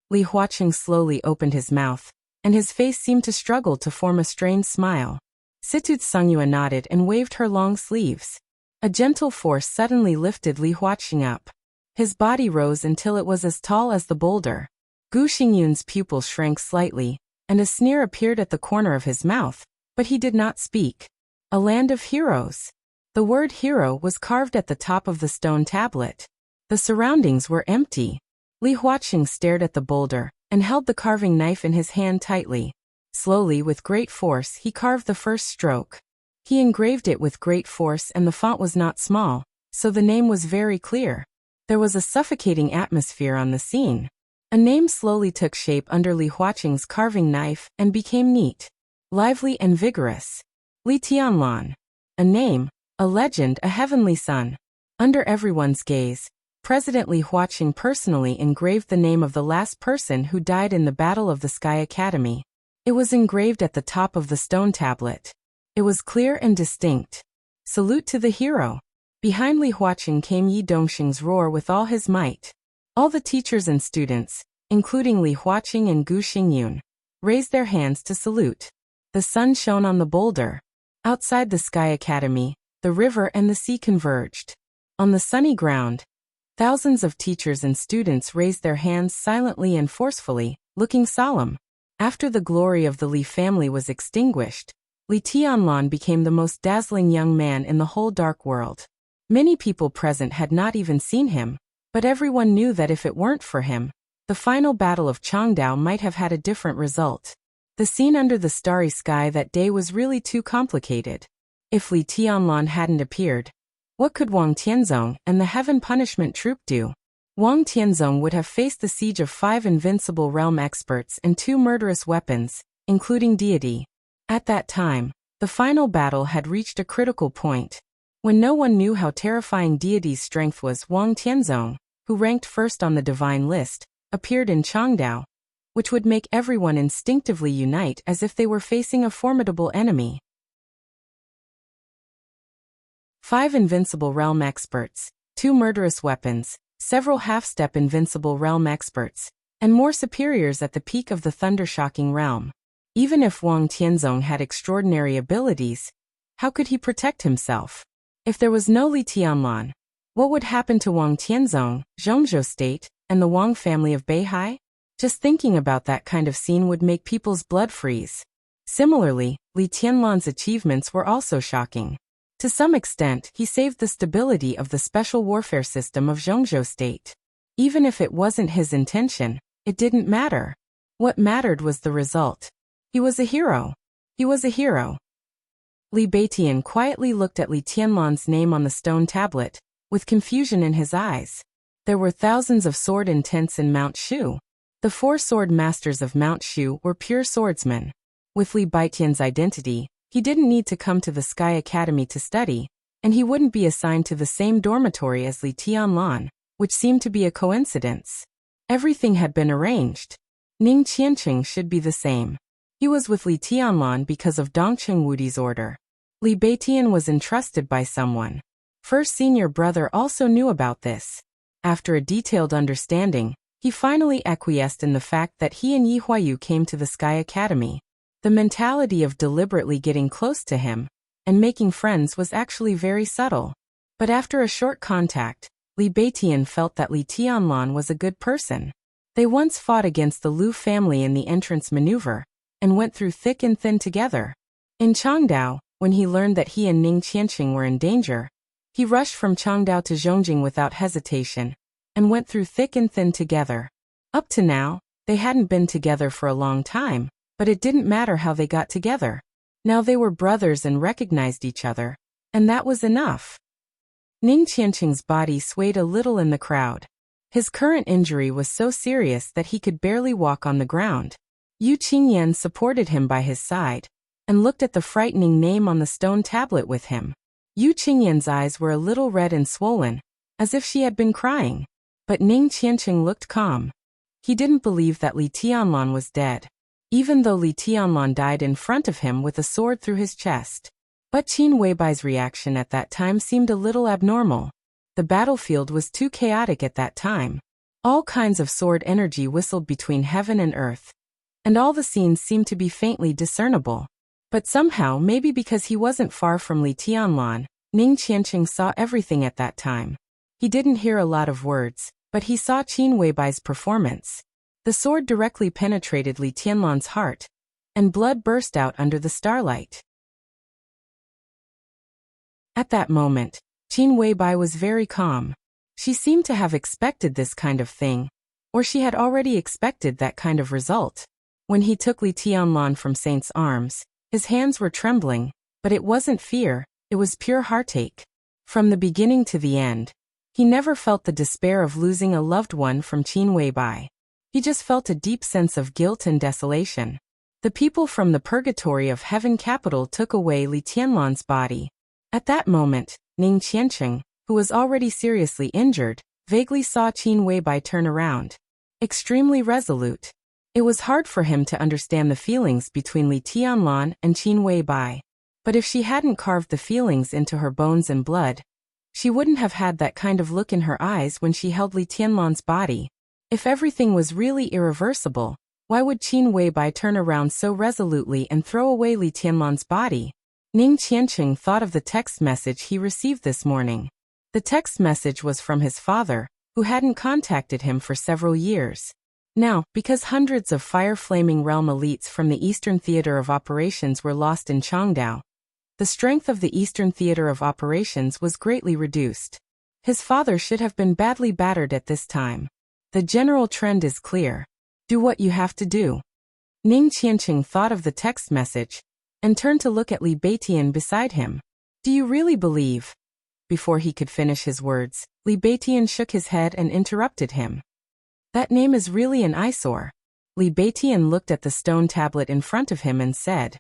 Li Huaxing slowly opened his mouth, and his face seemed to struggle to form a strained smile. Situd Songyue nodded and waved her long sleeves. A gentle force suddenly lifted Li Huaxing up. His body rose until it was as tall as the boulder. Gu Xingyun's pupil shrank slightly, and a sneer appeared at the corner of his mouth, but he did not speak. A land of heroes. The word hero was carved at the top of the stone tablet. The surroundings were empty. Li Huaqing stared at the boulder and held the carving knife in his hand tightly. Slowly, with great force, he carved the first stroke. He engraved it with great force, and the font was not small, so the name was very clear. There was a suffocating atmosphere on the scene. A name slowly took shape under Li Huaqing's carving knife and became neat, lively and vigorous. Li Tianlan. A name, a legend, a heavenly son. Under everyone's gaze, President Li Huaqing personally engraved the name of the last person who died in the Battle of the Sky Academy. It was engraved at the top of the stone tablet. It was clear and distinct. Salute to the hero. Behind Li Huaqing came Yi Dongxing's roar with all his might. All the teachers and students, including Li Huaqing and Gu Xingyun, raised their hands to salute. The sun shone on the boulder. Outside the Sky Academy, the river and the sea converged. On the sunny ground, thousands of teachers and students raised their hands silently and forcefully, looking solemn. After the glory of the Li family was extinguished, Li Tianlan became the most dazzling young man in the whole dark world. Many people present had not even seen him, but everyone knew that if it weren't for him, the final battle of Changdao might have had a different result. The scene under the starry sky that day was really too complicated. If Li Tianlan hadn't appeared, what could Wang Tianzong and the Heaven Punishment Troop do? Wang Tianzong would have faced the siege of 5 invincible realm experts and 2 murderous weapons, including deity. At that time, the final battle had reached a critical point. When no one knew how terrifying deity's strength was, Wang Tianzong, who ranked first on the divine list, appeared in Changdao, which would make everyone instinctively unite as if they were facing a formidable enemy. 5 invincible realm experts, 2 murderous weapons, several half-step invincible realm experts, and more superiors at the peak of the thunder-shocking realm. Even if Wang Tianzong had extraordinary abilities, how could he protect himself? If there was no Li Tianlan, what would happen to Wang Tianzong, Zhongzhou State, and the Wang family of Beihai? Just thinking about that kind of scene would make people's blood freeze. Similarly, Li Tianlan's achievements were also shocking. To some extent, he saved the stability of the special warfare system of Zhongzhou State. Even if it wasn't his intention, it didn't matter. What mattered was the result. He was a hero. He was a hero. Li Beitian quietly looked at Li Tianlan's name on the stone tablet, with confusion in his eyes. There were thousands of sword intents in Mount Shu. The 4 sword masters of Mount Shu were pure swordsmen. With Li Beitian's identity, he didn't need to come to the Sky Academy to study, and he wouldn't be assigned to the same dormitory as Li Tianlan, which seemed to be a coincidence. Everything had been arranged. Ning Qianqing should be the same. He was with Li Tianlan because of Dongcheng Wudi's order. Li Beitian was entrusted by someone. First senior brother also knew about this. After a detailed understanding, he finally acquiesced in the fact that he and Yi Huayu came to the Sky Academy. The mentality of deliberately getting close to him and making friends was actually very subtle. But after a short contact, Li Beitian felt that Li Tianlan was a good person. They once fought against the Lu family in the entrance maneuver, and went through thick and thin together. In Changdao, when he learned that he and Ning Qianqing were in danger, he rushed from Changdao to Zhongjing without hesitation, and went through thick and thin together. Up to now, they hadn't been together for a long time, but it didn't matter how they got together. Now they were brothers and recognized each other, and that was enough. Ning Qianqing's body swayed a little in the crowd. His current injury was so serious that he could barely walk on the ground. Yu Qingyan supported him by his side, and looked at the frightening name on the stone tablet with him. Yu Qingyan's eyes were a little red and swollen, as if she had been crying. But Ning Qianqing looked calm. He didn't believe that Li Tianlan was dead, even though Li Tianlan died in front of him with a sword through his chest. But Qin Weibai's reaction at that time seemed a little abnormal. The battlefield was too chaotic at that time. All kinds of sword energy whistled between heaven and earth, and all the scenes seemed to be faintly discernible. But somehow, maybe because he wasn't far from Li Tianlan, Ning Qianqing saw everything at that time. He didn't hear a lot of words, but he saw Qin Weibai's performance. The sword directly penetrated Li Tianlan's heart, and blood burst out under the starlight. At that moment, Qin Weibai was very calm. She seemed to have expected this kind of thing, Or she had already expected that kind of result. When he took Li Tianlan from Saint's arms, his hands were trembling, but it wasn't fear, it was pure heartache. From the beginning to the end, he never felt the despair of losing a loved one from Qin Weibai. He just felt a deep sense of guilt and desolation. The people from the purgatory of heaven capital took away Li Tianlan's body. At that moment, Ning Qiancheng, who was already seriously injured, vaguely saw Qin Weibai turn around. Extremely resolute. It was hard for him to understand the feelings between Li Tianlan and Qin Weibai. But if she hadn't carved the feelings into her bones and blood, she wouldn't have had that kind of look in her eyes when she held Li Tianlan's body. If everything was really irreversible, why would Qin Weibai turn around so resolutely and throw away Li Tianlan's body? Ning Qiancheng thought of the text message he received this morning. The text message was from his father, who hadn't contacted him for several years. Now, because hundreds of fire-flaming realm elites from the Eastern Theater of Operations were lost in Changdao, the strength of the Eastern Theater of Operations was greatly reduced. His father should have been badly battered at this time. The general trend is clear. Do what you have to do. Ning Qiancheng thought of the text message and turned to look at Li Beitian beside him. Do you really believe? Before he could finish his words, Li Beitian shook his head and interrupted him. That name is really an eyesore. Li Beitian looked at the stone tablet in front of him and said.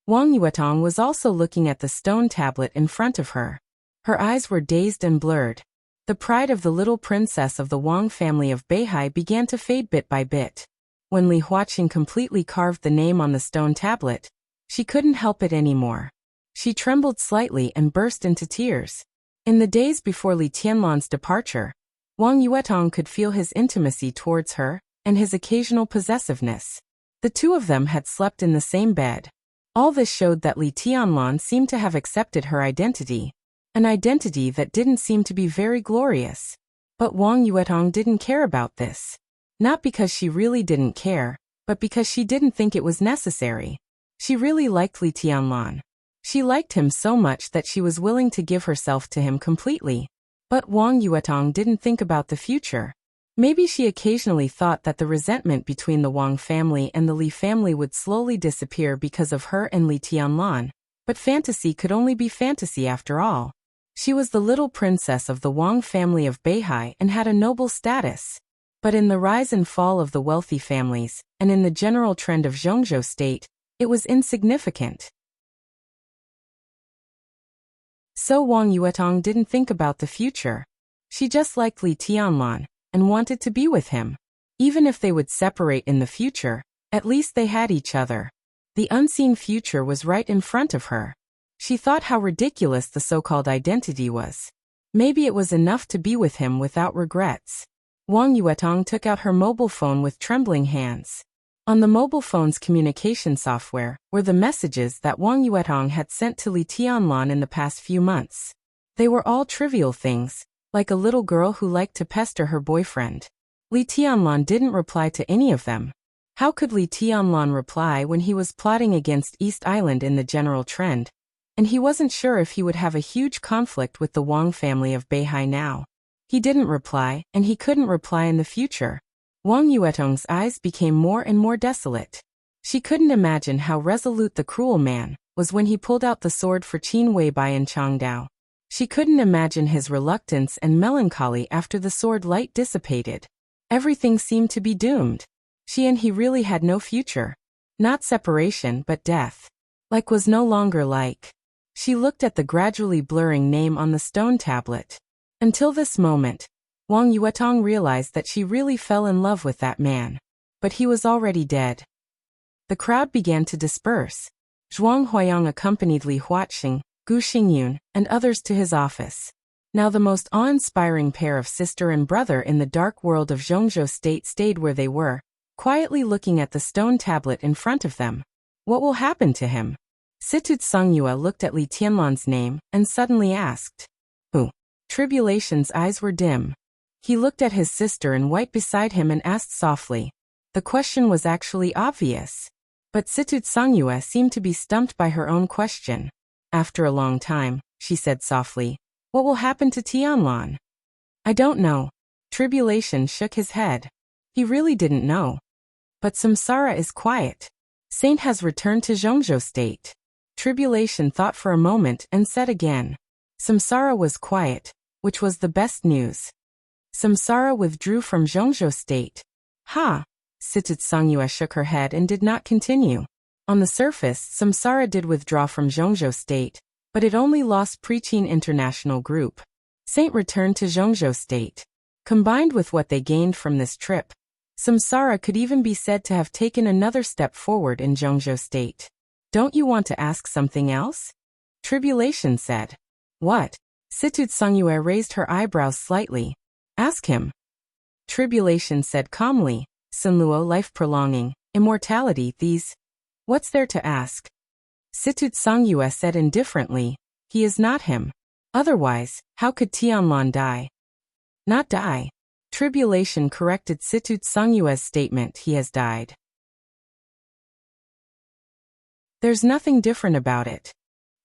Wang Yuetong was also looking at the stone tablet in front of her. Her eyes were dazed and blurred. The pride of the little princess of the Wang family of Beihai began to fade bit by bit. When Li Huaqing completely carved the name on the stone tablet, she couldn't help it anymore. She trembled slightly and burst into tears. In the days before Li Tianlan's departure, Wang Yuetong could feel his intimacy towards her and his occasional possessiveness. The two of them had slept in the same bed. All this showed that Li Tianlan seemed to have accepted her identity, an identity that didn't seem to be very glorious. But Wang Yuetong didn't care about this. Not because she really didn't care, but because she didn't think it was necessary. She really liked Li Tianlan. She liked him so much that she was willing to give herself to him completely. But Wang Yuetong didn't think about the future. Maybe she occasionally thought that the resentment between the Wang family and the Li family would slowly disappear because of her and Li Tianlan. But fantasy could only be fantasy after all. She was the little princess of the Wang family of Beihai and had a noble status. But in the rise and fall of the wealthy families, and in the general trend of Zhongzhou state, it was insignificant. So Wang Yuetong didn't think about the future. She just liked Li Tianlan, and wanted to be with him. Even if they would separate in the future, at least they had each other. The unseen future was right in front of her. She thought how ridiculous the so-called identity was. Maybe it was enough to be with him without regrets. Wang Yuetong took out her mobile phone with trembling hands. On the mobile phone's communication software were the messages that Wang Yuetong had sent to Li Tianlan in the past few months. They were all trivial things, like a little girl who liked to pester her boyfriend. Li Tianlan didn't reply to any of them. How could Li Tianlan reply when he was plotting against East Island in the general trend? And he wasn't sure if he would have a huge conflict with the Wang family of Beihai now. He didn't reply, and he couldn't reply in the future. Wang Yuetong's eyes became more and more desolate. She couldn't imagine how resolute the cruel man was when he pulled out the sword for Qin Weibai in Changdao. She couldn't imagine his reluctance and melancholy after the sword light dissipated. Everything seemed to be doomed. She and he really had no future. Not separation but death. Like was no longer like. She looked at the gradually blurring name on the stone tablet. Until this moment, Wang Yuetong realized that she really fell in love with that man. But he was already dead. The crowd began to disperse. Zhuang Huayang accompanied Li Huaqing, Gu Xingyun, and others to his office. Now the most awe-inspiring pair of sister and brother in the dark world of Zhongzhou state stayed where they were, quietly looking at the stone tablet in front of them. What will happen to him? Situd Songyue looked at Li Tianlan's name and suddenly asked. Who? Tribulation's eyes were dim. He looked at his sister in white beside him and asked softly. The question was actually obvious. But Situd Songyue seemed to be stumped by her own question. After a long time, she said softly, what will happen to Tianlan? I don't know. Tribulation shook his head. He really didn't know. But Samsara is quiet. Saint has returned to Zhongzhou state. Tribulation thought for a moment and said again. Samsara was quiet, which was the best news. Samsara withdrew from Zhongzhou state. Ha! Situd Songyue shook her head and did not continue. On the surface, Samsara did withdraw from Zhongzhou state, but it only lost Preaching International Group. Saint returned to Zhongzhou state. Combined with what they gained from this trip, Samsara could even be said to have taken another step forward in Zhongzhou state. Don't you want to ask something else? Tribulation said. What? Situd Songyue raised her eyebrows slightly. Ask him. Tribulation said calmly. Sunluo life prolonging, immortality, these. What's there to ask? Situd Songyue said indifferently. He is not him. Otherwise, how could Tianlan die? Not die. Tribulation corrected Situd Songyue's statement. He has died. There's nothing different about it.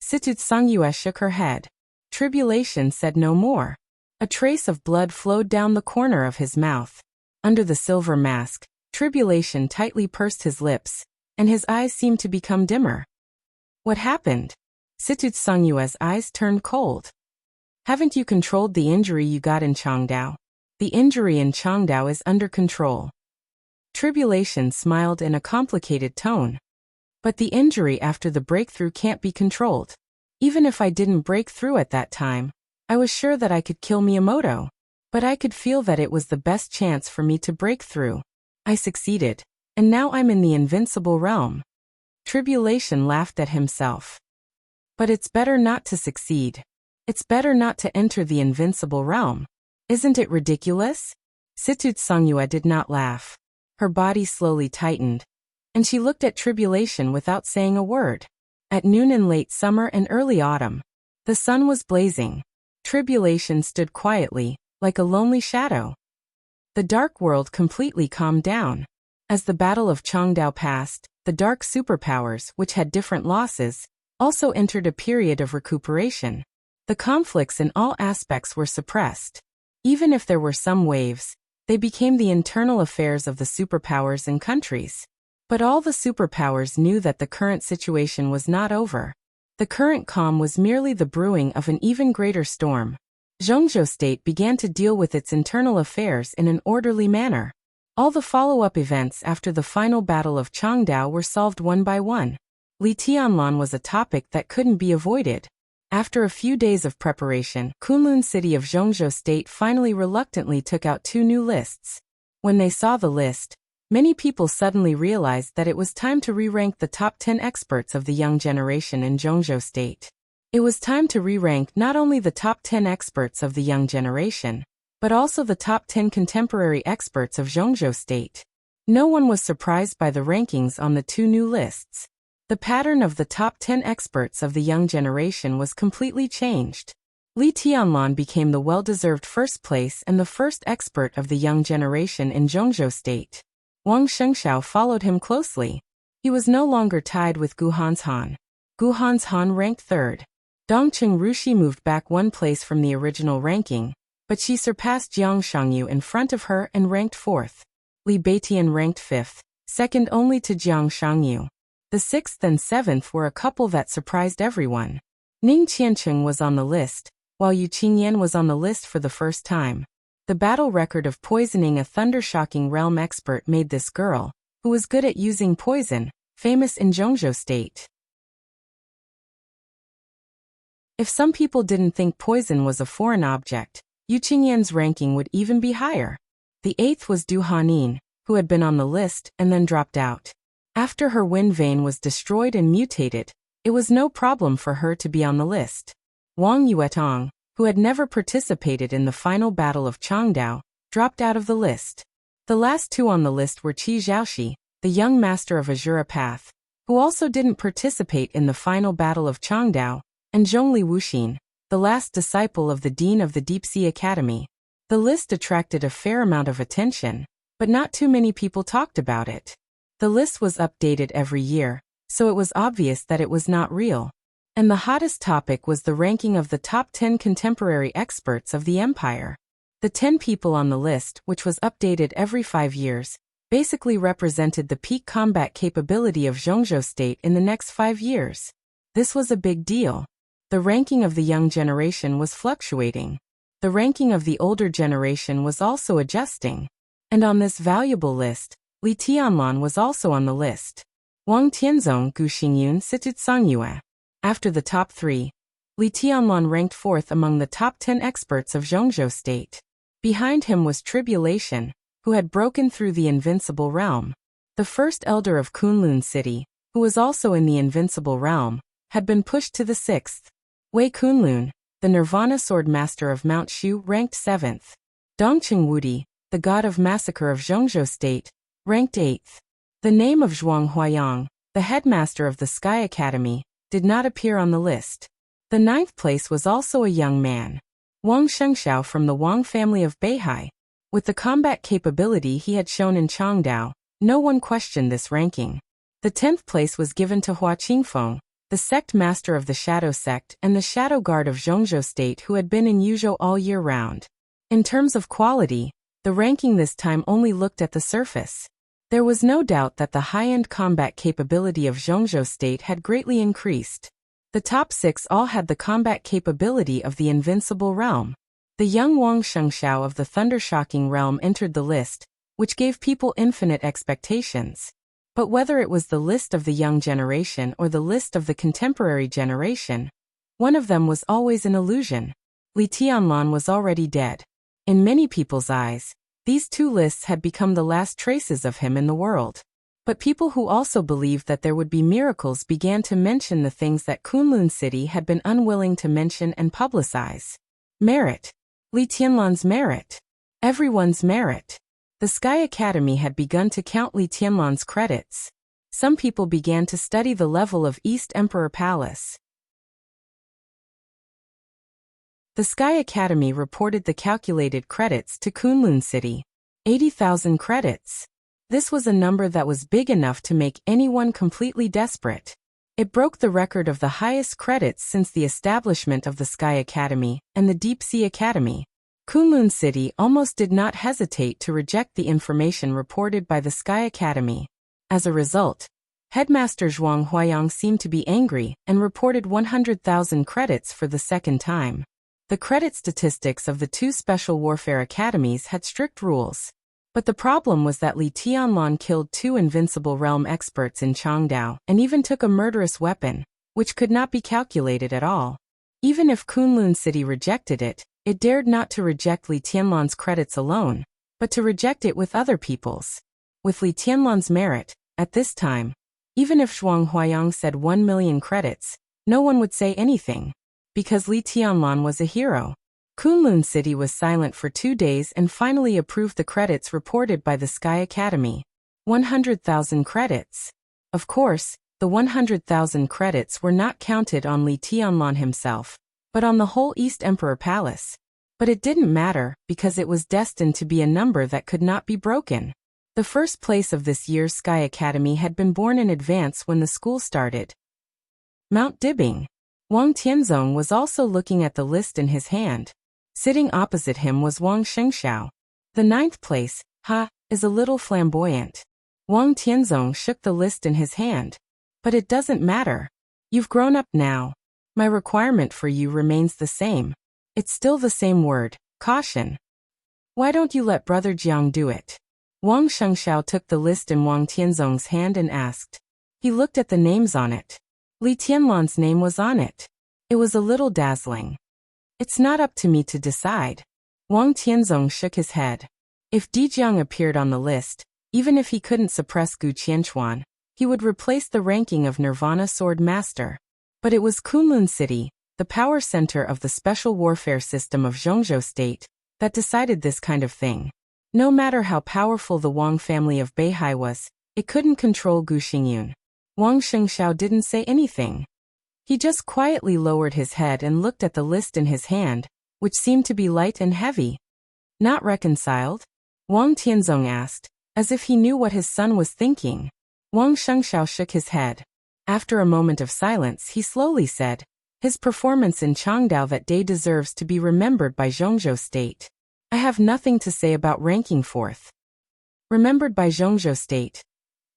Situd Songyue shook her head. Tribulation said no more. A trace of blood flowed down the corner of his mouth. Under the silver mask, Tribulation tightly pursed his lips, and his eyes seemed to become dimmer. What happened? Situd Songyue's eyes turned cold. Haven't you controlled the injury you got in Changdao? The injury in Changdao is under control. Tribulation smiled in a complicated tone. But the injury after the breakthrough can't be controlled. Even if I didn't break through at that time, I was sure that I could kill Miyamoto. But I could feel that it was the best chance for me to break through. I succeeded, and now I'm in the invincible realm. Tribulation laughed at himself. But it's better not to succeed. It's better not to enter the invincible realm. Isn't it ridiculous? Situd Songyue did not laugh. Her body slowly tightened, and she looked at Tribulation without saying a word. At noon in late summer and early autumn, the sun was blazing. Tribulation stood quietly, like a lonely shadow. The dark world completely calmed down. As the Battle of Changdao passed, the dark superpowers, which had different losses, also entered a period of recuperation. The conflicts in all aspects were suppressed. Even if there were some waves, they became the internal affairs of the superpowers and countries. But all the superpowers knew that the current situation was not over. The current calm was merely the brewing of an even greater storm. Zhongzhou state began to deal with its internal affairs in an orderly manner. All the follow-up events after the final battle of Changdao were solved one by one. Li Tianlan was a topic that couldn't be avoided. After a few days of preparation, Kunlun city of Zhongzhou state finally reluctantly took out 2 new lists. When they saw the list, many people suddenly realized that it was time to re-rank the top 10 experts of the young generation in Zhongzhou state. It was time to re-rank not only the top 10 experts of the young generation, but also the top 10 contemporary experts of Zhongzhou state. No one was surprised by the rankings on the 2 new lists. The pattern of the top 10 experts of the young generation was completely changed. Li Tianlan became the well-deserved first place and the first expert of the young generation in Zhongzhou state. Wang Shengxiao followed him closely. He was no longer tied with Gu Hanshan. Gu Hanshan ranked 3rd. Dongqing Rushi moved back 1 place from the original ranking, but she surpassed Jiang Shangyu in front of her and ranked 4th. Li Beitian ranked 5th, second only to Jiang Shangyu. The 6th and 7th were a couple that surprised everyone. Ning Qiancheng was on the list, while Yu Qingyan was on the list for the first time. The battle record of poisoning a thunder-shocking realm expert made this girl, who was good at using poison, famous in Zhongzhou state. If some people didn't think poison was a foreign object, Yu Qingyan's ranking would even be higher. The 8th was Du Hanin, who had been on the list and then dropped out. After her wind vein was destroyed and mutated, it was no problem for her to be on the list. Wang Yuetong, who had never participated in the final battle of Changdao, dropped out of the list. The last 2 on the list were Qi Zhaoxi, the young master of Azura Path, who also didn't participate in the final battle of Changdao, and Zhongli Wuxin, the last disciple of the dean of the Deep Sea Academy. The list attracted a fair amount of attention, but not too many people talked about it. The list was updated every year, so it was obvious that it was not real. And the hottest topic was the ranking of the top 10 contemporary experts of the empire. The 10 people on the list, which was updated every 5 years, basically represented the peak combat capability of Zhongzhou state in the next 5 years. This was a big deal. The ranking of the young generation was fluctuating. The ranking of the older generation was also adjusting. And on this valuable list, Li Tianlan was also on the list. Wang Tianzong, Gu Xingyun, Situ Songyue. After the top 3, Li Tianlan ranked 4th among the top 10 experts of Zhongzhou state. Behind him was Tribulation, who had broken through the Invincible Realm. The first elder of Kunlun City, who was also in the Invincible Realm, had been pushed to the 6th. Wei Kunlun, the Nirvana Sword Master of Mount Shu, ranked 7th. Dongqing Wudi, the god of massacre of Zhongzhou state, ranked 8th. The name of Zhuang Huayang, the headmaster of the Sky Academy, did not appear on the list. The 9th place was also a young man. Wang Shengxiao from the Wang family of Beihai. With the combat capability he had shown in Changdao, no one questioned this ranking. The 10th place was given to Hua Qingfeng, the sect master of the Shadow Sect and the Shadow Guard of Zhongzhou state who had been in Yuzhou all year round. In terms of quality, the ranking this time only looked at the surface. There was no doubt that the high-end combat capability of Zhongzhou state had greatly increased. The top 6 all had the combat capability of the Invincible Realm. The young Wang Shengxiao of the Thundershocking Realm entered the list, which gave people infinite expectations. But whether it was the list of the young generation or the list of the contemporary generation, one of them was always an illusion. Li Tianlan was already dead. In many people's eyes, these 2 lists had become the last traces of him in the world. But people who also believed that there would be miracles began to mention the things that Kunlun City had been unwilling to mention and publicize. Merit. Li Tianlan's merit. Everyone's merit. The Sky Academy had begun to count Li Tianlan's credits. Some people began to study the level of East Emperor Palace. The Sky Academy reported the calculated credits to Kunlun City. 80,000 credits. This was a number that was big enough to make anyone completely desperate. It broke the record of the highest credits since the establishment of the Sky Academy and the Deep Sea Academy. Kunlun City almost did not hesitate to reject the information reported by the Sky Academy. As a result, Headmaster Zhuang Huayang seemed to be angry and reported 100,000 credits for the second time. The credit statistics of the 2 special warfare academies had strict rules. But the problem was that Li Tianlan killed 2 Invincible Realm experts in Changdao and even took a murderous weapon, which could not be calculated at all. Even if Kunlun City rejected it, it dared not to reject Li Tianlan's credits alone, but to reject it with other people's. With Li Tianlan's merit, at this time, even if Zhuang Huayang said 1 million credits, no one would say anything. Because Li Tianlan was a hero. Kunlun City was silent for 2 days and finally approved the credits reported by the Sky Academy. 100,000 credits. Of course, the 100,000 credits were not counted on Li Tianlan himself, but on the whole East Emperor Palace. But it didn't matter, because it was destined to be a number that could not be broken. The first place of this year's Sky Academy had been born in advance when the school started. Mount Dibing. Wang Tianzong was also looking at the list in his hand. Sitting opposite him was Wang Shengxiao. The 9th place, is a little flamboyant. Wang Tianzong shook the list in his hand. But it doesn't matter. You've grown up now. My requirement for you remains the same. It's still the same word, caution. Why don't you let Brother Jiang do it? Wang Shengxiao took the list in Wang Tianzong's hand and asked. He looked at the names on it. Li Tianlan's name was on it. It was a little dazzling. It's not up to me to decide. Wang Tianzong shook his head. If Di Jiang appeared on the list, even if he couldn't suppress Gu Qianchuan, he would replace the ranking of Nirvana Sword Master. But it was Kunlun City, the power center of the special warfare system of Zhongzhou state, that decided this kind of thing. No matter how powerful the Wang family of Beihai was, it couldn't control Gu Xingyun. Wang Shengxiao didn't say anything. He just quietly lowered his head and looked at the list in his hand, which seemed to be light and heavy. Not reconciled? Wang Tianzong asked, as if he knew what his son was thinking. Wang Shengxiao shook his head. After a moment of silence, he slowly said, his performance in Changdao that day deserves to be remembered by Zhongzhou state. I have nothing to say about ranking 4th. Remembered by Zhongzhou State.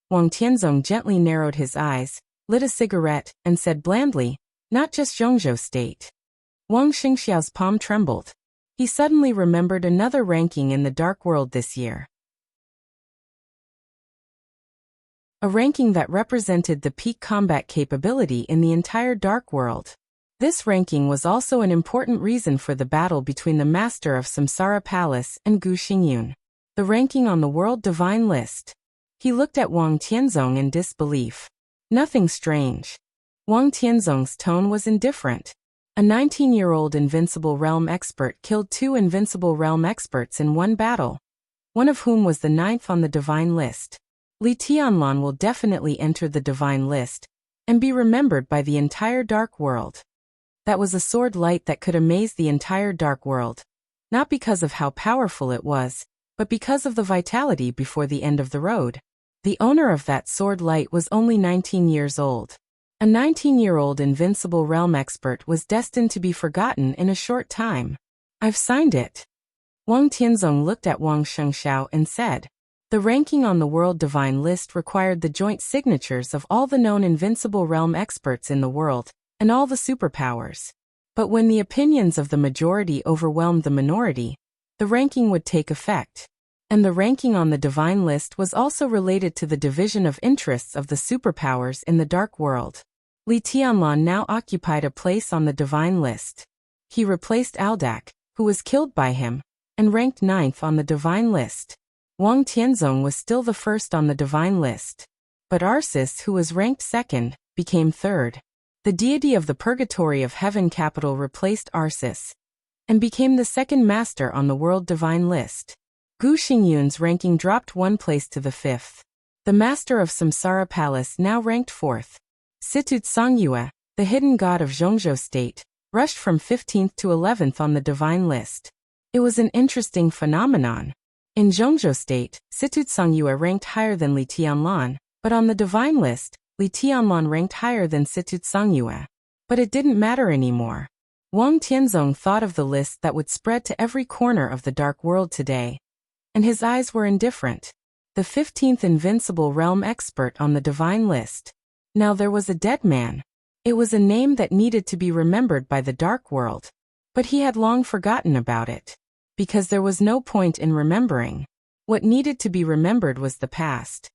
Wang Tianzong gently narrowed his eyes, lit a cigarette, and said blandly, not just Zhongzhou State. Wang Xingxiao's palm trembled. He suddenly remembered another ranking in the Dark World this year. A ranking that represented the peak combat capability in the entire Dark World. This ranking was also an important reason for the battle between the Master of Samsara Palace and Gu Xingyun. The ranking on the World Divine List. He looked at Wang Tianzong in disbelief. Nothing strange. Wang Tianzong's tone was indifferent. A 19-year-old Invincible Realm expert killed 2 Invincible Realm experts in one battle, one of whom was the 9th on the Divine List. Li Tianlan will definitely enter the Divine List and be remembered by the entire Dark World. That was a sword light that could amaze the entire Dark World, not because of how powerful it was, but because of the vitality before the end of the road. The owner of that sword light was only 19 years old. A 19-year-old Invincible Realm expert was destined to be forgotten in a short time. I've signed it. Wang Tianzong looked at Wang Shengxiao and said, the ranking on the World Divine List required the joint signatures of all the known Invincible Realm experts in the world, and all the superpowers. But when the opinions of the majority overwhelmed the minority, the ranking would take effect. And the ranking on the Divine List was also related to the division of interests of the superpowers in the Dark World. Li Tianlan now occupied a place on the Divine List. He replaced Aldak, who was killed by him, and ranked 9th on the Divine List. Wang Tianzong was still the 1st on the Divine List. But Arsis, who was ranked 2nd, became 3rd. The deity of the Purgatory of Heaven capital replaced Arsis and became the 2nd master on the World Divine List. Gu Xingyun's ranking dropped 1 place to the 5th. The master of Samsara Palace now ranked 4th. Situ Songyue, the hidden god of Zhongzhou State, rushed from 15th to 11th on the Divine List. It was an interesting phenomenon. In Zhongzhou State, Situ Songyue ranked higher than Li Tianlan, but on the Divine List, Li Tianlan ranked higher than Situ Songyue. But it didn't matter anymore. Wang Tianzong thought of the list that would spread to every corner of the Dark World today, and his eyes were indifferent. The 15th Invincible Realm expert on the Divine List. Now there was a dead man. It was a name that needed to be remembered by the Dark World. But he had long forgotten about it. Because there was no point in remembering. What needed to be remembered was the past.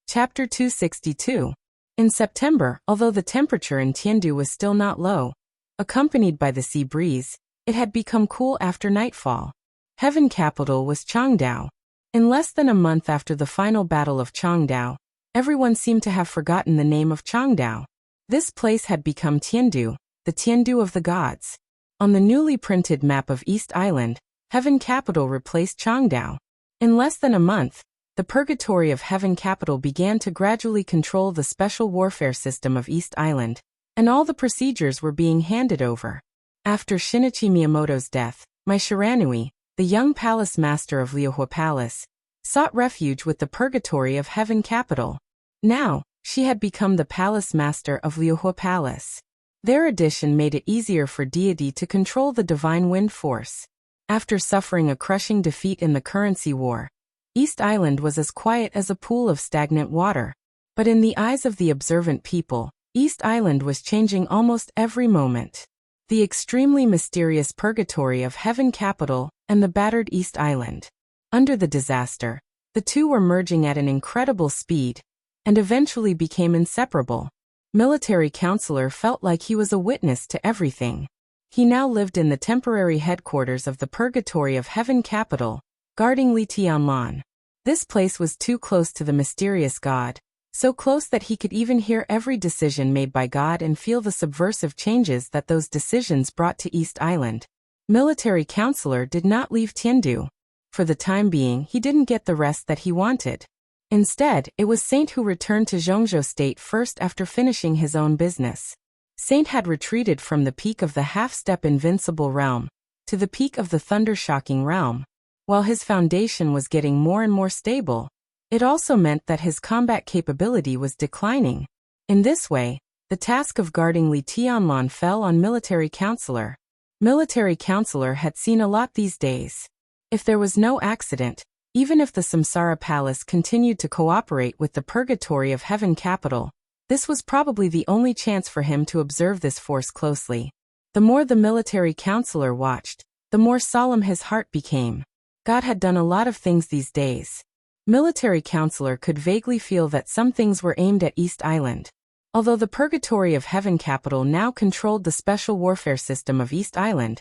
Chapter 262. In September, although the temperature in Tiandu was still not low, accompanied by the sea breeze, it had become cool after nightfall. Heaven capital was Changdao. In less than a month after the final battle of Changdao, everyone seemed to have forgotten the name of Changdao. This place had become Tiandu, the Tiandu of the gods. On the newly printed map of East Island, Heaven capital replaced Changdao. In less than a month, the Purgatory of Heaven capital began to gradually control the special warfare system of East Island, and all the procedures were being handed over. After Shinichi Miyamoto's death, Mai Shiranui, the young palace master of Liuhua Palace, sought refuge with the Purgatory of Heaven capital. Now, she had become the palace master of Liuhua Palace. Their addition made it easier for deity to control the divine wind force. After suffering a crushing defeat in the currency war, East Island was as quiet as a pool of stagnant water. But in the eyes of the observant people, East Island was changing almost every moment. The extremely mysterious Purgatory of Heaven capital and the battered East Island. Under the disaster, the two were merging at an incredible speed, and eventually became inseparable. Military Counselor felt like he was a witness to everything. He now lived in the temporary headquarters of the Purgatory of Heaven capital, guarding Li Tianlan. This place was too close to the mysterious god, so close that he could even hear every decision made by God and feel the subversive changes that those decisions brought to East Island. Military Counselor did not leave Tiandu. For the time being, he didn't get the rest that he wanted. Instead, it was Saint who returned to Zhongzhou State first after finishing his own business. Saint had retreated from the peak of the half-step invincible realm to the peak of the thunder-shocking realm. While his foundation was getting more and more stable, it also meant that his combat capability was declining. In this way, The task of guarding Li Tianlan fell on Military Counselor. Military Counselor had seen a lot these days. If there was no accident, even if the Samsara Palace continued to cooperate with the Purgatory of Heaven capital, this was probably the only chance for him to observe this force closely. The more the Military Counselor watched, the more solemn his heart became. God had done a lot of things these days. Military Counselor could vaguely feel that some things were aimed at East Island. Although the Purgatory of Heaven capital now controlled the special warfare system of East Island,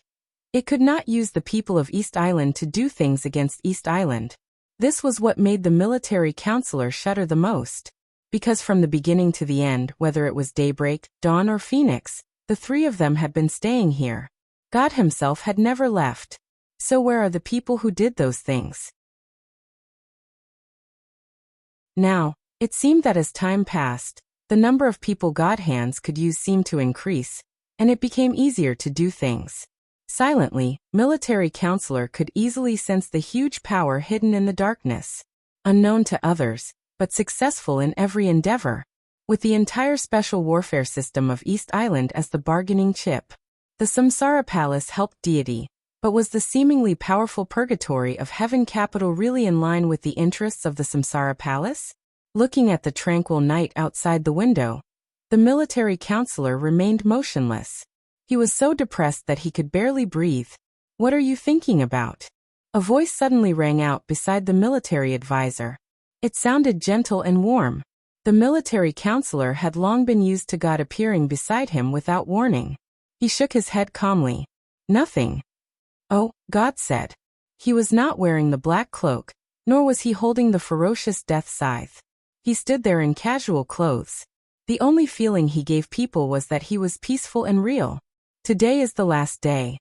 it could not use the people of East Island to do things against East Island. This was what made the Military Counselor shudder the most. Because from the beginning to the end, whether it was Daybreak, Dawn or Phoenix, the three of them had been staying here. God himself had never left. So where are the people who did those things? Now, it seemed that as time passed, the number of people God hands could use seemed to increase, and it became easier to do things. Silently, Military Counselor could easily sense the huge power hidden in the darkness. Unknown to others, but successful in every endeavor. With the entire special warfare system of East Island as the bargaining chip. The Samsara Palace helped deity, but was the seemingly powerful Purgatory of Heaven capital really in line with the interests of the Samsara Palace? Looking at the tranquil night outside the window, the Military Counselor remained motionless. He was so depressed that he could barely breathe. What are you thinking about? A voice suddenly rang out beside the military advisor. It sounded gentle and warm. The Military Counselor had long been used to God appearing beside him without warning. He shook his head calmly. Nothing. Oh, God said. He was not wearing the black cloak, nor was he holding the ferocious death scythe. He stood there in casual clothes. The only feeling he gave people was that he was peaceful and real. Today is the last day.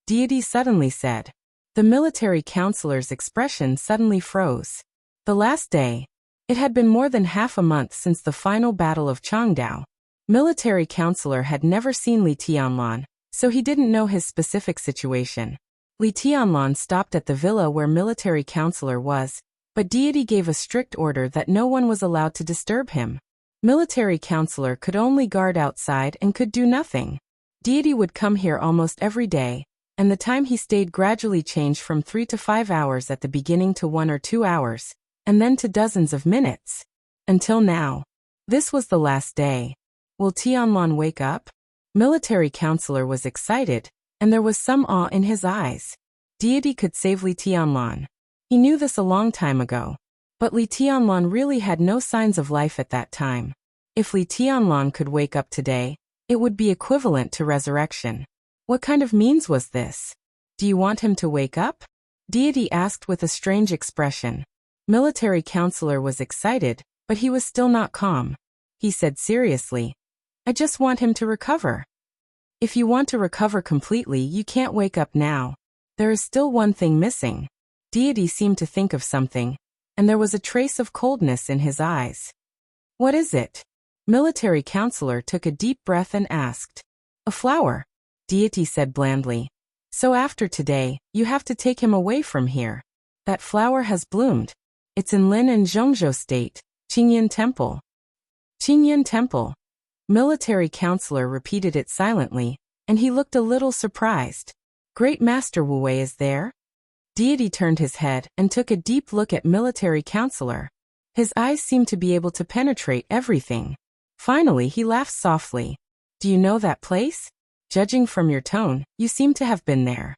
Deity suddenly said. The Military Counselor's expression suddenly froze. The last day. It had been more than half a month since the final battle of Changdao. Military Counselor had never seen Li Tianlan, so he didn't know his specific situation. Li Tianlan stopped at the villa where Military Counselor was, but deity gave a strict order that no one was allowed to disturb him. Military Counselor could only guard outside and could do nothing. Deity would come here almost every day, and the time he stayed gradually changed from 3 to 5 hours at the beginning to 1 or 2 hours, and then to dozens of minutes. Until now. This was the last day. Will Tianlan wake up? Military Counselor was excited, and there was some awe in his eyes. Deity could save Li Tianlan. He knew this a long time ago. But Li Tianlan really had no signs of life at that time. If Li Tianlan could wake up today, it would be equivalent to resurrection. What kind of means was this? Do you want him to wake up? Deity asked with a strange expression. Military Counselor was excited, but he was still not calm. He said seriously, I just want him to recover. If you want to recover completely, you can't wake up now. There is still one thing missing. Deity seemed to think of something, and there was a trace of coldness in his eyes. What is it? Military Counselor took a deep breath and asked. A flower. Deity said blandly. So after today, you have to take him away from here. That flower has bloomed. It's in Lin and Zhongzhou State, Qingyan Temple. Qingyan Temple. Military Counselor repeated it silently, and he looked a little surprised. Great Master Wu Wei is there? Deity turned his head and took a deep look at Military Counselor. His eyes seemed to be able to penetrate everything. Finally he laughed softly. Do you know that place? Judging from your tone, you seem to have been there.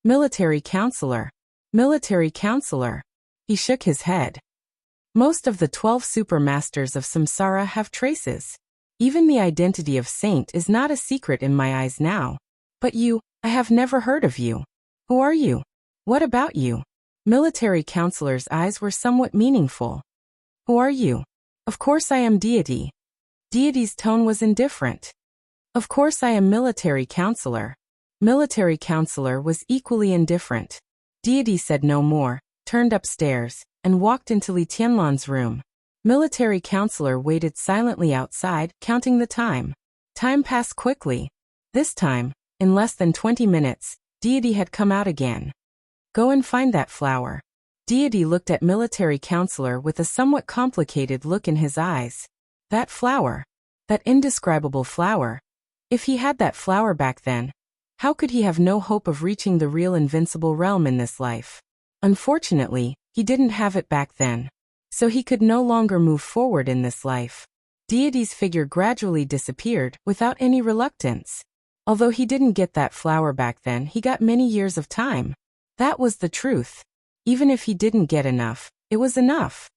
Military Counselor. Military Counselor. He shook his head. Most of the 12 super masters of Samsara have traces. Even the identity of Saint is not a secret in my eyes now. But you, I have never heard of you. Who are you? What about you? Military Counselor's eyes were somewhat meaningful. Who are you? Of course I am deity. Deity's tone was indifferent. Of course I am Military Counselor. Military Counselor was equally indifferent. Deity said no more, turned upstairs, and walked into Li Tianlan's room. Military Counselor waited silently outside, counting the time. Time passed quickly. This time, in less than 20 minutes, Deity had come out again. Go and find that flower. Deity looked at military counselor with a somewhat complicated look in his eyes. That flower. That indescribable flower. If he had that flower back then, how could he have no hope of reaching the real invincible realm in this life? Unfortunately, he didn't have it back then. So he could no longer move forward in this life. Deity's figure gradually disappeared, without any reluctance. Although he didn't get that flower back then, he got many years of time. That was the truth. Even if he didn't get enough, it was enough.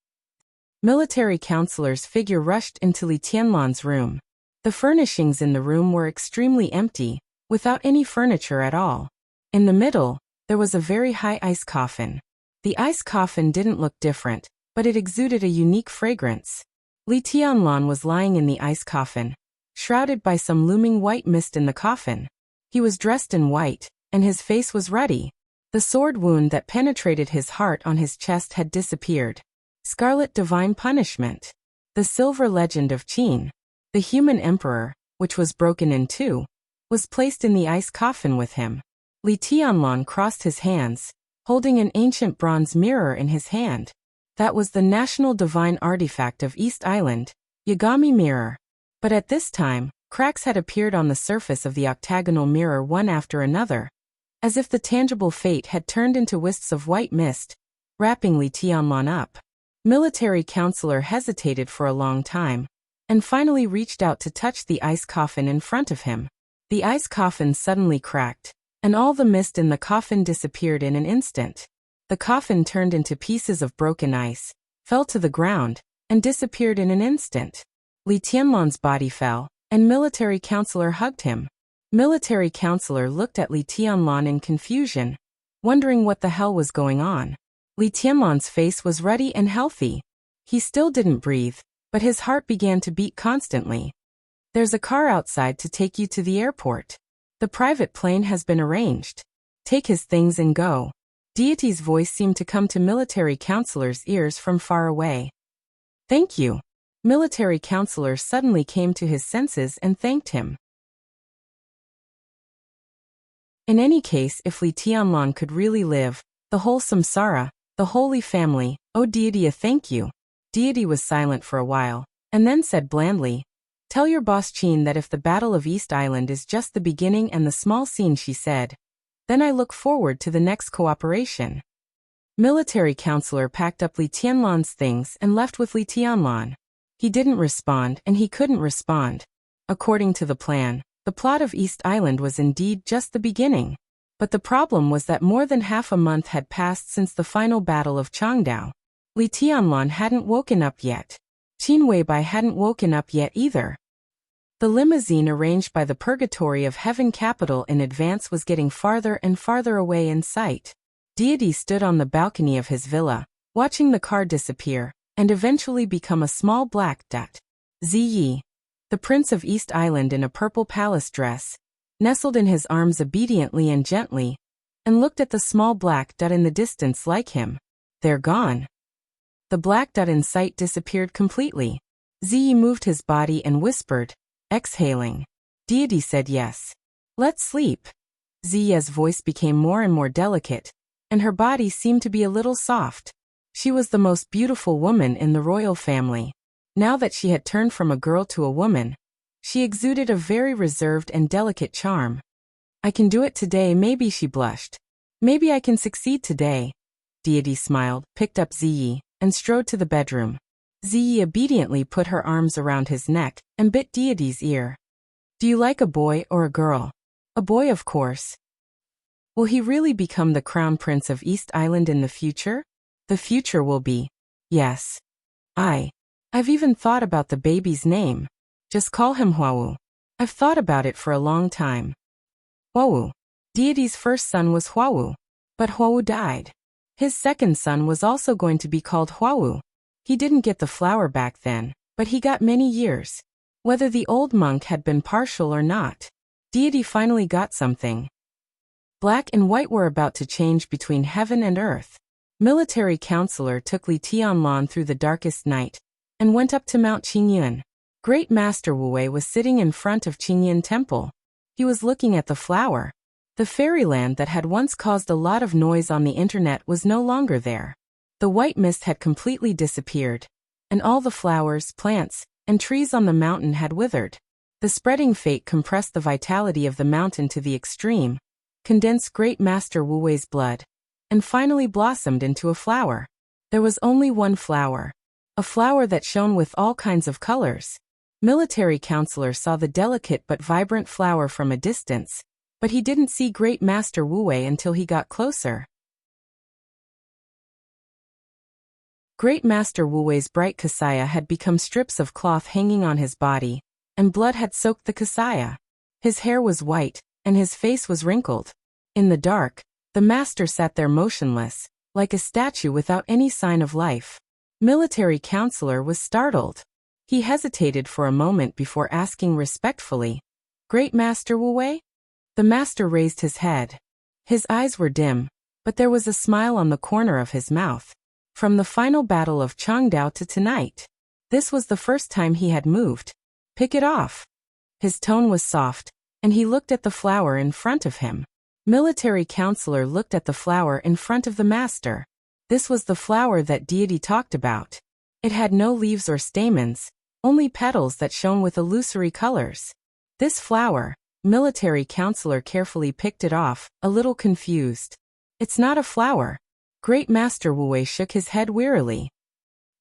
Military counselor's figure rushed into Li Tianlan's room. The furnishings in the room were extremely empty, without any furniture at all. In the middle, there was a very high ice coffin. The ice coffin didn't look different, but it exuded a unique fragrance. Li Tianlan was lying in the ice coffin, shrouded by some looming white mist in the coffin. He was dressed in white, and his face was ruddy. The sword wound that penetrated his heart on his chest had disappeared. Scarlet Divine Punishment. The silver legend of Qin, the human emperor, which was broken in two, was placed in the ice coffin with him. Li Tianlan crossed his hands, holding an ancient bronze mirror in his hand. That was the national divine artifact of East Island, Yagami Mirror. But at this time, cracks had appeared on the surface of the octagonal mirror one after another, as if the tangible fate had turned into wisps of white mist, wrapping Li Tianlan up. Military counselor hesitated for a long time, and finally reached out to touch the ice coffin in front of him. The ice coffin suddenly cracked, and all the mist in the coffin disappeared in an instant. The coffin turned into pieces of broken ice, fell to the ground, and disappeared in an instant. Li Tianlan's body fell, and military counselor hugged him. Military counselor looked at Li Tianlan in confusion, wondering what the hell was going on. Li Tianlan's face was ruddy and healthy. He still didn't breathe, but his heart began to beat constantly. There's a car outside to take you to the airport. The private plane has been arranged. Take his things and go. Deity's voice seemed to come to military counselor's ears from far away. Thank you. Military counselor suddenly came to his senses and thanked him. In any case, if Li Tianlan could really live, the whole samsara, the Holy Family, oh Deity, a thank you. Deity was silent for a while, and then said blandly, tell your boss Qin that if the Battle of East Island is just the beginning and the small scene she said, then I look forward to the next cooperation. Military counselor packed up Li Tianlan's things and left with Li Tianlan. He didn't respond and he couldn't respond. According to the plan, the plot of East Island was indeed just the beginning. But the problem was that more than half a month had passed since the final battle of Changdao. Li Tianlan hadn't woken up yet. Qin Weibai hadn't woken up yet either. The limousine arranged by the Purgatory of Heaven capital in advance was getting farther and farther away in sight. Deity stood on the balcony of his villa, watching the car disappear, and eventually become a small black dot. Ziyi, the Prince of East Island in a purple palace dress, nestled in his arms obediently and gently, and looked at the small black dot in the distance like him. They're gone. The black dot in sight disappeared completely. Ziyi moved his body and whispered, exhaling. Deity said yes. Let's sleep. Ziya's voice became more and more delicate, and her body seemed to be a little soft. She was the most beautiful woman in the royal family. Now that she had turned from a girl to a woman, she exuded a very reserved and delicate charm. I can do it today, maybe, she blushed. Maybe I can succeed today. Deity smiled, picked up Ziyi, and strode to the bedroom. Ziyi obediently put her arms around his neck and bit Deity's ear. Do you like a boy or a girl? A boy, of course. Will he really become the crown prince of East Island in the future? The future will be. Yes. I've even thought about the baby's name. Just call him Huawu. I've thought about it for a long time. Huawu. Deity's first son was Huawu. But Huawu died. His second son was also going to be called Huawu. He didn't get the flower back then, but he got many years. Whether the old monk had been partial or not, Deity finally got something. Black and white were about to change between heaven and earth. Military counselor took Li Tianlan through the darkest night, and went up to Mount Qingyun. Great Master Wu Wei was sitting in front of Qingyun Temple. He was looking at the flower. The fairyland that had once caused a lot of noise on the internet was no longer there. The white mist had completely disappeared, and all the flowers, plants, and trees on the mountain had withered. The spreading fate compressed the vitality of the mountain to the extreme, condensed Great Master Wu Wei's blood, and finally blossomed into a flower. There was only one flower, a flower that shone with all kinds of colors. Military Counselor saw the delicate but vibrant flower from a distance, but he didn't see Great Master Wu Wei until he got closer. Great Master Wu Wei's bright kasaya had become strips of cloth hanging on his body, and blood had soaked the kasaya. His hair was white, and his face was wrinkled. In the dark, the master sat there motionless, like a statue without any sign of life. Military Counselor was startled. He hesitated for a moment before asking respectfully, "Great Master Wu Wei?" The master raised his head. His eyes were dim, but there was a smile on the corner of his mouth. From the final battle of Changdao to tonight, this was the first time he had moved. "Pick it off." His tone was soft, and he looked at the flower in front of him. Military Counselor looked at the flower in front of the master. This was the flower that deity talked about. It had no leaves or stamens, only petals that shone with illusory colors. This flower, Military Counselor carefully picked it off, a little confused. "It's not a flower." Great Master Wu Wei shook his head wearily.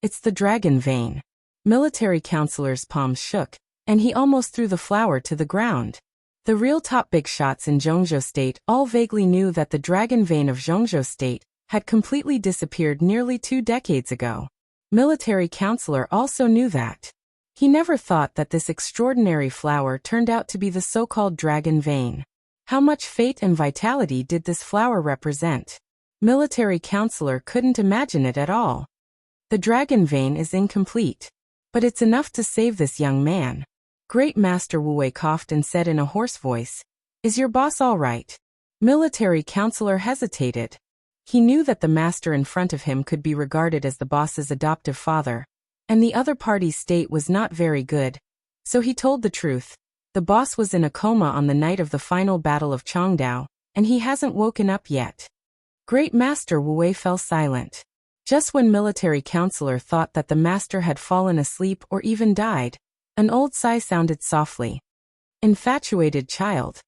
"It's the dragon vein." Military Counselor's palms shook, and he almost threw the flower to the ground. The real top big shots in Zhongzhou State all vaguely knew that the dragon vein of Zhongzhou State had completely disappeared nearly 2 decades ago. Military Counselor also knew that. He never thought that this extraordinary flower turned out to be the so-called dragon vein. How much fate and vitality did this flower represent? Military Counselor couldn't imagine it at all. The dragon vein is incomplete, but it's enough to save this young man. Great Master Wu Wei coughed and said in a hoarse voice, "Is your boss all right?" Military Counselor hesitated. He knew that the master in front of him could be regarded as the boss's adoptive father, and the other party's state was not very good, so he told the truth. The boss was in a coma on the night of the final battle of Changdao, and he hasn't woken up yet. Great Master Wu Wei fell silent. Just when Military Counselor thought that the master had fallen asleep or even died, an old sigh sounded softly. Infatuated child.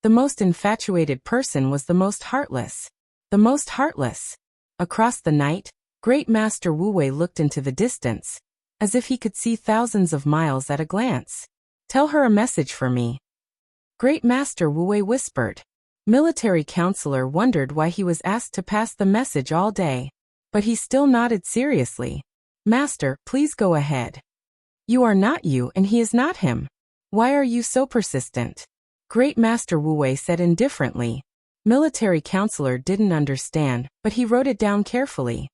The most infatuated person was the most heartless. The most heartless. Across the night, Great Master Wu Wei looked into the distance, as if he could see thousands of miles at a glance. "Tell her a message for me." Great Master Wu Wei whispered. Military Counselor wondered why he was asked to pass the message all day, but he still nodded seriously. "Master, please go ahead. You are not you and he is not him. Why are you so persistent?" Great Master Wu Wei said indifferently. Military Counselor didn't understand, but he wrote it down carefully.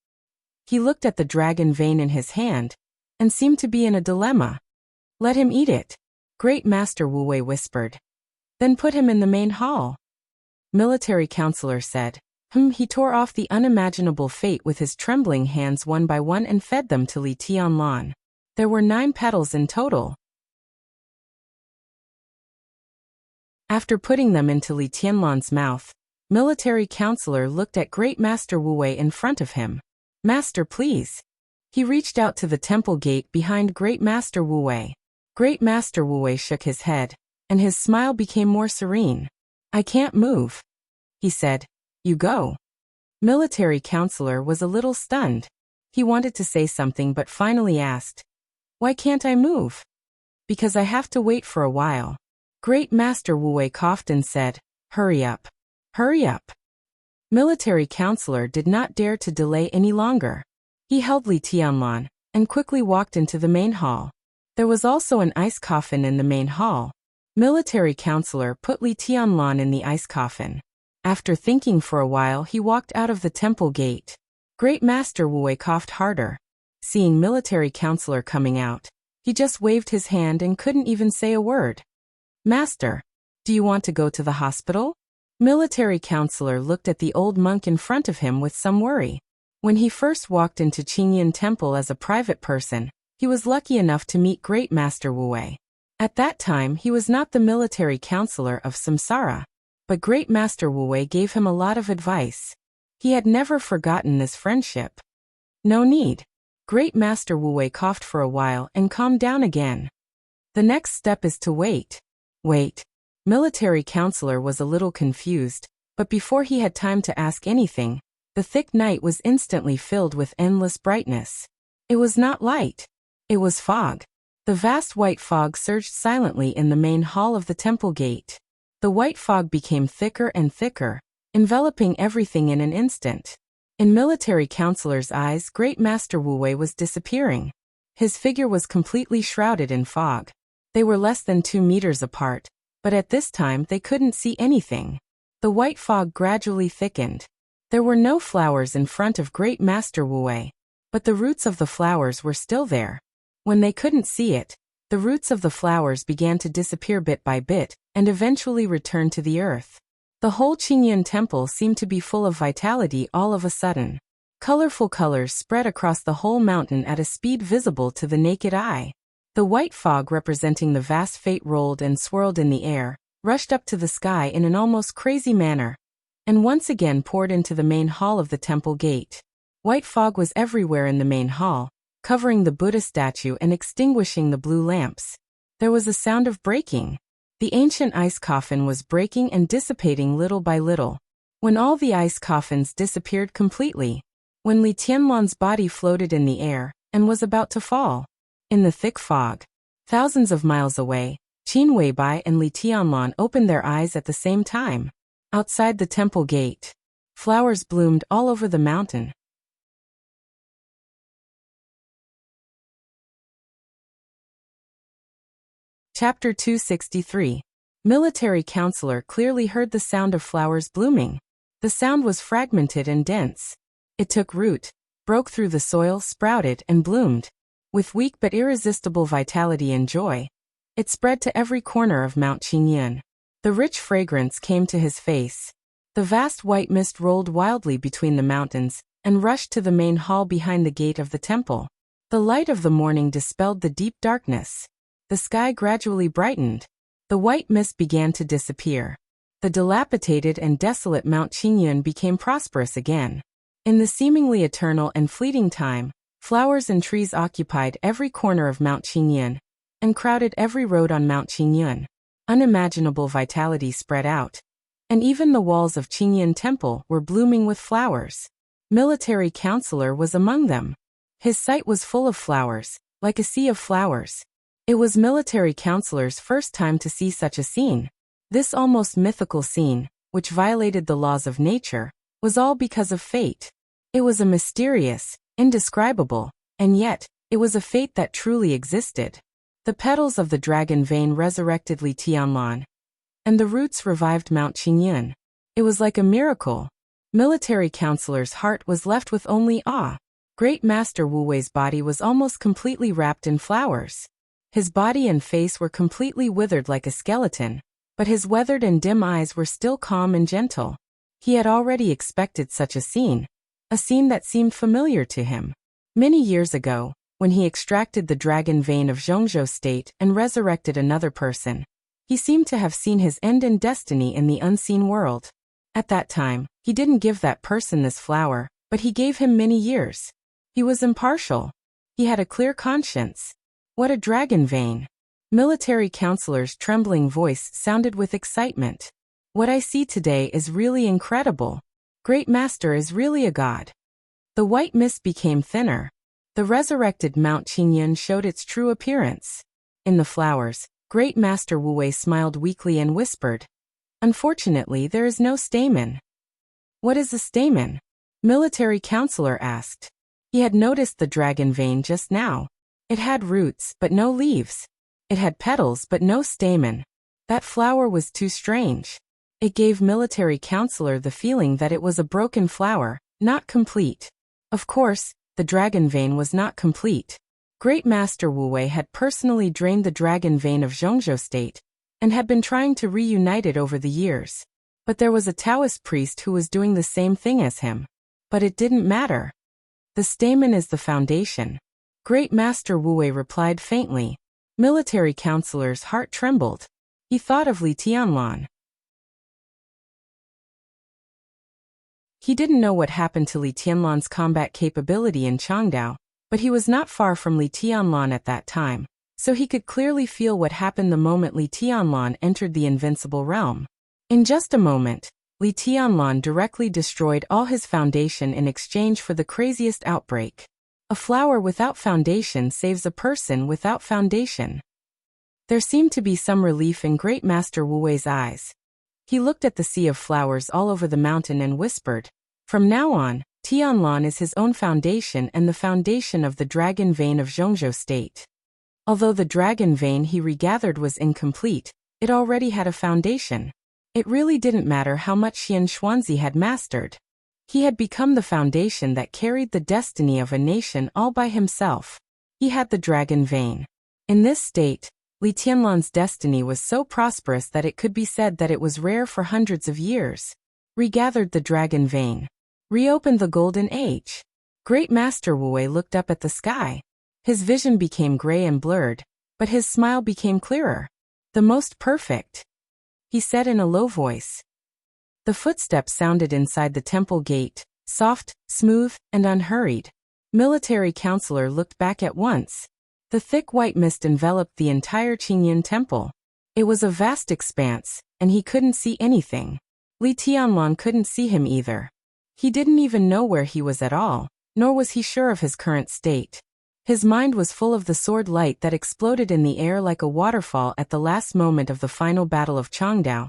He looked at the dragon vein in his hand, and seemed to be in a dilemma. "Let him eat it," Great Master Wu Wei whispered. "Then put him in the main hall." Military Counselor said. He tore off the unimaginable fate with his trembling hands one by one and fed them to Li Tianlan. There were 9 petals in total. After putting them into Li Tianlan's mouth, Military Counselor looked at Great Master Wu Wei in front of him. "Master, please." He reached out to the temple gate behind Great Master Wu Wei. Great Master Wu Wei shook his head, and his smile became more serene. "I can't move," he said. "You go." Military Counselor was a little stunned. He wanted to say something but finally asked, "Why can't I move?" "Because I have to wait for a while." Great Master Wu Wei coughed and said, "Hurry up. Hurry up." Military Counselor did not dare to delay any longer. He held Li Tianlan, and quickly walked into the main hall. There was also an ice coffin in the main hall. Military Counselor put Li Tianlan in the ice coffin. After thinking for a while he walked out of the temple gate. Great Master Wu Wei coughed harder. Seeing Military Counselor coming out, he just waved his hand and couldn't even say a word. "Master, do you want to go to the hospital?" Military Counselor looked at the old monk in front of him with some worry. When he first walked into Qingyan Temple as a private person, he was lucky enough to meet Great Master Wu Wei. At that time he was not the Military Counselor of Samsara, but Great Master Wu Wei gave him a lot of advice. He had never forgotten this friendship. No need. Great Master Wu Wei coughed for a while and calmed down again. The next step is to wait. Wait. Military counselor was a little confused, but before he had time to ask anything, the thick night was instantly filled with endless brightness. It was not light. It was fog. The vast white fog surged silently in the main hall of the temple gate. The white fog became thicker and thicker, enveloping everything in an instant. In military counselor's eyes, Great Master Wu Wei was disappearing. His figure was completely shrouded in fog. They were less than 2 meters apart, but at this time they couldn't see anything. The white fog gradually thickened. There were no flowers in front of Great Master Wu Wei, but the roots of the flowers were still there. When they couldn't see it, the roots of the flowers began to disappear bit by bit, and eventually returned to the earth. The whole Qingyun temple seemed to be full of vitality all of a sudden. Colorful colors spread across the whole mountain at a speed visible to the naked eye. The white fog representing the vast fate rolled and swirled in the air, rushed up to the sky in an almost crazy manner, and once again poured into the main hall of the temple gate. White fog was everywhere in the main hall, covering the Buddha statue and extinguishing the blue lamps. There was a sound of breaking. The ancient ice coffin was breaking and dissipating little by little. When all the ice coffins disappeared completely, when Li Tianlan's body floated in the air and was about to fall. In the thick fog, thousands of miles away, Qin Weibai and Li Tianlan opened their eyes at the same time. Outside the temple gate, flowers bloomed all over the mountain. Chapter 263. Military counselor clearly heard the sound of flowers blooming. The sound was fragmented and dense. It took root, broke through the soil, sprouted, and bloomed. With weak but irresistible vitality and joy, it spread to every corner of Mount Qingyun. The rich fragrance came to his face. The vast white mist rolled wildly between the mountains and rushed to the main hall behind the gate of the temple. The light of the morning dispelled the deep darkness. The sky gradually brightened. The white mist began to disappear. The dilapidated and desolate Mount Qingyun became prosperous again. In the seemingly eternal and fleeting time, flowers and trees occupied every corner of Mount Qingyun and crowded every road on Mount Qingyun. Unimaginable vitality spread out, and even the walls of Qingyun Temple were blooming with flowers. Military counselor was among them. His sight was full of flowers, like a sea of flowers. It was military counselor's first time to see such a scene. This almost mythical scene, which violated the laws of nature, was all because of fate. It was a mysterious, indescribable, and yet, it was a fate that truly existed. The petals of the dragon vein resurrected Li Tianlan, and the roots revived Mount Qingyun. It was like a miracle. Military counselor's heart was left with only awe. Great Master Wu Wei's body was almost completely wrapped in flowers. His body and face were completely withered like a skeleton, but his weathered and dim eyes were still calm and gentle. He had already expected such a scene that seemed familiar to him. Many years ago, when he extracted the dragon vein of Zhongzhou state and resurrected another person, he seemed to have seen his end and destiny in the unseen world. At that time, he didn't give that person this flower, but he gave him many years. He was impartial. He had a clear conscience. What a dragon vein! Military counselor's trembling voice sounded with excitement. What I see today is really incredible. Great Master is really a god. The white mist became thinner. The resurrected Mount Qingyun showed its true appearance. In the flowers, Great Master Wu Wei smiled weakly and whispered, "Unfortunately, there is no stamen." "What is a stamen?" Military counselor asked. He had noticed the dragon vein just now. It had roots, but no leaves. It had petals, but no stamen. That flower was too strange. It gave military counselor the feeling that it was a broken flower, not complete. Of course, the dragon vein was not complete. Great Master Wu Wei had personally drained the dragon vein of Zhongzhou state, and had been trying to reunite it over the years. But there was a Taoist priest who was doing the same thing as him. But it didn't matter. The stamen is the foundation. Great Master Wu Wei replied faintly. Military counselor's heart trembled. He thought of Li Tianlan. He didn't know what happened to Li Tianlan's combat capability in Changdao, but he was not far from Li Tianlan at that time, so he could clearly feel what happened the moment Li Tianlan entered the invincible realm. In just a moment, Li Tianlan directly destroyed all his foundation in exchange for the craziest outbreak. A flower without foundation saves a person without foundation. There seemed to be some relief in Great Master Wu Wei's eyes. He looked at the sea of flowers all over the mountain and whispered, "From now on, Tianlan is his own foundation and the foundation of the dragon vein of Zhongzhou State." Although the dragon vein he regathered was incomplete, it already had a foundation. It really didn't matter how much Xian Xuanzi had mastered. He had become the foundation that carried the destiny of a nation all by himself. He had the dragon vein. In this state, Li Tianlan's destiny was so prosperous that it could be said that it was rare for hundreds of years. Regathered the dragon vein. Reopened the golden age. Great Master Wu Wei looked up at the sky. His vision became gray and blurred, but his smile became clearer. "The most perfect," he said in a low voice. The footsteps sounded inside the temple gate, soft, smooth, and unhurried. Military counselor looked back at once. The thick white mist enveloped the entire Qingyan temple. It was a vast expanse, and he couldn't see anything. Li Tianlan couldn't see him either. He didn't even know where he was at all, nor was he sure of his current state. His mind was full of the sword light that exploded in the air like a waterfall at the last moment of the final battle of Changdao,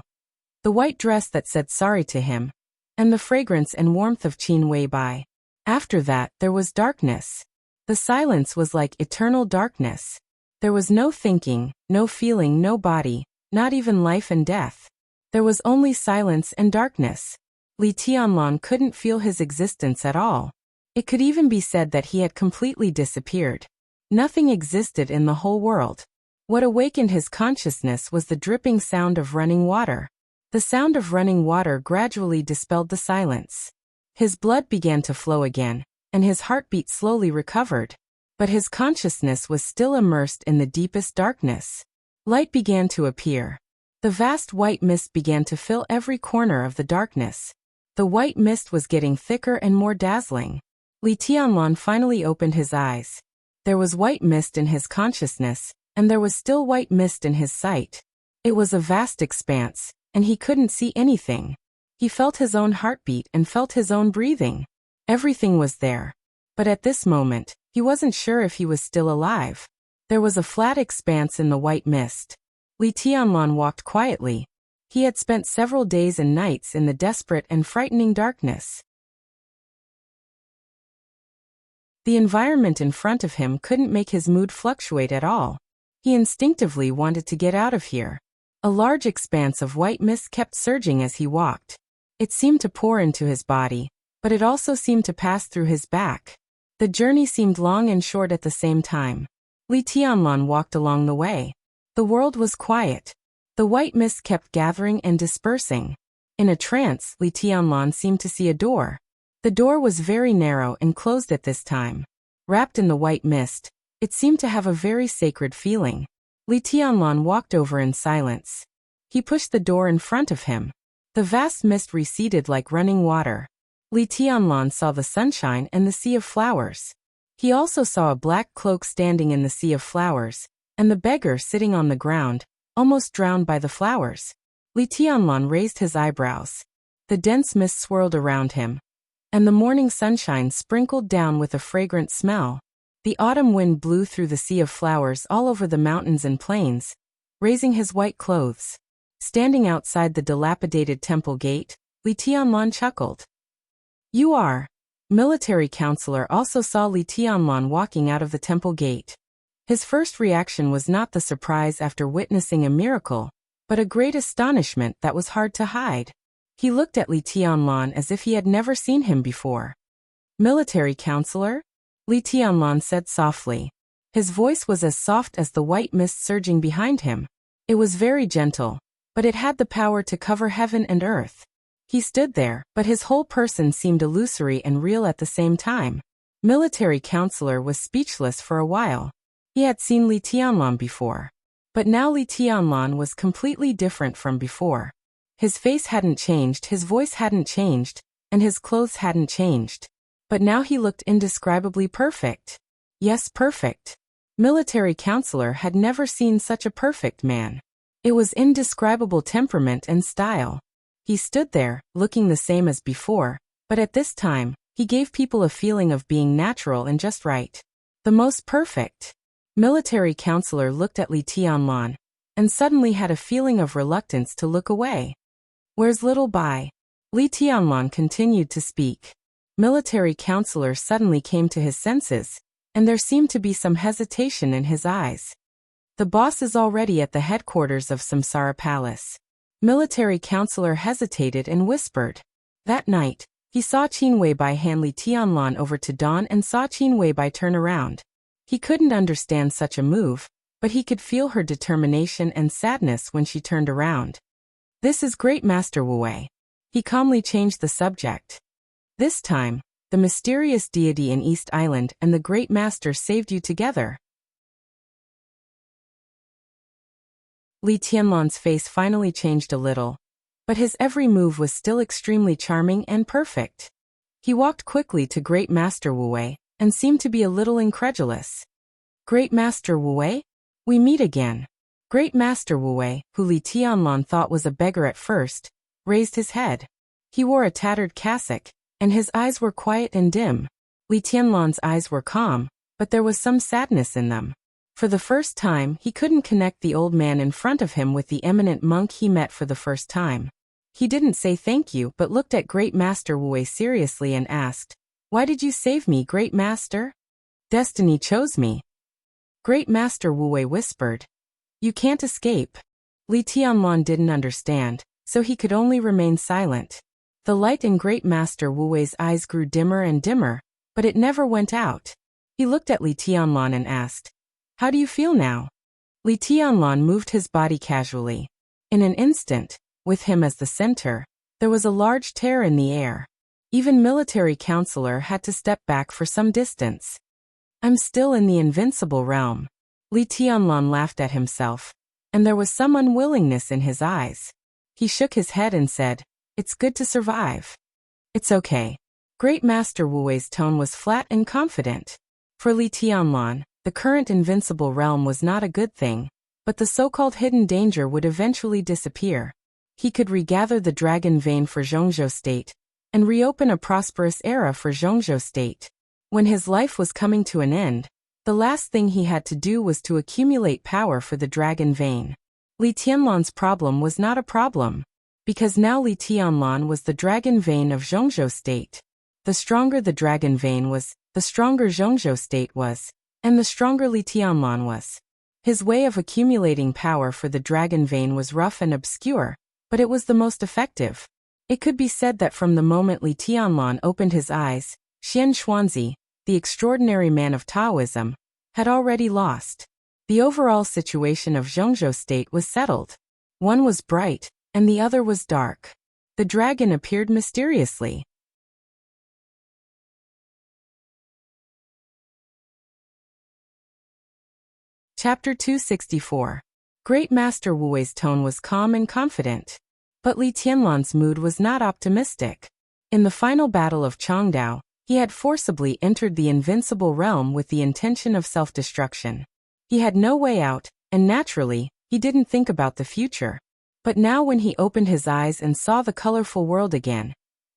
the white dress that said sorry to him, and the fragrance and warmth of Qin Weibai. After that, there was darkness. The silence was like eternal darkness. There was no thinking, no feeling, no body, not even life and death. There was only silence and darkness. Li Tianlan couldn't feel his existence at all. It could even be said that he had completely disappeared. Nothing existed in the whole world. What awakened his consciousness was the dripping sound of running water. The sound of running water gradually dispelled the silence. His blood began to flow again, and his heartbeat slowly recovered. But his consciousness was still immersed in the deepest darkness. Light began to appear. The vast white mist began to fill every corner of the darkness. The white mist was getting thicker and more dazzling. Li Tianlan finally opened his eyes. There was white mist in his consciousness, and there was still white mist in his sight. It was a vast expanse, and he couldn't see anything. He felt his own heartbeat and felt his own breathing. Everything was there. But at this moment, he wasn't sure if he was still alive. There was a flat expanse in the white mist. Li Tianlan walked quietly. He had spent several days and nights in the desperate and frightening darkness. The environment in front of him couldn't make his mood fluctuate at all. He instinctively wanted to get out of here. A large expanse of white mist kept surging as he walked. It seemed to pour into his body, but it also seemed to pass through his back. The journey seemed long and short at the same time. Li Tianlan walked along the way. The world was quiet. The white mist kept gathering and dispersing. In a trance, Li Tianlan seemed to see a door. The door was very narrow and closed at this time. Wrapped in the white mist, it seemed to have a very sacred feeling. Li Tianlan walked over in silence. He pushed the door in front of him. The vast mist receded like running water. Li Tianlan saw the sunshine and the sea of flowers. He also saw a black cloak standing in the sea of flowers, and the beggar sitting on the ground, almost drowned by the flowers. Li Tianlan raised his eyebrows. The dense mist swirled around him, and the morning sunshine sprinkled down with a fragrant smell. The autumn wind blew through the sea of flowers all over the mountains and plains, raising his white clothes. Standing outside the dilapidated temple gate, Li Tianlan chuckled. "You are." Military counselor also saw Li Tianlan walking out of the temple gate. His first reaction was not the surprise after witnessing a miracle, but a great astonishment that was hard to hide. He looked at Li Tianlan as if he had never seen him before. "Military counselor?" Li Tianlan said softly. His voice was as soft as the white mist surging behind him. It was very gentle, but it had the power to cover heaven and earth. He stood there, but his whole person seemed illusory and real at the same time. Military counselor was speechless for a while. He had seen Li Tianlan before. But now Li Tianlan was completely different from before. His face hadn't changed, his voice hadn't changed, and his clothes hadn't changed. But now he looked indescribably perfect. Yes, perfect. Military counselor had never seen such a perfect man. It was indescribable temperament and style. He stood there, looking the same as before, but at this time, he gave people a feeling of being natural and just right. The most perfect. Military counselor looked at Li Tianlan, and suddenly had a feeling of reluctance to look away. Where's little Bai? Li Tianlan continued to speak. Military counselor suddenly came to his senses, and there seemed to be some hesitation in his eyes. The boss is already at the headquarters of Samsara Palace. Military counselor hesitated and whispered. That night, he saw Qin Weibai hand Li Tianlan over to Dawn and saw Qin Weibai turn around. He couldn't understand such a move, but he could feel her determination and sadness when she turned around. This is Great Master Wu Wei. He calmly changed the subject. This time, the mysterious deity in East Island and the Great Master saved you together. Li Tianlan's face finally changed a little, but his every move was still extremely charming and perfect. He walked quickly to Great Master Wu Wei and seemed to be a little incredulous. Great Master Wu Wei? We meet again. Great Master Wu Wei, who Li Tianlan thought was a beggar at first, raised his head. He wore a tattered cassock, and his eyes were quiet and dim. Li Tianlan's eyes were calm, but there was some sadness in them. For the first time, he couldn't connect the old man in front of him with the eminent monk he met for the first time. He didn't say thank you but looked at Great Master Wu Wei seriously and asked, "Why did you save me, Great Master?" "Destiny chose me." Great Master Wu Wei whispered. "You can't escape." Li Tianlan didn't understand, so he could only remain silent. The light in Great Master Wu Wei's eyes grew dimmer and dimmer, but it never went out. He looked at Li Tianlan and asked, "How do you feel now?" Li Tianlan moved his body casually. In an instant, with him as the center, there was a large tear in the air. Even military counselor had to step back for some distance. "I'm still in the invincible realm." Li Tianlan laughed at himself, and there was some unwillingness in his eyes. He shook his head and said, "It's good to survive." "It's okay." Great Master Wu Wei's tone was flat and confident. For Li Tianlan, the current invincible realm was not a good thing, but the so-called hidden danger would eventually disappear. He could regather the dragon vein for Zhongzhou State, and reopen a prosperous era for Zhongzhou State. When his life was coming to an end, the last thing he had to do was to accumulate power for the dragon vein. Li Tianlan's problem was not a problem, because now Li Tianlan was the dragon vein of Zhongzhou State. The stronger the dragon vein was, the stronger Zhongzhou State was, and the stronger Li Tianlan was. His way of accumulating power for the dragon vein was rough and obscure, but it was the most effective. It could be said that from the moment Li Tianlan opened his eyes, Xian Xuanzi, the extraordinary man of Taoism, had already lost. The overall situation of Zhongzhou State was settled. One was bright, and the other was dark. The dragon appeared mysteriously. Chapter 264. Great Master Wu Wei's tone was calm and confident. But Li Tianlan's mood was not optimistic. In the final battle of Changdao, he had forcibly entered the invincible realm with the intention of self-destruction. He had no way out, and naturally, he didn't think about the future. But now when he opened his eyes and saw the colorful world again,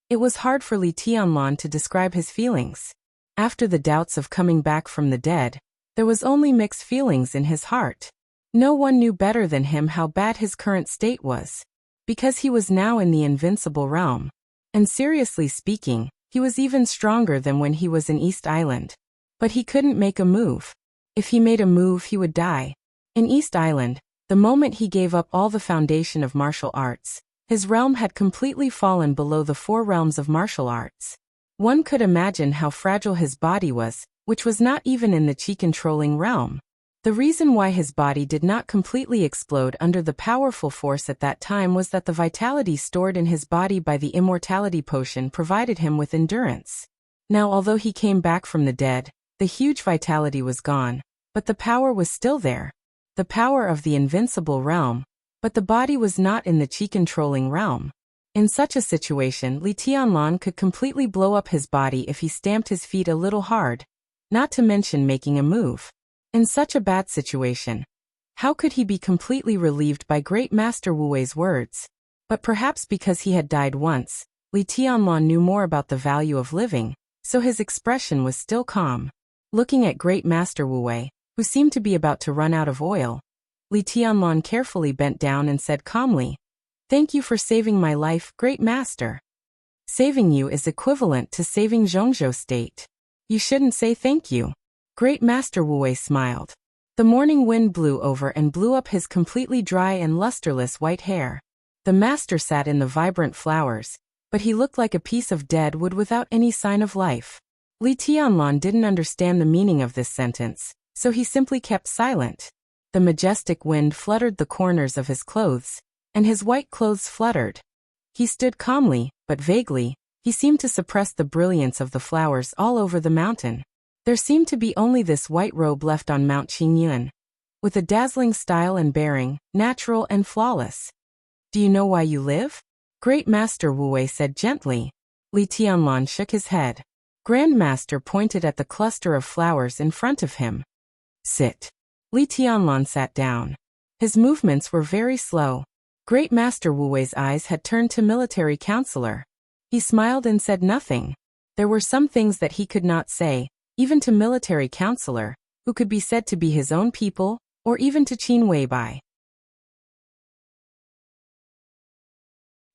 it was hard for Li Tianlan to describe his feelings. After the doubts of coming back from the dead, there was only mixed feelings in his heart. No one knew better than him how bad his current state was, because he was now in the invincible realm. And seriously speaking, he was even stronger than when he was in East Island. But he couldn't make a move. If he made a move, he would die. In East Island, the moment he gave up all the foundation of martial arts, his realm had completely fallen below the 4 realms of martial arts. One could imagine how fragile his body was, which was not even in the chi-controlling realm. The reason why his body did not completely explode under the powerful force at that time was that the vitality stored in his body by the immortality potion provided him with endurance. Now, although he came back from the dead, the huge vitality was gone, but the power was still there. The power of the invincible realm, but the body was not in the chi-controlling realm. In such a situation, Li Tianlan could completely blow up his body if he stamped his feet a little hard, not to mention making a move. In such a bad situation, how could he be completely relieved by Great Master Wu Wei's words? But perhaps because he had died once, Li Tianlan knew more about the value of living, so his expression was still calm. Looking at Great Master Wu Wei, who seemed to be about to run out of oil, Li Tianlan carefully bent down and said calmly, "Thank you for saving my life, Great Master. Saving you is equivalent to saving Zhongzhou State. You shouldn't say thank you." Great Master Wu Wei smiled. The morning wind blew over and blew up his completely dry and lusterless white hair. The master sat in the vibrant flowers, but he looked like a piece of dead wood without any sign of life. Li Tianlan didn't understand the meaning of this sentence, so he simply kept silent. The majestic wind fluttered the corners of his clothes, and his white clothes fluttered. He stood calmly, but vaguely. He seemed to suppress the brilliance of the flowers all over the mountain. There seemed to be only this white robe left on Mount Qingyuan, with a dazzling style and bearing, natural and flawless. "Do you know why you live?" Great Master Wu Wei said gently. Li Tianlan shook his head. Grand Master pointed at the cluster of flowers in front of him. "Sit." Li Tianlan sat down. His movements were very slow. Great Master Wu Wei's eyes had turned to military counselor. He smiled and said nothing. There were some things that he could not say, even to military counselor, who could be said to be his own people, or even to Qin Weibai.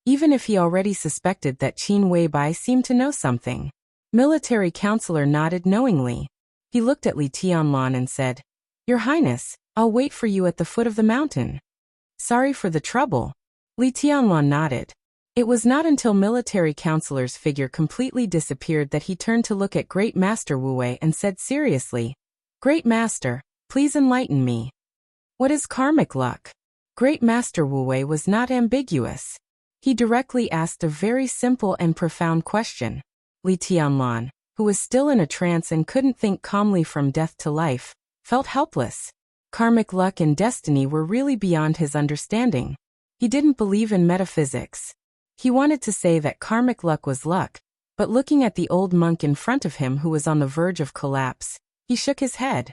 Even if he already suspected that Qin Weibai seemed to know something. Military counselor nodded knowingly. He looked at Li Tianlan and said, "Your Highness, I'll wait for you at the foot of the mountain." "Sorry for the trouble." Li Tianlan nodded. It was not until military counselor's figure completely disappeared that he turned to look at Great Master Wu Wei and said seriously, "Great Master, please enlighten me. What is karmic luck?" Great Master Wu Wei was not ambiguous. He directly asked a very simple and profound question. Li Tianlan, who was still in a trance and couldn't think calmly from death to life, felt helpless. Karmic luck and destiny were really beyond his understanding. He didn't believe in metaphysics. He wanted to say that karmic luck was luck, but looking at the old monk in front of him who was on the verge of collapse, he shook his head.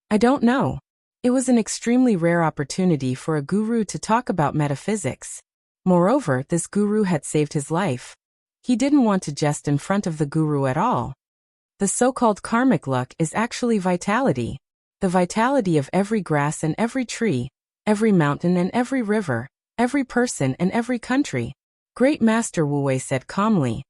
"I don't know." It was an extremely rare opportunity for a guru to talk about metaphysics. Moreover, this guru had saved his life. He didn't want to jest in front of the guru at all. The so-called karmic luck is actually vitality. The vitality of every grass and every tree, every mountain and every river, every person and every country. Great Master Wu Wei said calmly,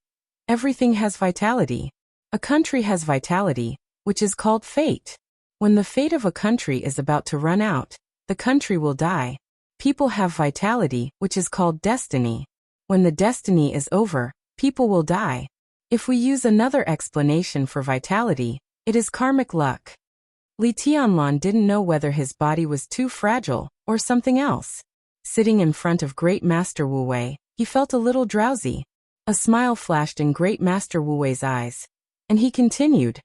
"Everything has vitality. A country has vitality, which is called fate. When the fate of a country is about to run out, the country will die. People have vitality, which is called destiny. When the destiny is over, people will die. If we use another explanation for vitality, it is karmic luck." Li Tianlan didn't know whether his body was too fragile or something else. Sitting in front of Great Master Wu Wei, he felt a little drowsy. A smile flashed in Great Master Wu Wei's eyes, and he continued,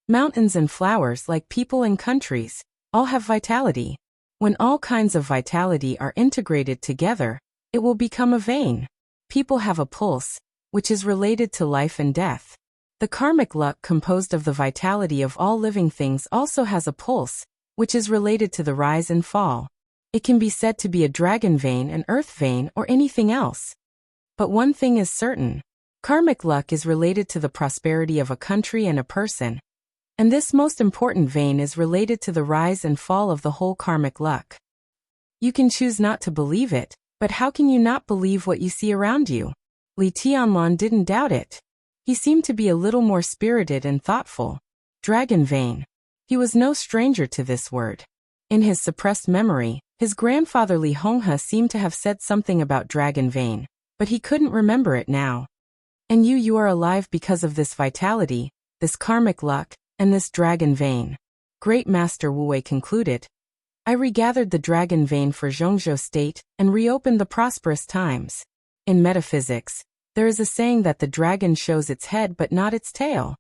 "Mountains and flowers, like people and countries, all have vitality. When all kinds of vitality are integrated together, it will become a vein. People have a pulse, which is related to life and death. The karmic luck composed of the vitality of all living things also has a pulse, which is related to the rise and fall. It can be said to be a dragon vein, an earth vein, or anything else. But one thing is certain. Karmic luck is related to the prosperity of a country and a person. And this most important vein is related to the rise and fall of the whole karmic luck. You can choose not to believe it, but how can you not believe what you see around you?" Li Tianlan didn't doubt it. He seemed to be a little more spirited and thoughtful. Dragon vein. He was no stranger to this word. In his suppressed memory, his grandfather Li Honghe seemed to have said something about dragon vein, but he couldn't remember it now. "And you are alive because of this vitality, this karmic luck, and this dragon vein." Great Master Wu Wei concluded, "I regathered the dragon vein for Zhongzhou State and reopened the prosperous times. In metaphysics, there is a saying that the dragon shows its head but not its tail.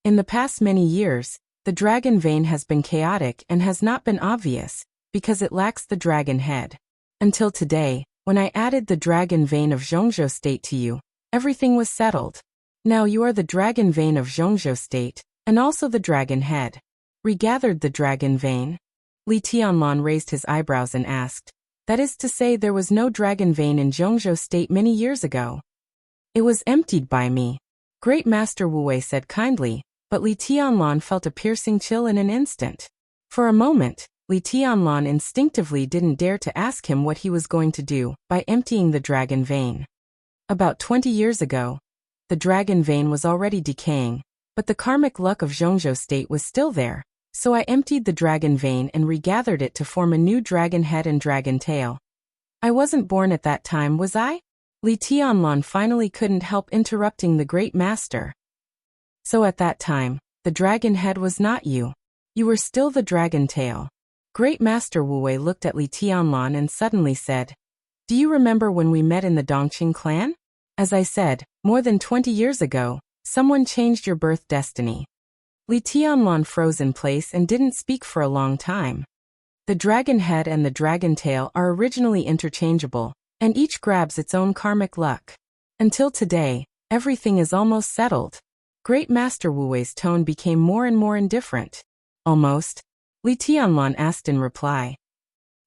In the past many years, the dragon vein has been chaotic and has not been obvious, because it lacks the dragon head. Until today, when I added the dragon vein of Zhongzhou state to you, everything was settled. Now you are the dragon vein of Zhongzhou state, and also the dragon head. Regathered the dragon vein? Li Tianlan raised his eyebrows and asked. That is to say, there was no dragon vein in Zhongzhou state many years ago. It was emptied by me. Great Master Wu Wei said kindly, but Li Tianlan felt a piercing chill in an instant. For a moment, Li Tianlan instinctively didn't dare to ask him what he was going to do by emptying the dragon vein. About 20 years ago, the dragon vein was already decaying, but the karmic luck of Zhongzhou state was still there, so I emptied the dragon vein and regathered it to form a new dragon head and dragon tail. I wasn't born at that time, was I? Li Tianlan finally couldn't help interrupting the great master. So at that time, the dragon head was not you. You were still the dragon tail. Great Master Wu Wei looked at Li Tianlan and suddenly said, Do you remember when we met in the Dongqing clan? As I said, more than 20 years ago, someone changed your birth destiny. Li Tianlan froze in place and didn't speak for a long time. The dragon head and the dragon tail are originally interchangeable, and each grabs its own karmic luck. Until today, everything is almost settled. Great Master Wu Wei's tone became more and more indifferent. Almost? Li Tianlan asked in reply.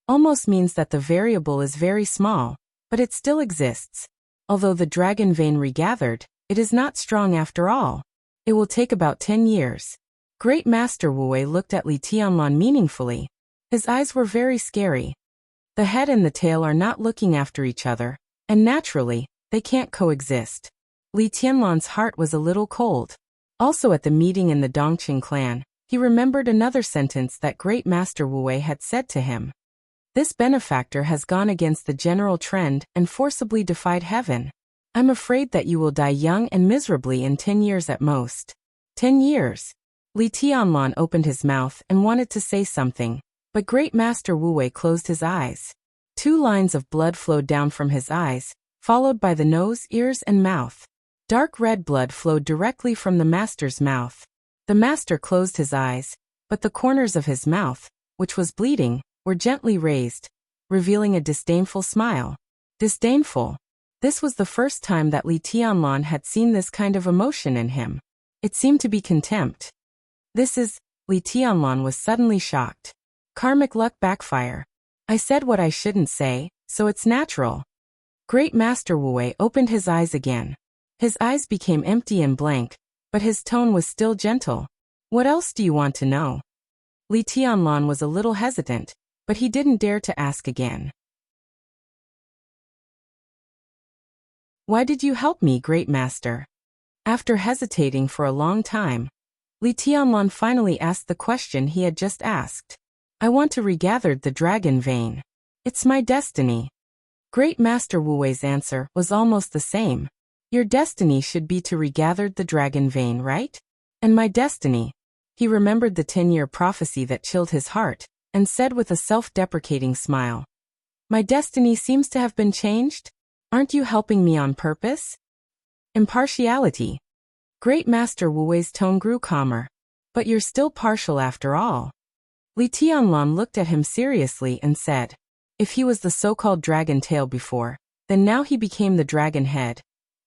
Almost means that the variable is very small, but it still exists. Although the dragon vein regathered, it is not strong after all. It will take about 10 years. Great Master Wu Wei looked at Li Tianlan meaningfully. His eyes were very scary. The head and the tail are not looking after each other, and naturally, they can't coexist. Li Tianlan's heart was a little cold. Also at the meeting in the Dongqing clan, he remembered another sentence that Great Master Wu Wei had said to him. This benefactor has gone against the general trend and forcibly defied heaven. I'm afraid that you will die young and miserably in 10 years at most. 10 years. Li Tianlan opened his mouth and wanted to say something, but Great Master Wu Wei closed his eyes. 2 lines of blood flowed down from his eyes, followed by the nose, ears, and mouth. Dark red blood flowed directly from the master's mouth. The master closed his eyes, but the corners of his mouth, which was bleeding, were gently raised, revealing a disdainful smile. Disdainful. This was the first time that Li Tianlan had seen this kind of emotion in him. It seemed to be contempt. Li Tianlan was suddenly shocked. Karmic luck backfire. I said what I shouldn't say, so it's natural. Great Master Wu Wei opened his eyes again. His eyes became empty and blank, but his tone was still gentle. What else do you want to know? Li Tianlan was a little hesitant, but he didn't dare to ask again. Why did you help me, Great Master? After hesitating for a long time, Li Tianlan finally asked the question he had just asked. I want to regather the dragon vein. It's my destiny. Great Master Wu Wei's answer was almost the same. Your destiny should be to regather the dragon vein, right? And my destiny. He remembered the 10-year prophecy that chilled his heart, and said with a self-deprecating smile. My destiny seems to have been changed? Aren't you helping me on purpose? Impartiality. Great Master Wu Wei's tone grew calmer. But you're still partial after all. Li Tianlan looked at him seriously and said, if he was the so-called dragon tail before, then now he became the dragon head.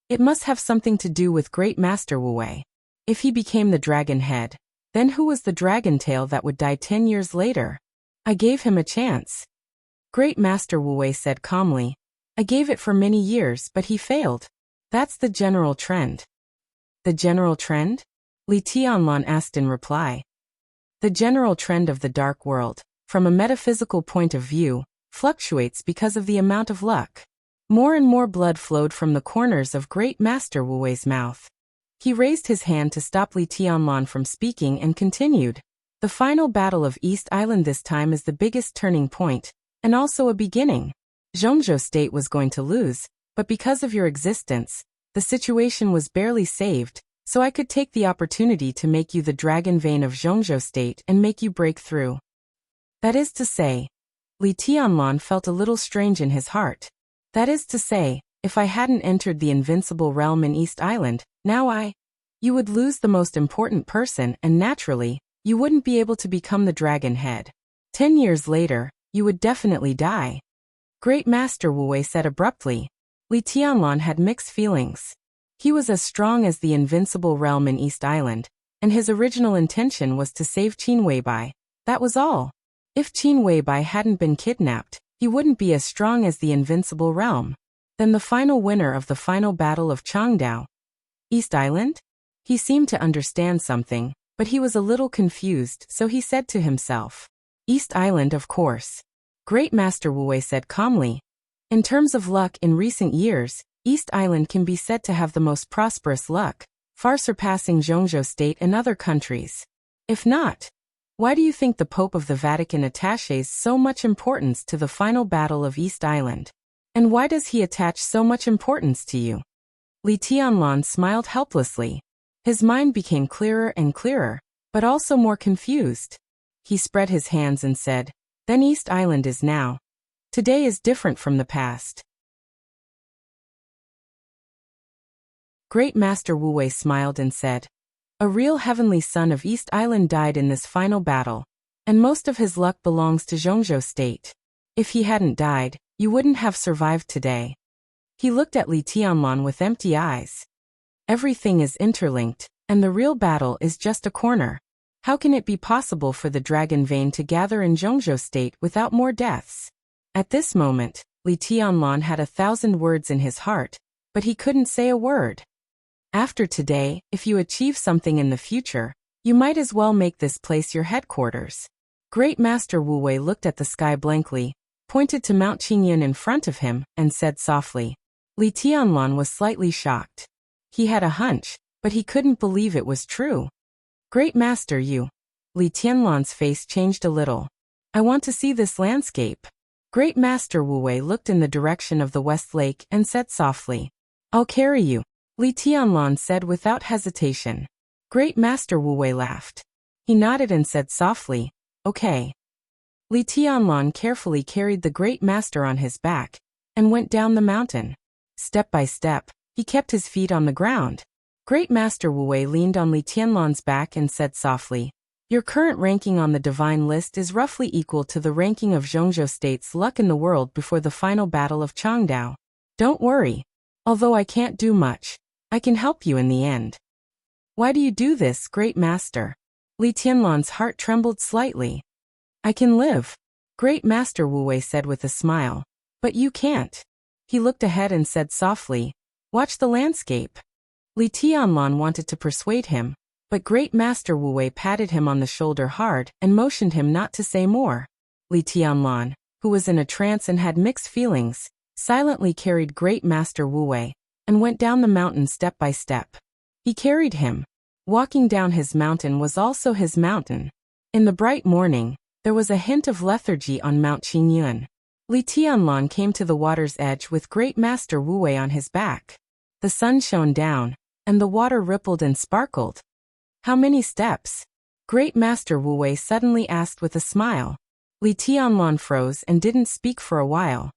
It must have something to do with Great Master Wu Wei. If he became the dragon head, then who was the dragon tail that would die 10 years later? I gave him a chance. Great Master Wu Wei said calmly, I gave it for many years, but he failed. That's the general trend. The general trend? Li Tianlan asked in reply. The general trend of the dark world, from a metaphysical point of view, fluctuates because of the amount of luck. More and more blood flowed from the corners of Great Master Wu Wei's mouth. He raised his hand to stop Li Tianlan from speaking and continued. The final battle of East Island this time is the biggest turning point, and also a beginning. Zhongzhou state was going to lose, but because of your existence, the situation was barely saved, so I could take the opportunity to make you the dragon vein of Zhongzhou state and make you break through. That is to say, Li Tianlan felt a little strange in his heart. That is to say, if I hadn't entered the invincible realm in East Island, you would lose the most important person and naturally, you wouldn't be able to become the dragon head. 10 years later, you would definitely die. Great Master Wu Wei said abruptly. Li Tianlan had mixed feelings. He was as strong as the invincible realm in East Island, and his original intention was to save Qin Weibai. That was all. If Qin Weibai hadn't been kidnapped, he wouldn't be as strong as the invincible realm. Then the final winner of the final battle of Changdao. East Island? He seemed to understand something, but he was a little confused, so he said to himself, East Island, of course. Great Master Wu Wei said calmly. In terms of luck in recent years, East Island can be said to have the most prosperous luck, far surpassing Zhongzhou State and other countries. If not, why do you think the Pope of the Vatican attaches so much importance to the final battle of East Island? And why does he attach so much importance to you? Li Tianlan smiled helplessly. His mind became clearer and clearer, but also more confused. He spread his hands and said, Then East Island is now. Today is different from the past. Great Master Wu Wei smiled and said, A real heavenly son of East Island died in this final battle, and most of his luck belongs to Zhongzhou State. If he hadn't died, you wouldn't have survived today. He looked at Li Tianlan with empty eyes. Everything is interlinked, and the real battle is just a corner. How can it be possible for the dragon vein to gather in Zhongzhou State without more deaths? At this moment, Li Tianlan had 1,000 words in his heart, but he couldn't say a word. After today, if you achieve something in the future, you might as well make this place your headquarters. Great Master Wu Wei looked at the sky blankly, pointed to Mount Qingyan in front of him, and said softly. Li Tianlan was slightly shocked. He had a hunch, but he couldn't believe it was true. Great Master, you. Li Tianlan's face changed a little. I want to see this landscape. Great Master Wu Wei looked in the direction of the West Lake and said softly. I'll carry you. Li Tianlan said without hesitation. Great Master Wu Wei laughed. He nodded and said softly, Okay. Li Tianlan carefully carried the Great Master on his back and went down the mountain. Step by step, he kept his feet on the ground. Great Master Wu Wei leaned on Li Tianlan's back and said softly, Your current ranking on the divine list is roughly equal to the ranking of Zhongzhou State's luck in the world before the final battle of Changdao. Don't worry. Although I can't do much, I can help you in the end. Why do you do this, Great Master? Li Tianlan's heart trembled slightly. I can live, Great Master Wu Wei said with a smile. But you can't. He looked ahead and said softly, Watch the landscape. Li Tianlan wanted to persuade him, but Great Master Wu Wei patted him on the shoulder hard and motioned him not to say more. Li Tianlan, who was in a trance and had mixed feelings, silently carried Great Master Wu Wei and went down the mountain step by step. He carried him. Walking down his mountain was also his mountain. In the bright morning, there was a hint of lethargy on Mount Qingyun. Li Tianlan came to the water's edge with Great Master Wu Wei on his back. The sun shone down, and the water rippled and sparkled. How many steps? Great Master Wu Wei suddenly asked with a smile. Li Tianlan froze and didn't speak for a while.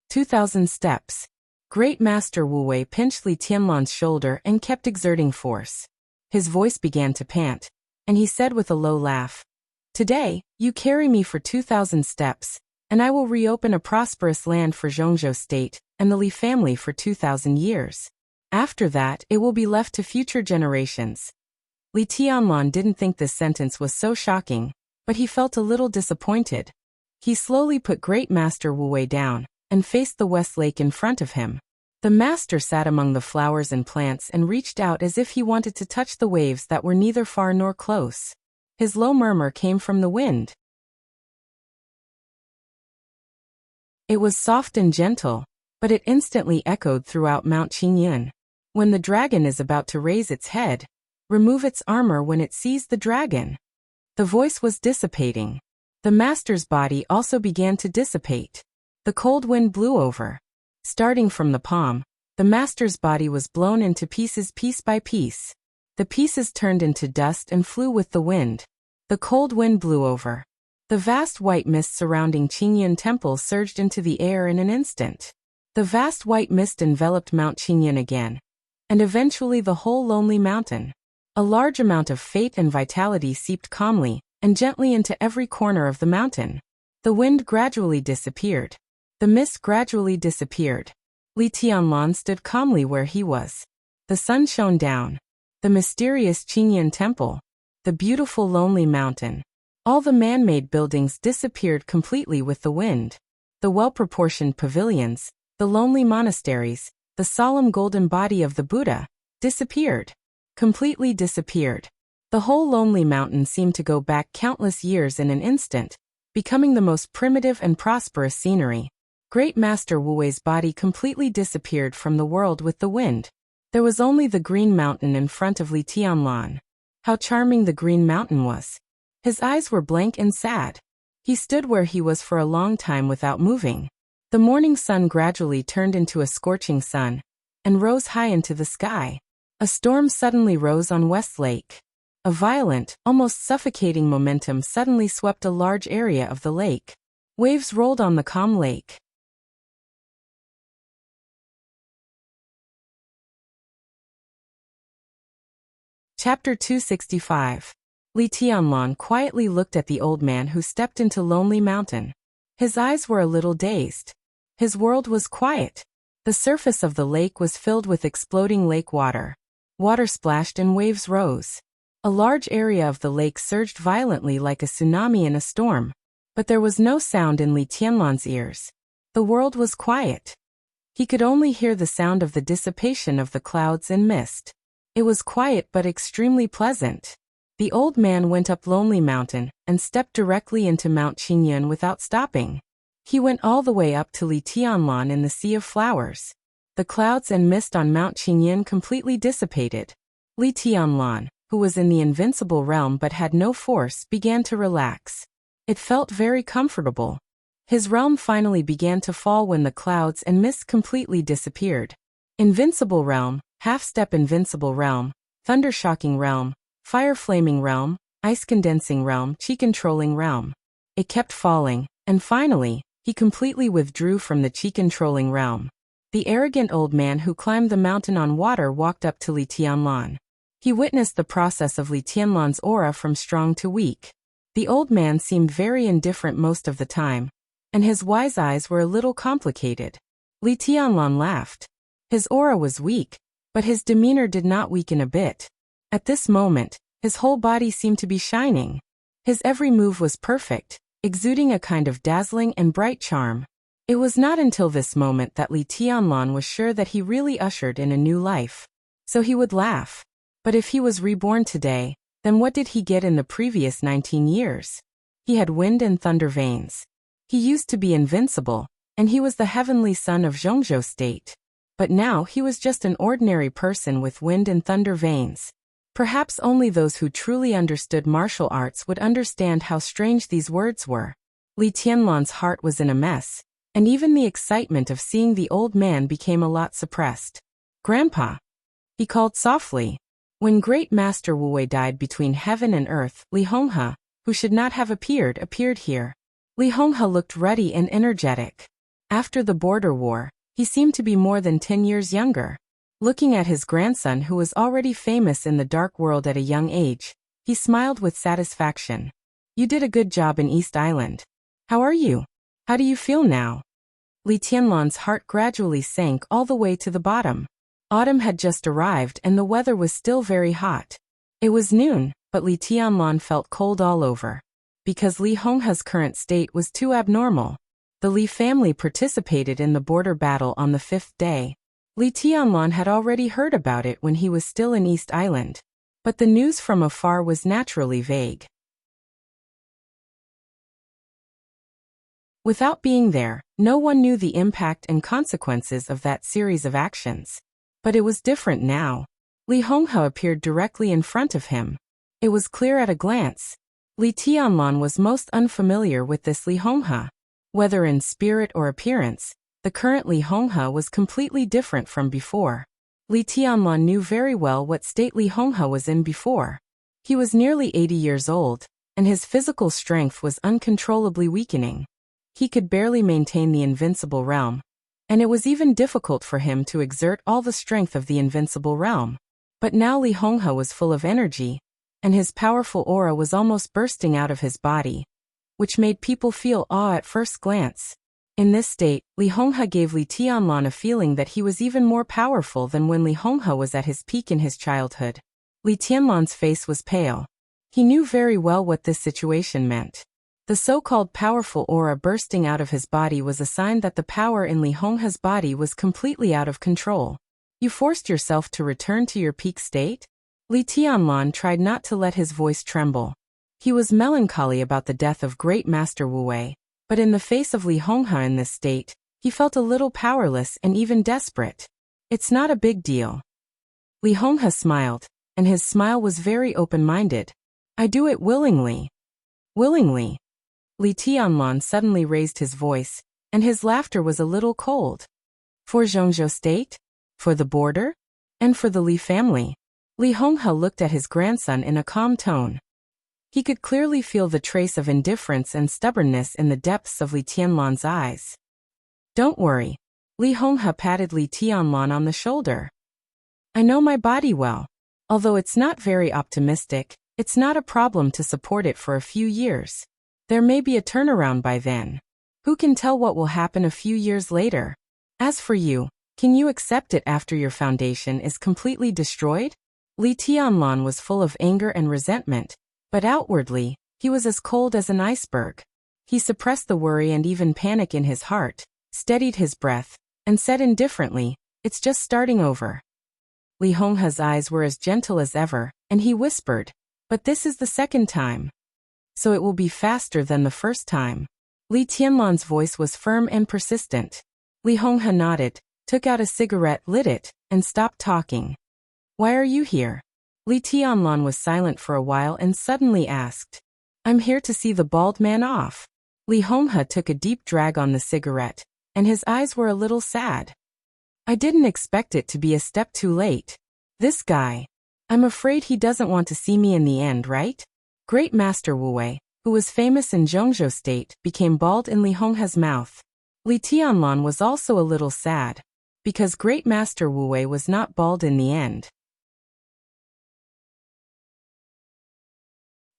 2,000 steps. Great Master Wu Wei pinched Li Tianlan's shoulder and kept exerting force. His voice began to pant, and he said with a low laugh, Today, you carry me for 2,000 steps, and I will reopen a prosperous land for Zhongzhou State and the Li family for 2,000 years. After that, it will be left to future generations. Li Tianlan didn't think this sentence was so shocking, but he felt a little disappointed. He slowly put Great Master Wu Wei down and faced the West Lake in front of him. The master sat among the flowers and plants and reached out as if he wanted to touch the waves that were neither far nor close. His low murmur came from the wind. It was soft and gentle, but it instantly echoed throughout Mount Qingyun. When the dragon is about to raise its head, remove its armor when it sees the dragon. The voice was dissipating. The master's body also began to dissipate. The cold wind blew over. Starting from the palm, the master's body was blown into pieces piece by piece. The pieces turned into dust and flew with the wind. The cold wind blew over. The vast white mist surrounding Qingyun Temple surged into the air in an instant. The vast white mist enveloped Mount Qingyun again, and eventually the whole lonely mountain. A large amount of fate and vitality seeped calmly and gently into every corner of the mountain. The wind gradually disappeared. The mist gradually disappeared. Li Tianlan stood calmly where he was. The sun shone down. The mysterious Qingyan Temple. The beautiful lonely mountain. All the man-made buildings disappeared completely with the wind. The well-proportioned pavilions, the lonely monasteries, the solemn golden body of the Buddha, disappeared. Completely disappeared. The whole lonely mountain seemed to go back countless years in an instant, becoming the most primitive and prosperous scenery. Great Master Wuwei's body completely disappeared from the world with the wind. There was only the green mountain in front of Li Tianlan. How charming the green mountain was. His eyes were blank and sad. He stood where he was for a long time without moving. The morning sun gradually turned into a scorching sun and rose high into the sky. A storm suddenly rose on West Lake. A violent, almost suffocating momentum suddenly swept a large area of the lake. Waves rolled on the calm lake. Chapter 265. Li Tianlan quietly looked at the old man who stepped into Lonely Mountain. His eyes were a little dazed. His world was quiet. The surface of the lake was filled with exploding lake water. Water splashed and waves rose. A large area of the lake surged violently like a tsunami in a storm. But there was no sound in Li Tianlan's ears. The world was quiet. He could only hear the sound of the dissipation of the clouds and mist. It was quiet but extremely pleasant. The old man went up Lonely Mountain and stepped directly into Mount Qingyan without stopping. He went all the way up to Li Tianlan in the Sea of Flowers. The clouds and mist on Mount Qingyan completely dissipated. Li Tianlan, who was in the invincible realm but had no force, began to relax. It felt very comfortable. His realm finally began to fall when the clouds and mist completely disappeared. Invincible realm, half-step invincible realm, thunder-shocking realm, fire-flaming realm, ice-condensing realm, chi-controlling realm. It kept falling, and finally, he completely withdrew from the chi-controlling realm. The arrogant old man who climbed the mountain on water walked up to Li Tianlan. He witnessed the process of Li Tianlan's aura from strong to weak. The old man seemed very indifferent most of the time, and his wise eyes were a little complicated. Li Tianlan laughed. His aura was weak, but his demeanor did not weaken a bit. At this moment, his whole body seemed to be shining. His every move was perfect, exuding a kind of dazzling and bright charm. It was not until this moment that Li Tianlan was sure that he really ushered in a new life. So he would laugh. But if he was reborn today, then what did he get in the previous 19 years? He had wind and thunder veins. He used to be invincible, and he was the heavenly son of Zhongzhou State. But now he was just an ordinary person with wind and thunder veins. Perhaps only those who truly understood martial arts would understand how strange these words were. Li Tianlan's heart was in a mess, and even the excitement of seeing the old man became a lot suppressed. "Grandpa," he called softly. When Great Master Wuwei died between heaven and earth, Li Honghe, who should not have appeared here. Li Honghe looked ruddy and energetic. After the border war, he seemed to be more than 10 years younger. Looking at his grandson who was already famous in the dark world at a young age, he smiled with satisfaction. "You did a good job in East Island. How are you? How do you feel now?" Li Tianlan's heart gradually sank all the way to the bottom. Autumn had just arrived and the weather was still very hot. It was noon, but Li Tianlan felt cold all over. Because Li Honghe's current state was too abnormal. The Li family participated in the border battle on the 5th day. Li Tianlan had already heard about it when he was still in East Island. But the news from afar was naturally vague. Without being there, no one knew the impact and consequences of that series of actions. But it was different now. Li Honghe appeared directly in front of him. It was clear at a glance. Li Tianlan was most unfamiliar with this Li Honghe. Whether in spirit or appearance, the current Li Honghe was completely different from before. Li Tianlan knew very well what state Li Honghe was in before. He was nearly 80 years old, and his physical strength was uncontrollably weakening. He could barely maintain the invincible realm, and it was even difficult for him to exert all the strength of the invincible realm. But now Li Honghe was full of energy, and his powerful aura was almost bursting out of his body, which made people feel awe at first glance. In this state, Li Honghe gave Li Tianlan a feeling that he was even more powerful than when Li Honghe was at his peak in his childhood. Li Tianlan's face was pale. He knew very well what this situation meant. The so-called powerful aura bursting out of his body was a sign that the power in Li Honghe's body was completely out of control. You forced yourself to return to your peak state? Li Tianlan tried not to let his voice tremble. He was melancholy about the death of great Master Wu Wei, but in the face of Li Honghe in this state, he felt a little powerless and even desperate. It's not a big deal. Li Honghe smiled, and his smile was very open-minded. I do it willingly. Willingly. Li Tianlan suddenly raised his voice, and his laughter was a little cold. For Zhongzhou State? For the border? And for the Li family? Li Honghe looked at his grandson in a calm tone. He could clearly feel the trace of indifference and stubbornness in the depths of Li Tianlan's eyes. Don't worry. Li Honghe patted Li Tianlan on the shoulder. I know my body well. Although it's not very optimistic, it's not a problem to support it for a few years. There may be a turnaround by then. Who can tell what will happen a few years later? As for you, can you accept it after your foundation is completely destroyed? Li Tianlan was full of anger and resentment, but outwardly, he was as cold as an iceberg. He suppressed the worry and even panic in his heart, steadied his breath, and said indifferently, it's just starting over. Li Honghe's eyes were as gentle as ever, and he whispered, but this is the second time. So it will be faster than the first time. Li Tianlan's voice was firm and persistent. Li Honghe nodded, took out a cigarette, lit it, and stopped talking. Why are you here? Li Tianlan was silent for a while and suddenly asked. I'm here to see the bald man off. Li Honghe took a deep drag on the cigarette, and his eyes were a little sad. I didn't expect it to be a step too late. This guy. I'm afraid he doesn't want to see me in the end, right? Great Master Wu Wei, who was famous in Zhongzhou State, became bald in Li Honghe's mouth. Li Tianlan was also a little sad, because Great Master Wu Wei was not bald in the end.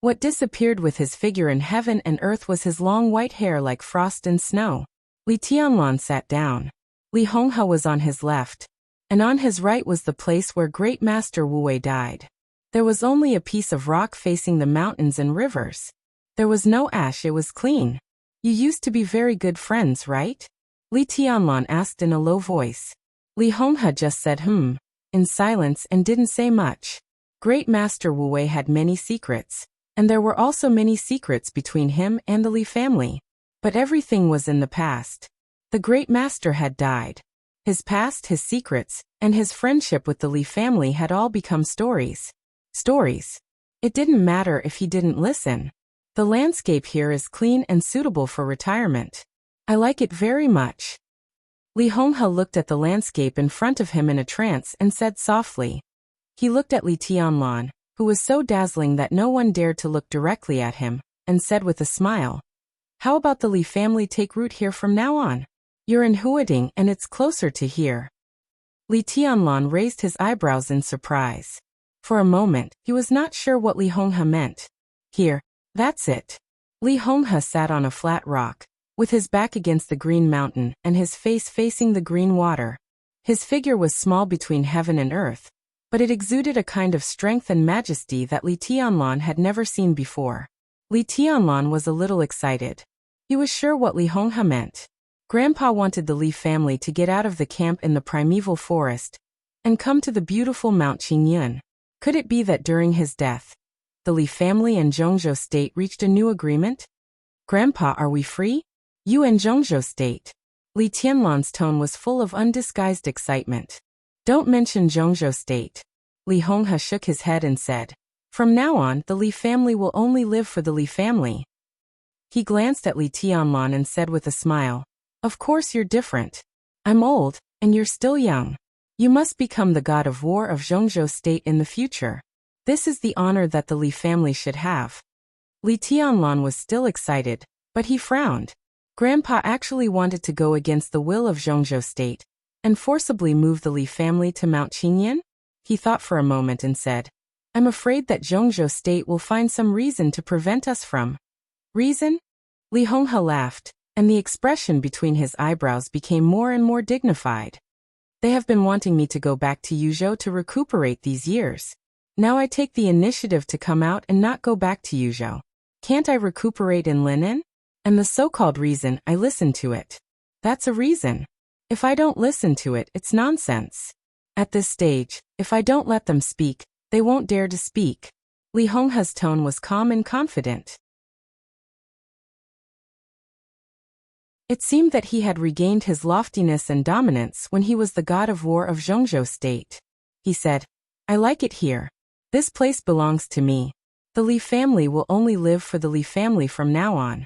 What disappeared with his figure in heaven and earth was his long white hair like frost and snow. Li Tianlan sat down. Li Honghe was on his left, and on his right was the place where Great Master Wu Wei died. There was only a piece of rock facing the mountains and rivers. There was no ash, it was clean. You used to be very good friends, right? Li Tianlan asked in a low voice. Li Honghe just said in silence and didn't say much. Great Master Wu Wei had many secrets, and there were also many secrets between him and the Li family. But everything was in the past. The Great Master had died. His past, his secrets, and his friendship with the Li family had all become stories. Stories. It didn't matter if he didn't listen. The landscape here is clean and suitable for retirement. I like it very much. Li Honghe looked at the landscape in front of him in a trance and said softly. He looked at Li Tianlan, who was so dazzling that no one dared to look directly at him, and said with a smile, how about the Li family take root here from now on? You're in Huading and it's closer to here. Li Tianlan raised his eyebrows in surprise. For a moment, he was not sure what Li Honghe meant. Here, that's it. Li Honghe sat on a flat rock, with his back against the green mountain and his face facing the green water. His figure was small between heaven and earth, but it exuded a kind of strength and majesty that Li Tianlan had never seen before. Li Tianlan was a little excited. He was sure what Li Honghe meant. Grandpa wanted the Li family to get out of the camp in the primeval forest and come to the beautiful Mount Qingyun. Could it be that during his death, the Li family and Zhongzhou State reached a new agreement? Grandpa, are we free? You and Zhongzhou State. Li Tianlan's tone was full of undisguised excitement. Don't mention Zhongzhou State. Li Honghe shook his head and said, from now on, the Li family will only live for the Li family. He glanced at Li Tianlan and said with a smile, of course you're different. I'm old, and you're still young. You must become the god of war of Zhongzhou State in the future. This is the honor that the Li family should have. Li Tianlan was still excited, but he frowned. Grandpa actually wanted to go against the will of Zhongzhou State and forcibly move the Li family to Mount Qingyun? He thought for a moment and said, I'm afraid that Zhongzhou State will find some reason to prevent us from. Reason? Li Honghe laughed. and the expression between his eyebrows became more and more dignified. They have been wanting me to go back to Yuzhou to recuperate these years. Now I take the initiative to come out and not go back to Yuzhou. Can't I recuperate in Linen? And the so-called reason, I listen to it. That's a reason. If I don't listen to it, it's nonsense. At this stage, if I don't let them speak, they won't dare to speak. Li Honghe's tone was calm and confident. It seemed that he had regained his loftiness and dominance when he was the god of war of Zhongzhou state. He said, I like it here. This place belongs to me. The Li family will only live for the Li family from now on.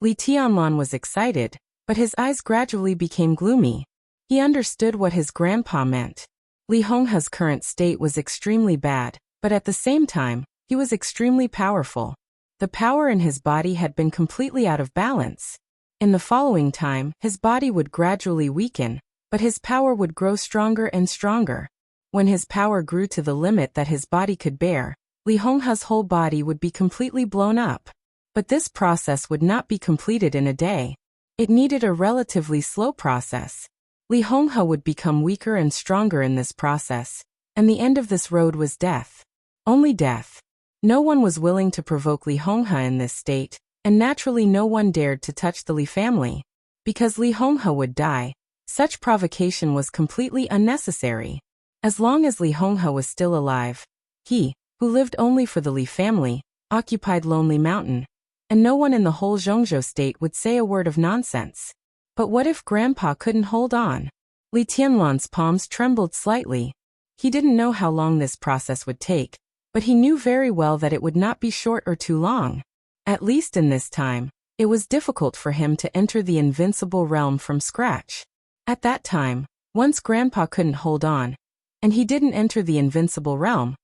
Li Tianlan was excited, but his eyes gradually became gloomy. He understood what his grandpa meant. Li Honghe's current state was extremely bad, but at the same time, he was extremely powerful. The power in his body had been completely out of balance. In the following time, his body would gradually weaken, but his power would grow stronger and stronger. When his power grew to the limit that his body could bear, Li Honghe's whole body would be completely blown up. But this process would not be completed in a day. It needed a relatively slow process. Li Honghe would become weaker and stronger in this process, and the end of this road was death. Only death. No one was willing to provoke Li Honghe in this state, and naturally no one dared to touch the Li family. Because Li Honghe would die, such provocation was completely unnecessary. As long as Li Honghe was still alive, he, who lived only for the Li family, occupied Lonely Mountain, and no one in the whole Zhongzhou state would say a word of nonsense. But what if Grandpa couldn't hold on? Li Tianlan's palms trembled slightly. He didn't know how long this process would take, but he knew very well that it would not be short or too long. At least in this time, it was difficult for him to enter the invincible realm from scratch. At that time, once Grandpa couldn't hold on, and he didn't enter the invincible realm,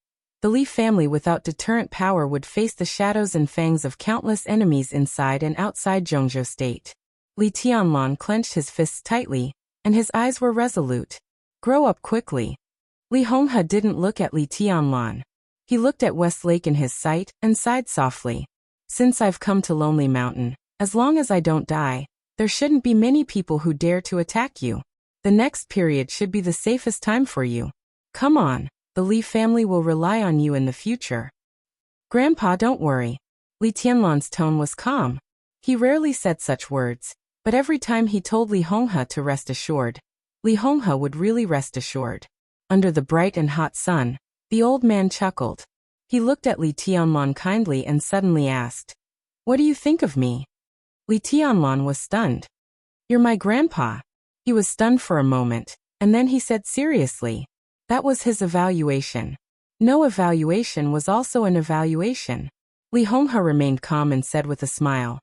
the Li family without deterrent power would face the shadows and fangs of countless enemies inside and outside Zhongzhou state. Li Tianlan clenched his fists tightly, and his eyes were resolute. Grow up quickly. Li Honghe didn't look at Li Tianlan. He looked at Westlake in his sight and sighed softly. Since I've come to Lonely Mountain, as long as I don't die, there shouldn't be many people who dare to attack you. The next period should be the safest time for you. Come on. The Li family will rely on you in the future. Grandpa, don't worry. Li Tianlan's tone was calm. He rarely said such words, but every time he told Li Honghe to rest assured, Li Honghe would really rest assured. Under the bright and hot sun, the old man chuckled. He looked at Li Tianlan kindly and suddenly asked, What do you think of me? Li Tianlan was stunned. You're my grandpa. He was stunned for a moment, and then he said seriously, that was his evaluation. No evaluation was also an evaluation. Li Honghe remained calm and said with a smile,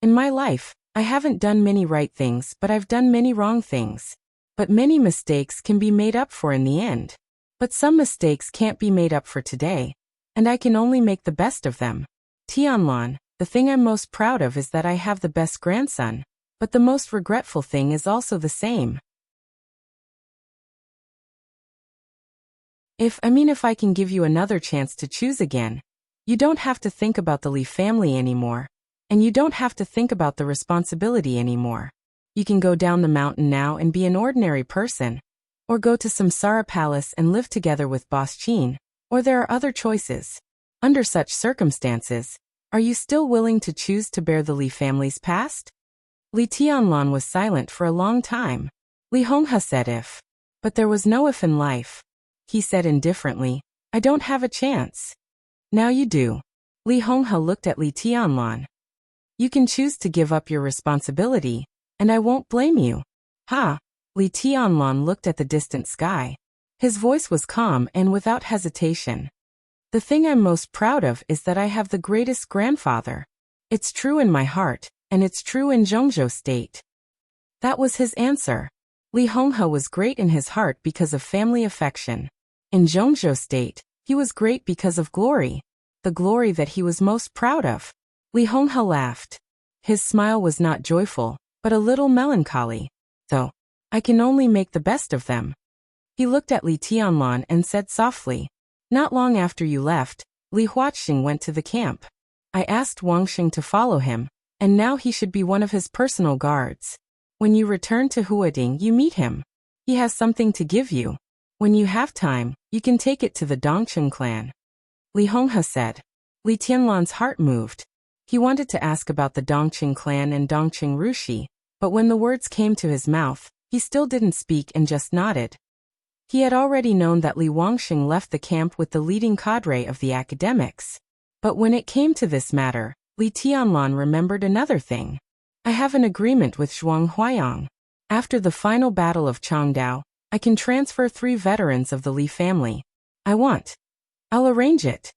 In my life, I haven't done many right things, but I've done many wrong things. But many mistakes can be made up for in the end. But some mistakes can't be made up for today, and I can only make the best of them. Tianlan, the thing I'm most proud of is that I have the best grandson, but the most regretful thing is also the same. If I can give you another chance to choose again, you don't have to think about the Li family anymore, and you don't have to think about the responsibility anymore. You can go down the mountain now and be an ordinary person, or go to Samsara Palace and live together with Boss Qin, or there are other choices. Under such circumstances, are you still willing to choose to bear the Li family's past? Li Tianlan was silent for a long time. Li Honghe said if. But there was no if in life. He said indifferently, I don't have a chance. Now you do. Li Honghe looked at Li Tianlan. You can choose to give up your responsibility, and I won't blame you. Ha! Li Tianlan looked at the distant sky. His voice was calm and without hesitation. The thing I'm most proud of is that I have the greatest grandfather. It's true in my heart, and it's true in Zhongzhou state. That was his answer. Li Honghe was great in his heart because of family affection. In Zhongzhou state, he was great because of glory. The glory that he was most proud of. Li Honghe laughed. His smile was not joyful, but a little melancholy. Though, I can only make the best of them. He looked at Li Tianlan and said softly, Not long after you left, Li Huaxing went to the camp. I asked Wangxing to follow him, and now he should be one of his personal guards. When you return to Huading, you meet him. He has something to give you. When you have time, you can take it to the Dongchen clan. Li Honghe said. Li Tianlan's heart moved. He wanted to ask about the Dongchen clan and Dongchen Rushi, but when the words came to his mouth, he still didn't speak and just nodded. He had already known that Li Wangxing left the camp with the leading cadre of the academics. But when it came to this matter, Li Tianlan remembered another thing. I have an agreement with Zhuang Huayang. After the final battle of Changdao, I can transfer 3 veterans of the Li family. I'll arrange it.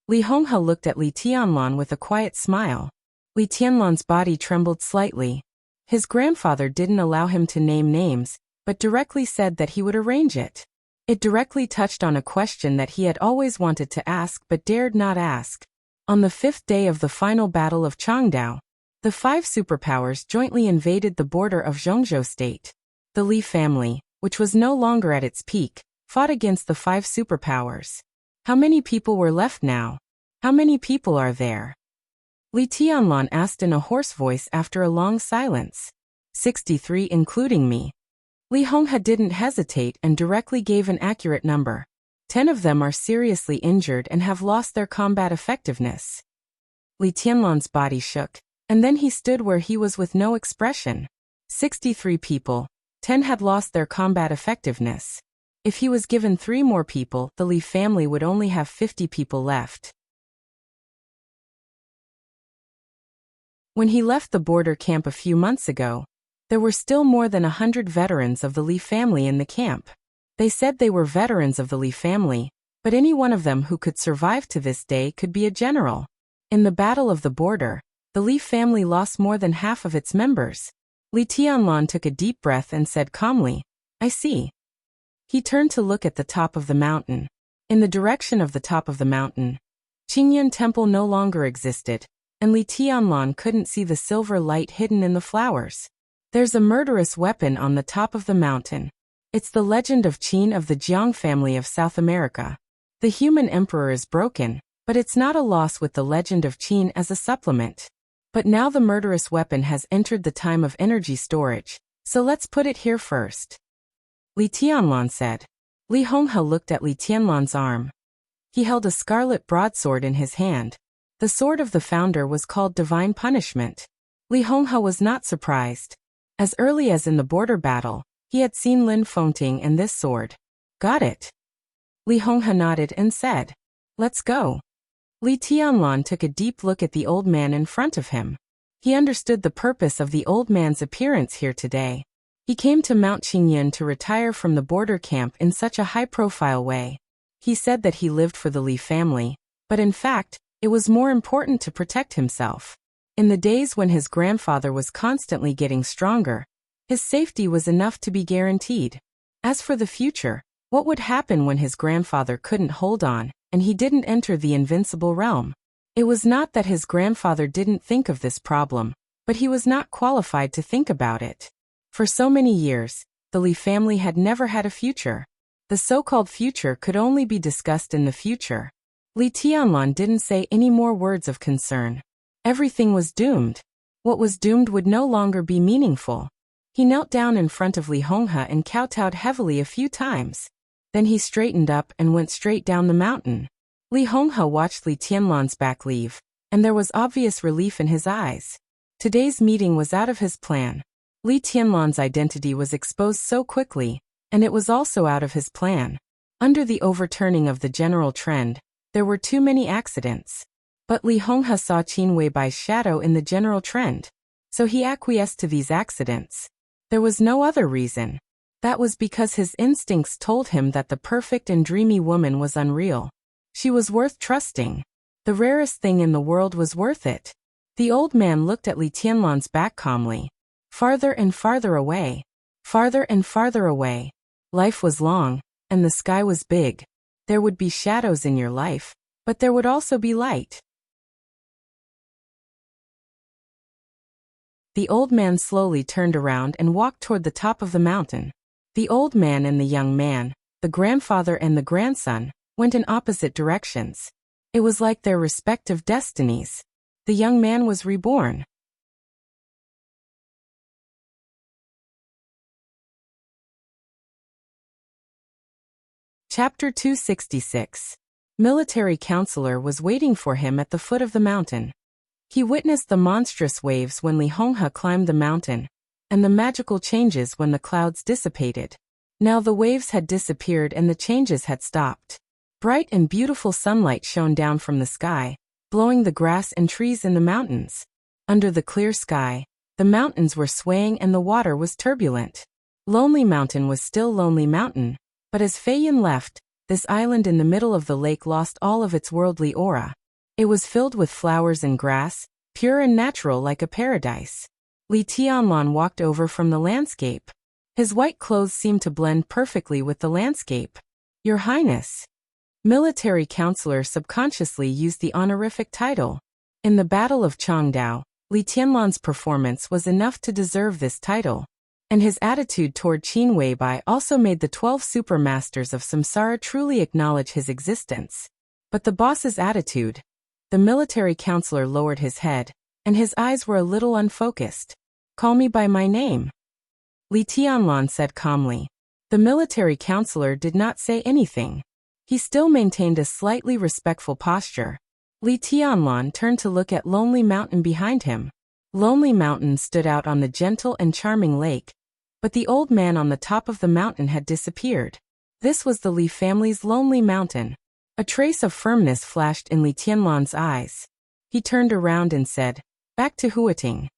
Li Honghe looked at Li Tianlan with a quiet smile. Li Tianlan's body trembled slightly. His grandfather didn't allow him to name names, but directly said that he would arrange it. It directly touched on a question that he had always wanted to ask but dared not ask. On the 5th day of the final battle of Changdao, the 5 superpowers jointly invaded the border of Zhongzhou State. The Li family, which was no longer at its peak, fought against the 5 superpowers. How many people were left now? How many people are there? Li Tianlan asked in a hoarse voice after a long silence. 63 including me. Li Honghe didn't hesitate and directly gave an accurate number. 10 of them are seriously injured and have lost their combat effectiveness. Li Tianlan's body shook, and then he stood where he was with no expression. 63 people, 10 had lost their combat effectiveness. If he was given 3 more people, the Li family would only have 50 people left. When he left the border camp a few months ago, there were still more than 100 veterans of the Li family in the camp. They said they were veterans of the Li family, but any one of them who could survive to this day could be a general. In the Battle of the Border, the Li family lost more than half of its members. Li Tianlan took a deep breath and said calmly, I see. He turned to look at the top of the mountain. In the direction of the top of the mountain, Qingyan Temple no longer existed, and Li Tianlan couldn't see the silver light hidden in the flowers. There's a murderous weapon on the top of the mountain. It's the legend of Qin of the Jiang family of South America. The human emperor is broken, but it's not a loss with the legend of Qin as a supplement. But now the murderous weapon has entered the time of energy storage, so let's put it here first. Li Tianlan said. Li Honghe looked at Li Tianlan's arm. He held a scarlet broadsword in his hand. The sword of the founder was called Divine Punishment. Li Honghe was not surprised. As early as in the border battle, he had seen Lin Fengting and this sword. Got it. Li Honghe nodded and said, let's go. Li Tianlan took a deep look at the old man in front of him. He understood the purpose of the old man's appearance here today. He came to Mount Qingyan to retire from the border camp in such a high-profile way. He said that he lived for the Li family, but in fact, it was more important to protect himself. In the days when his grandfather was constantly getting stronger, his safety was enough to be guaranteed. As for the future, what would happen when his grandfather couldn't hold on, and he didn't enter the invincible realm? It was not that his grandfather didn't think of this problem, but he was not qualified to think about it. For so many years, the Li family had never had a future. The so-called future could only be discussed in the future. Li Tianlan didn't say any more words of concern. Everything was doomed. What was doomed would no longer be meaningful. He knelt down in front of Li Honghe and kowtowed heavily a few times. Then he straightened up and went straight down the mountain. Li Honghe watched Li Tianlan's back leave, and there was obvious relief in his eyes. Today's meeting was out of his plan. Li Tianlan's identity was exposed so quickly, and it was also out of his plan. Under the overturning of the general trend, there were too many accidents. But Li Honghe saw Qin Weibai's shadow in the general trend, so he acquiesced to these accidents. There was no other reason. That was because his instincts told him that the perfect and dreamy woman was unreal. She was worth trusting. The rarest thing in the world was worth it. The old man looked at Li Tianlan's back calmly. Farther and farther away. Farther and farther away. Life was long, and the sky was big. There would be shadows in your life, but there would also be light. The old man slowly turned around and walked toward the top of the mountain. The old man and the young man, the grandfather and the grandson, went in opposite directions. It was like their respective destinies. The young man was reborn. Chapter 266. Military counselor was waiting for him at the foot of the mountain. He witnessed the monstrous waves when Li Honghe climbed the mountain, and the magical changes when the clouds dissipated. Now the waves had disappeared and the changes had stopped. Bright and beautiful sunlight shone down from the sky, blowing the grass and trees in the mountains. Under the clear sky, the mountains were swaying and the water was turbulent. Lonely Mountain was still Lonely Mountain, but as Fei Yin left, this island in the middle of the lake lost all of its worldly aura. It was filled with flowers and grass, pure and natural like a paradise. Li Tianlan walked over from the landscape. His white clothes seemed to blend perfectly with the landscape. Your Highness. Military counselor subconsciously used the honorific title. In the Battle of Changdao, Li Tianlan's performance was enough to deserve this title. And his attitude toward Qin Weibai also made the 12 supermasters of Samsara truly acknowledge his existence. But the boss's attitude? The military counselor lowered his head, and his eyes were a little unfocused. Call me by my name. Li Tianlan said calmly. The military counselor did not say anything. He still maintained a slightly respectful posture. Li Tianlan turned to look at Lonely Mountain behind him. Lonely Mountain stood out on the gentle and charming lake, but the old man on the top of the mountain had disappeared. This was the Li family's Lonely Mountain. A trace of firmness flashed in Li Tianlan's eyes. He turned around and said, "Back to Huating."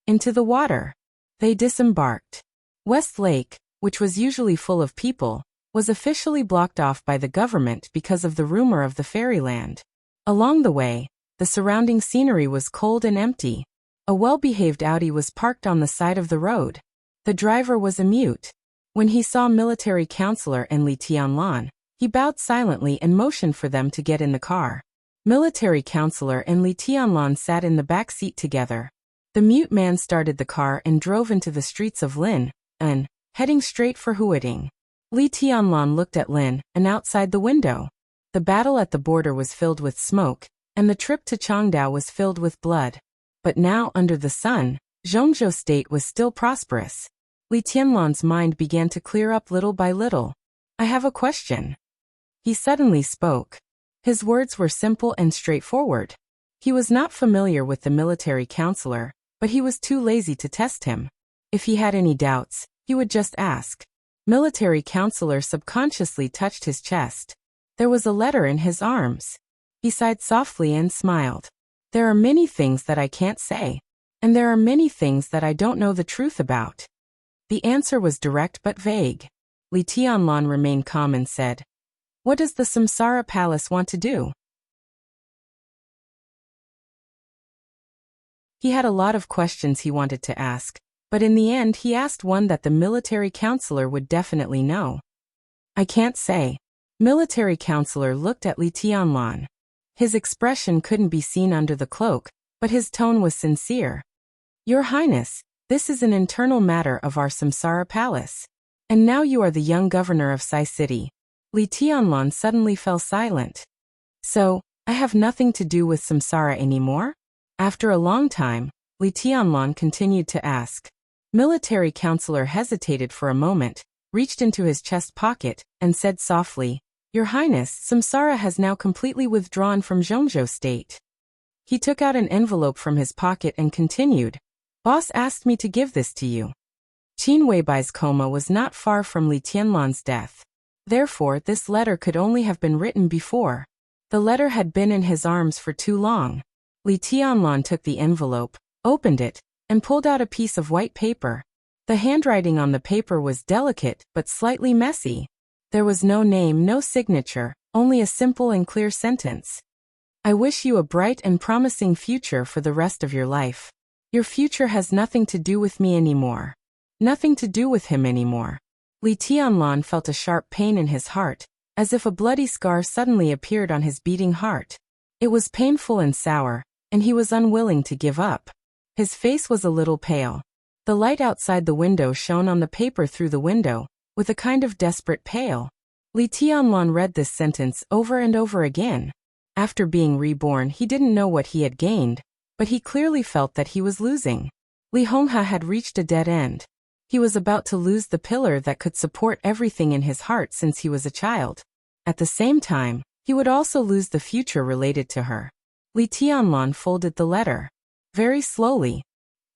Into the water. They disembarked. West Lake, which was usually full of people, was officially blocked off by the government because of the rumor of the fairyland. Along the way, the surrounding scenery was cold and empty. A well-behaved Audi was parked on the side of the road. The driver was a mute. When he saw military counselor and Li Tianlan, he bowed silently and motioned for them to get in the car. Military counselor and Li Tianlan sat in the back seat together. The mute man started the car and drove into the streets of Lin, heading straight for Huating. Li Tianlan looked at Lin, and outside the window. The battle at the border was filled with smoke, and the trip to Changdao was filled with blood. But now, under the sun, Zhongzhou state was still prosperous. Li Tianlan's mind began to clear up little by little. I have a question. He suddenly spoke. His words were simple and straightforward. He was not familiar with the military counselor, but he was too lazy to test him. If he had any doubts, he would just ask. Military counselor subconsciously touched his chest. There was a letter in his arms. He sighed softly and smiled. There are many things that I can't say. And there are many things that I don't know the truth about. The answer was direct but vague. Li Tianlan remained calm and said, What does the Samsara Palace want to do? He had a lot of questions he wanted to ask, but in the end he asked one that the military counselor would definitely know. I can't say. Military counselor looked at Li Tianlan. His expression couldn't be seen under the cloak, but his tone was sincere. Your Highness, this is an internal matter of our Samsara Palace. And now you are the young governor of Sai City. Li Tianlan suddenly fell silent. So, I have nothing to do with Samsara anymore? After a long time, Li Tianlan continued to ask. Military counselor hesitated for a moment, reached into his chest pocket, and said softly, Your Highness, Samsara has now completely withdrawn from Zhongzhou state. He took out an envelope from his pocket and continued, Boss asked me to give this to you. Qin Weibai's coma was not far from Li Tianlan's death. Therefore, this letter could only have been written before. The letter had been in his arms for too long. Li Tianlan took the envelope, opened it, and pulled out a piece of white paper. The handwriting on the paper was delicate but slightly messy. There was no name, no signature, only a simple and clear sentence. I wish you a bright and promising future for the rest of your life. Your future has nothing to do with me anymore. Nothing to do with him anymore. Li Tianlan felt a sharp pain in his heart, as if a bloody scar suddenly appeared on his beating heart. It was painful and sour, and he was unwilling to give up. His face was a little pale. The light outside the window shone on the paper through the window, with a kind of desperate pale. Li Tianlan read this sentence over and over again. After being reborn, he didn't know what he had gained, but he clearly felt that he was losing. Li Honghe had reached a dead end. He was about to lose the pillar that could support everything in his heart since he was a child. At the same time, he would also lose the future related to her. Li Tianlan folded the letter. Very slowly.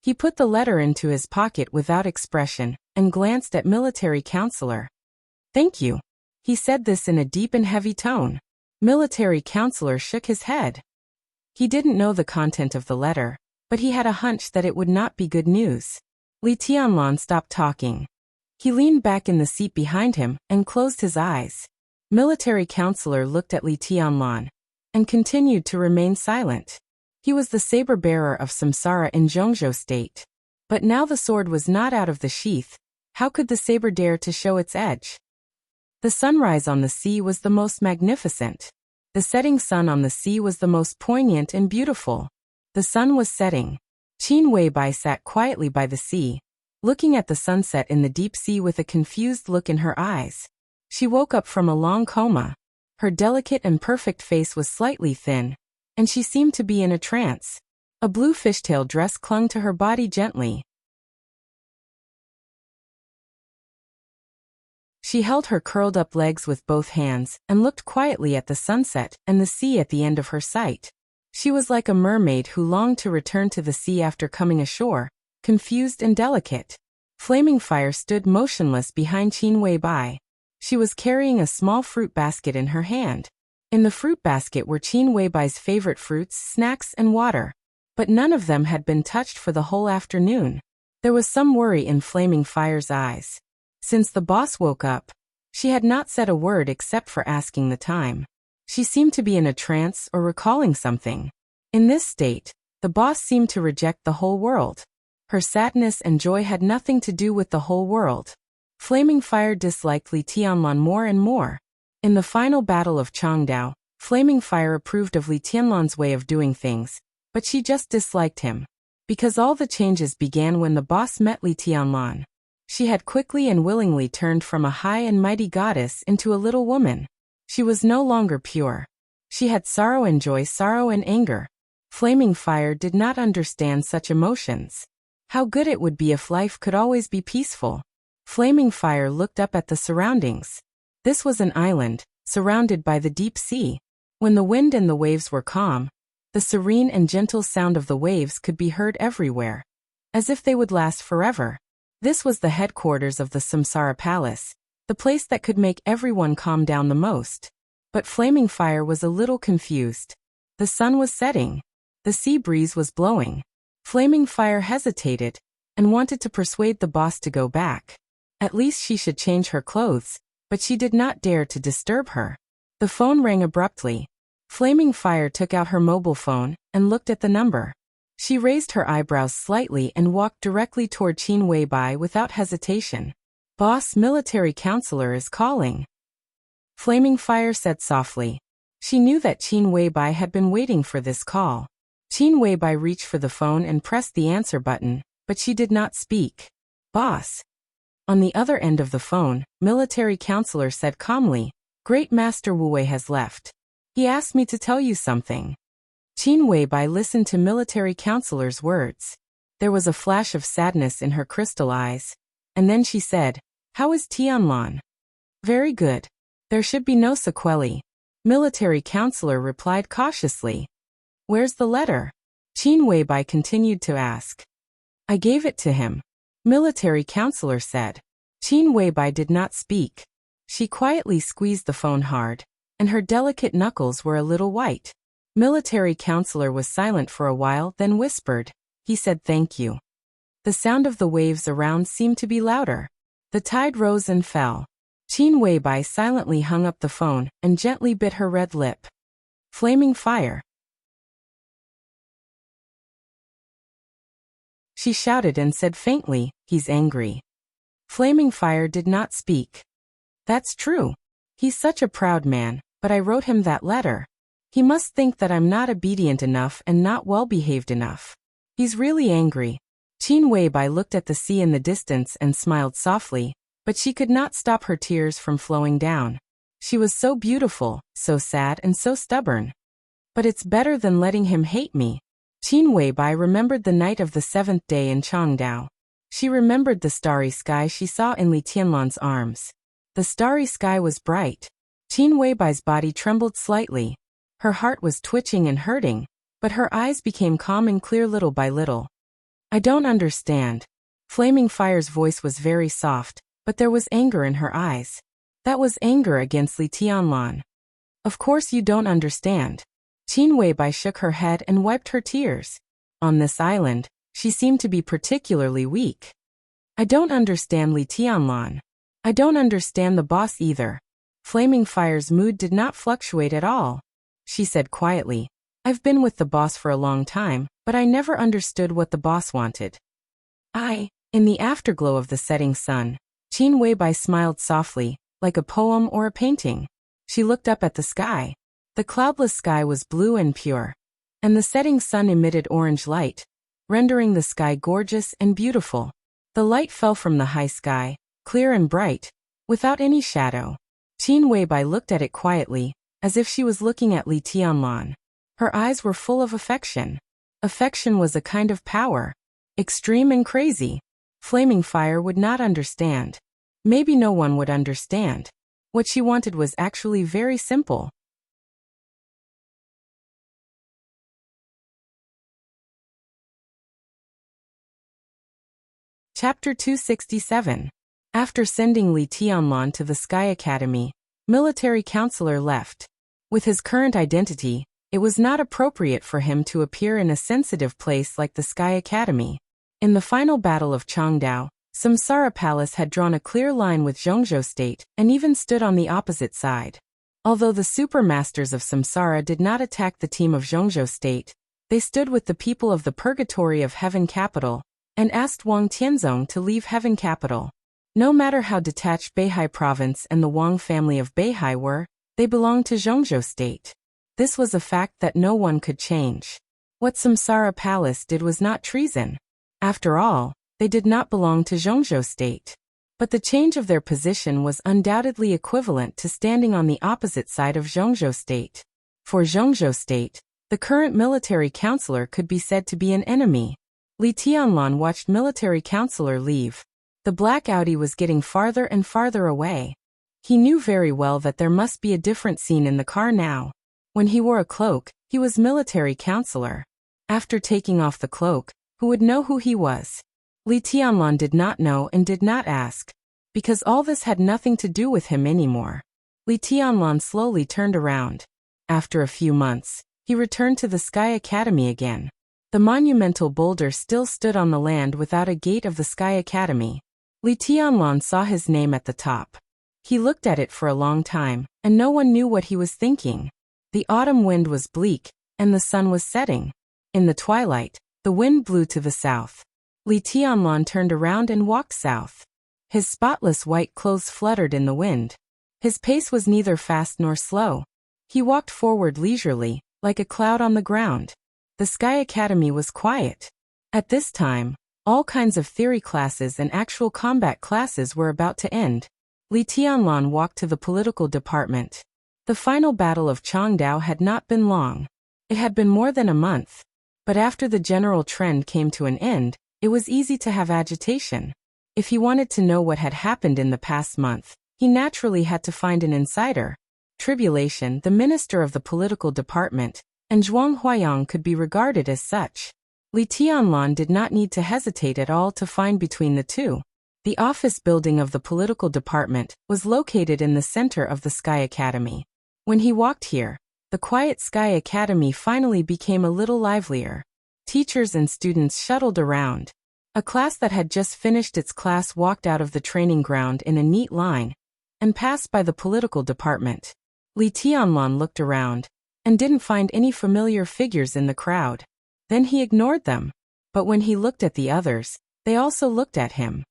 He put the letter into his pocket without expression and glanced at military counselor. "Thank you." He said this in a deep and heavy tone. Military counselor shook his head. He didn't know the content of the letter, but he had a hunch that it would not be good news. Li Tianlan stopped talking. He leaned back in the seat behind him and closed his eyes. Military counselor looked at Li Tianlan and continued to remain silent. He was the saber-bearer of Samsara in Zhongzhou state. But now the sword was not out of the sheath. How could the saber dare to show its edge? The sunrise on the sea was the most magnificent. The setting sun on the sea was the most poignant and beautiful. The sun was setting. Qin Weibai sat quietly by the sea, looking at the sunset in the deep sea with a confused look in her eyes. She woke up from a long coma. Her delicate and perfect face was slightly thin, and she seemed to be in a trance. A blue fishtail dress clung to her body gently. She held her curled-up legs with both hands and looked quietly at the sunset and the sea at the end of her sight. She was like a mermaid who longed to return to the sea after coming ashore, confused and delicate. Flaming Fire stood motionless behind Qin Weibai. She was carrying a small fruit basket in her hand. In the fruit basket were Qin Weibai's favorite fruits, snacks, and water. But none of them had been touched for the whole afternoon. There was some worry in Flaming Fire's eyes. Since the boss woke up, she had not said a word except for asking the time. She seemed to be in a trance or recalling something. In this state, the boss seemed to reject the whole world. Her sadness and joy had nothing to do with the whole world. Flaming Fire disliked Li Tianlan more and more. In the final battle of Changdao, Flaming Fire approved of Li Tianlan's way of doing things, but she just disliked him. Because all the changes began when the boss met Li Tianlan. She had quickly and willingly turned from a high and mighty goddess into a little woman. She was no longer pure. She had sorrow and joy, sorrow and anger. Flaming Fire did not understand such emotions. How good it would be if life could always be peaceful. Flaming Fire looked up at the surroundings. This was an island, surrounded by the deep sea. When the wind and the waves were calm, the serene and gentle sound of the waves could be heard everywhere, as if they would last forever. This was the headquarters of the Samsara Palace, the place that could make everyone calm down the most. But Flaming Fire was a little confused. The sun was setting. The sea breeze was blowing. Flaming Fire hesitated and wanted to persuade the boss to go back. At least she should change her clothes, but she did not dare to disturb her. The phone rang abruptly. Flaming Fire took out her mobile phone and looked at the number. She raised her eyebrows slightly and walked directly toward Qin Weibai without hesitation. "Boss, military counselor is calling," Flaming Fire said softly. She knew that Qin Weibai had been waiting for this call. Qin Weibai reached for the phone and pressed the answer button, but she did not speak. "Boss." On the other end of the phone, military counselor said calmly, "Great Master Wu Wei has left. He asked me to tell you something." Qin Weibai listened to military counselor's words. There was a flash of sadness in her crystal eyes. And then she said, "How is Tianlan?" "Very good. There should be no sequelae." Military counselor replied cautiously. "Where's the letter?" Qin Weibai continued to ask. "I gave it to him," military counselor said. Qin Weibai did not speak. She quietly squeezed the phone hard, and her delicate knuckles were a little white. Military counselor was silent for a while, then whispered. He said thank you. The sound of the waves around seemed to be louder. The tide rose and fell. Qin Weibai silently hung up the phone and gently bit her red lip. Flaming Fire. She shouted and said faintly, "He's angry." Flaming Fire did not speak. "That's true. He's such a proud man, but I wrote him that letter. He must think that I'm not obedient enough and not well-behaved enough. He's really angry." Qin Weibai looked at the sea in the distance and smiled softly, but she could not stop her tears from flowing down. She was so beautiful, so sad and so stubborn. But it's better than letting him hate me. Qin Weibai remembered the night of the 7th day in Changdao. She remembered the starry sky she saw in Li Tianlan's arms. The starry sky was bright. Qin Weibai's body trembled slightly. Her heart was twitching and hurting, but her eyes became calm and clear little by little. I don't understand. Flaming Fire's voice was very soft, but there was anger in her eyes. That was anger against Li Tianlan. Of course you don't understand. Qin Weibai shook her head and wiped her tears. On this island, she seemed to be particularly weak. I don't understand Li Tianlan. I don't understand the boss either. Flaming Fire's mood did not fluctuate at all. She said quietly, I've been with the boss for a long time, but I never understood what the boss wanted. In the afterglow of the setting sun, Qin Weibai smiled softly, like a poem or a painting. She looked up at the sky. The cloudless sky was blue and pure, and the setting sun emitted orange light, rendering the sky gorgeous and beautiful. The light fell from the high sky, clear and bright, without any shadow. Qin Weibai looked at it quietly, as if she was looking at Li Tianlan. Her eyes were full of affection. Affection was a kind of power. Extreme and crazy. Flaming Fire would not understand. Maybe no one would understand. What she wanted was actually very simple. Chapter 267. After sending Li Tianlan to the Sky Academy, military counselor left. With his current identity, it was not appropriate for him to appear in a sensitive place like the Sky Academy. In the final battle of Changdao, Samsara Palace had drawn a clear line with Zhongzhou State and even stood on the opposite side. Although the supermasters of Samsara did not attack the team of Zhongzhou State, they stood with the people of the Purgatory of Heaven Capital and asked Wang Tianzong to leave Heaven Capital. No matter how detached Beihai Province and the Wang family of Beihai were, they belonged to Zhongzhou State. This was a fact that no one could change. What Samsara Palace did was not treason. After all, they did not belong to Zhongzhou State. But the change of their position was undoubtedly equivalent to standing on the opposite side of Zhongzhou State. For Zhongzhou State, the current military counselor could be said to be an enemy. Li Tianlan watched military counselor leave. The black Audi was getting farther and farther away. He knew very well that there must be a different scene in the car now. When he wore a cloak, he was military counselor. After taking off the cloak, who would know who he was? Li Tianlan did not know and did not ask, because all this had nothing to do with him anymore. Li Tianlan slowly turned around. After a few months, he returned to the Sky Academy again. The monumental boulder still stood on the land without a gate of the Sky Academy. Li Tianlan saw his name at the top. He looked at it for a long time, and no one knew what he was thinking. The autumn wind was bleak, and the sun was setting. In the twilight, the wind blew to the south. Li Tianlan turned around and walked south. His spotless white clothes fluttered in the wind. His pace was neither fast nor slow. He walked forward leisurely, like a cloud on the ground. The Sky Academy was quiet. At this time, all kinds of theory classes and actual combat classes were about to end. Li Tianlan walked to the political department. The final battle of Changdao had not been long. It had been more than a month. But after the general trend came to an end, it was easy to have agitation. If he wanted to know what had happened in the past month, he naturally had to find an insider. Tribulation, the minister of the political department, and Zhuang Huayang could be regarded as such. Li Tianlan did not need to hesitate at all to find between the two. The office building of the political department was located in the center of the Sky Academy. When he walked here, the quiet Sky Academy finally became a little livelier. Teachers and students shuttled around. A class that had just finished its class walked out of the training ground in a neat line and passed by the political department. Li Tianlan looked around and didn't find any familiar figures in the crowd. Then he ignored them. But when he looked at the others, they also looked at him.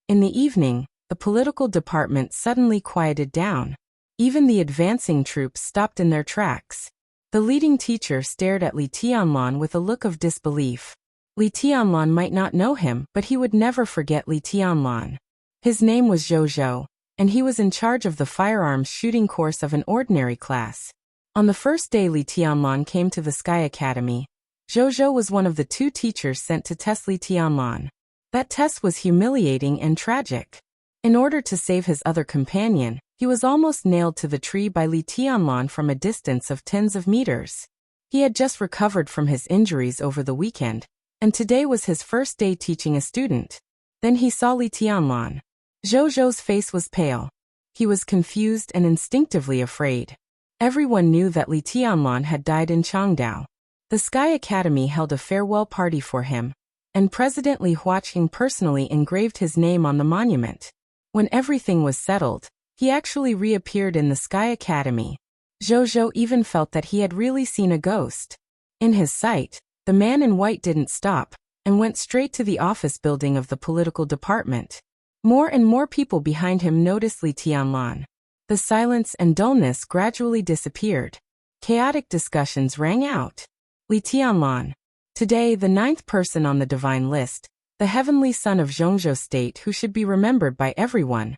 In the evening, the political department suddenly quieted down. Even the advancing troops stopped in their tracks. The leading teacher stared at Li Tianlan with a look of disbelief. Li Tianlan might not know him, but he would never forget Li Tianlan. His name was Zhou Zhou, and he was in charge of the firearms shooting course of an ordinary class. On the first day Li Tianlan came to the Sky Academy, Zhou was one of the 2 teachers sent to test Li Tianlan. That test was humiliating and tragic. In order to save his other companion, he was almost nailed to the tree by Li Tianlan from a distance of tens of meters. He had just recovered from his injuries over the weekend, and today was his first day teaching a student. Then he saw Li Tianlan. Zhou's face was pale. He was confused and instinctively afraid. Everyone knew that Li Tianlan had died in Changdao. The Sky Academy held a farewell party for him, and President Li Huaqing personally engraved his name on the monument. When everything was settled, he actually reappeared in the Sky Academy. Zhou even felt that he had really seen a ghost. In his sight, the man in white didn't stop, and went straight to the office building of the political department. More and more people behind him noticed Li Tianlan. The silence and dullness gradually disappeared. Chaotic discussions rang out. Li Tianlan. Today, the 9th person on the divine list, the heavenly son of Zhongzhou State who should be remembered by everyone,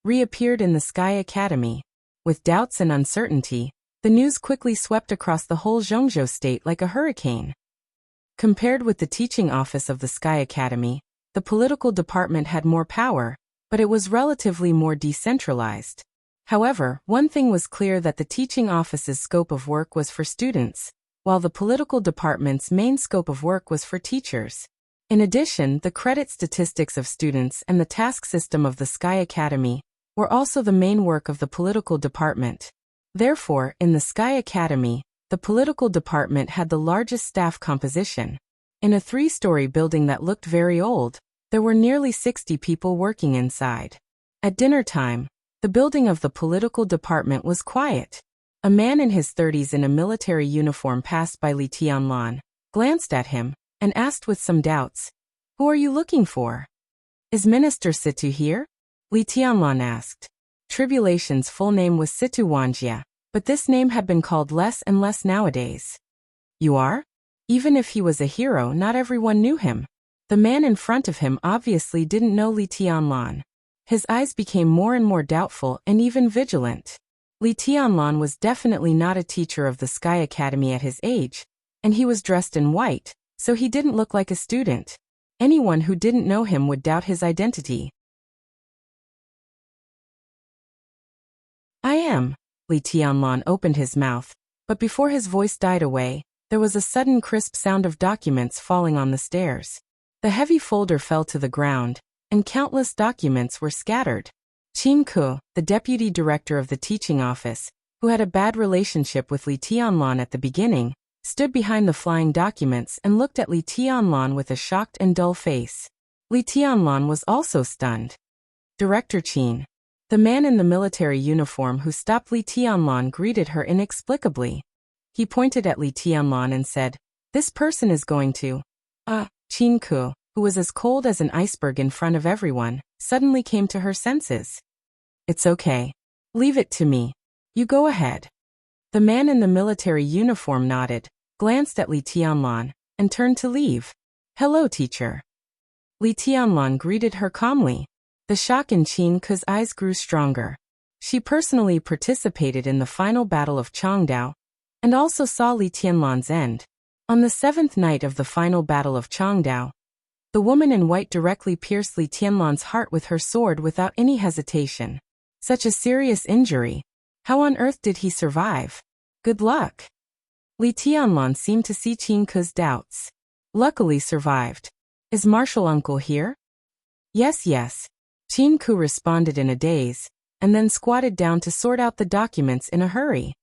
reappeared in the Sky Academy. With doubts and uncertainty, the news quickly swept across the whole Zhongzhou State like a hurricane. Compared with the teaching office of the Sky Academy, the political department had more power, but it was relatively more decentralized. However, one thing was clear, that the teaching office's scope of work was for students, while the political department's main scope of work was for teachers. In addition, the credit statistics of students and the task system of the Sky Academy were also the main work of the political department. Therefore, in the Sky Academy, the political department had the largest staff composition. In a 3-story building that looked very old, there were nearly 60 people working inside. At dinner time, the building of the political department was quiet. A man in his 30s in a military uniform passed by Li Tianlan, glanced at him, and asked with some doubts, "Who are you looking for?" "Is Minister Situ here?" Li Tianlan asked. Tribulation's full name was Situ Wanjia, but this name had been called less and less nowadays. "You are?" Even if he was a hero, not everyone knew him. The man in front of him obviously didn't know Li Tianlan. His eyes became more and more doubtful and even vigilant. Li Tianlan was definitely not a teacher of the Sky Academy at his age, and he was dressed in white, so he didn't look like a student. Anyone who didn't know him would doubt his identity. "I am." Li Tianlan opened his mouth, but before his voice died away, there was a sudden crisp sound of documents falling on the stairs. The heavy folder fell to the ground, and countless documents were scattered. Qin Ke, the deputy director of the teaching office, who had a bad relationship with Li Tianlan at the beginning, stood behind the flying documents and looked at Li Tianlan with a shocked and dull face. Li Tianlan was also stunned. "Director Qin." The man in the military uniform who stopped Li Tianlan greeted her inexplicably. He pointed at Li Tianlan and said, "This person is going to..." Qin Ke, who was as cold as an iceberg in front of everyone, suddenly came to her senses. "It's okay. Leave it to me. You go ahead." The man in the military uniform nodded, glanced at Li Tianlan, and turned to leave. "Hello, teacher." Li Tianlan greeted her calmly. The shock in Qin Ke's eyes grew stronger. She personally participated in the final battle of Changdao, and also saw Li Tianlan's end. On the 7th night of the final battle of Changdao, the woman in white directly pierced Li Tianlan's heart with her sword without any hesitation. Such a serious injury. How on earth did he survive? Good luck. Li Tianlan seemed to see Qin Ke's doubts. "Luckily survived. Is Marshal Uncle here?" Yes. Qin Ke responded in a daze, and then squatted down to sort out the documents in a hurry.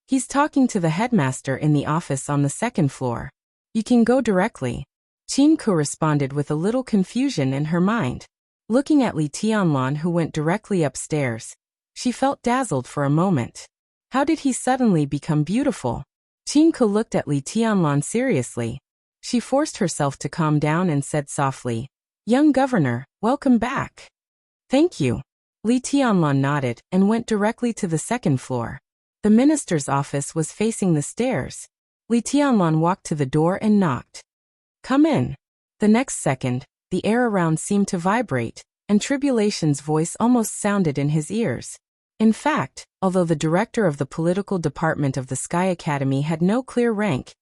"He's talking to the headmaster in the office on the 2nd floor. You can go directly." Qin Ke responded with a little confusion in her mind. Looking at Li Tianlan, who went directly upstairs, she felt dazzled for a moment. How did he suddenly become beautiful? Qin Ke looked at Li Tianlan seriously. She forced herself to calm down and said softly, "Young governor, welcome back." "Thank you." Li Tianlan nodded and went directly to the 2nd floor. The minister's office was facing the stairs. Li Tianlan walked to the door and knocked. "Come in." The next second, the air around seemed to vibrate, and Tribulation's voice almost sounded in his ears. In fact, although the director of the political department of the Sky Academy had no clear rank,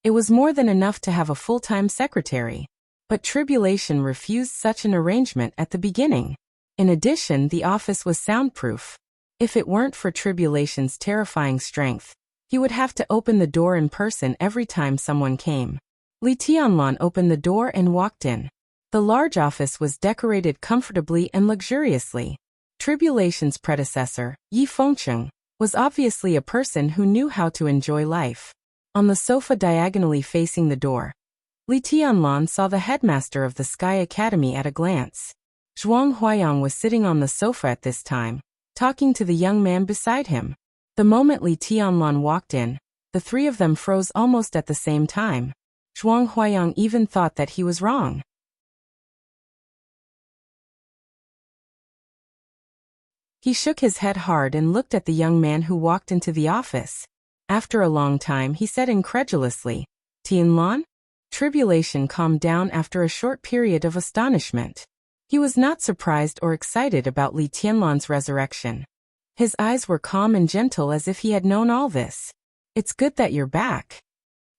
It was more than enough to have a full-time secretary. But Tribulation refused such an arrangement at the beginning. In addition, the office was soundproof. If it weren't for Tribulation's terrifying strength, he would have to open the door in person every time someone came. Li Tianlan opened the door and walked in. The large office was decorated comfortably and luxuriously. Tribulation's predecessor, Yi Fengcheng, was obviously a person who knew how to enjoy life. On the sofa diagonally facing the door, Li Tianlan saw the headmaster of the Sky Academy at a glance. Zhuang Huayang was sitting on the sofa at this time, talking to the young man beside him. The moment Li Tianlan walked in, the three of them froze almost at the same time. Zhuang Huayang even thought that he was wrong. He shook his head hard and looked at the young man who walked into the office. After a long time he said incredulously, "Tianlan?" Tribulation calmed down after a short period of astonishment. He was not surprised or excited about Li Tianlan's resurrection. His eyes were calm and gentle as if he had known all this. "It's good that you're back,"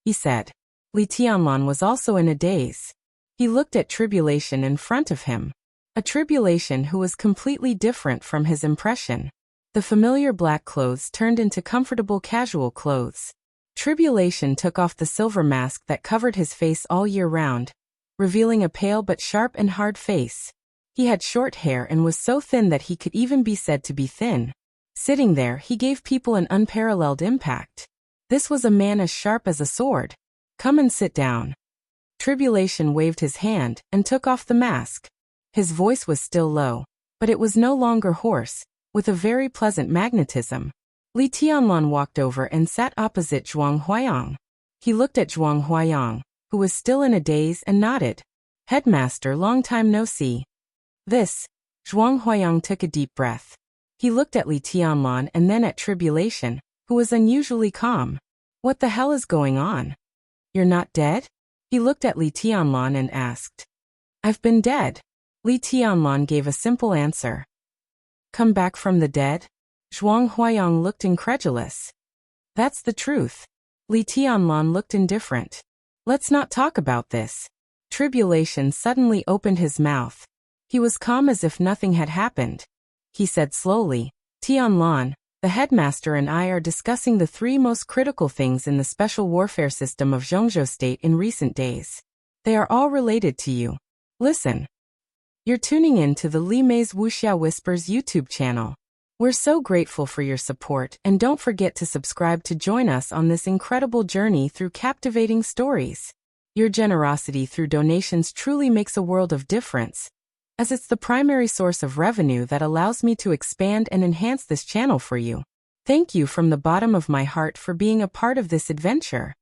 he said. Li Tianlan was also in a daze. He looked at Tribulation in front of him. A Tribulation who was completely different from his impression. The familiar black clothes turned into comfortable casual clothes. Tribulation took off the silver mask that covered his face all year round, revealing a pale but sharp and hard face. He had short hair and was so thin that he could even be said to be thin. Sitting there, he gave people an unparalleled impact. This was a man as sharp as a sword. "Come and sit down." Tribulation waved his hand and took off the mask. His voice was still low, but it was no longer hoarse, with a very pleasant magnetism. Li Tianlan walked over and sat opposite Zhuang Huayang. He looked at Zhuang Huayang, who was still in a daze, and nodded. "Headmaster, long time no see." Zhuang Huayang took a deep breath. He looked at Li Tianlan and then at Tribulation, who was unusually calm. "What the hell is going on? You're not dead?" He looked at Li Tianlan and asked. "I've been dead." Li Tianlan gave a simple answer. "Come back from the dead?" Zhuang Huayang looked incredulous. "That's the truth." Li Tianlan looked indifferent. "Let's not talk about this." Tribulation suddenly opened his mouth. He was calm as if nothing had happened. He said slowly, "Tianlan, the headmaster and I are discussing the three most critical things in the special warfare system of Zhongzhou State in recent days. They are all related to you. Listen. You're tuning in to the Li Mei's Wuxia Whispers YouTube channel. We're so grateful for your support, and don't forget to subscribe to join us on this incredible journey through captivating stories. Your generosity through donations truly makes a world of difference, as it's the primary source of revenue that allows me to expand and enhance this channel for you. Thank you from the bottom of my heart for being a part of this adventure.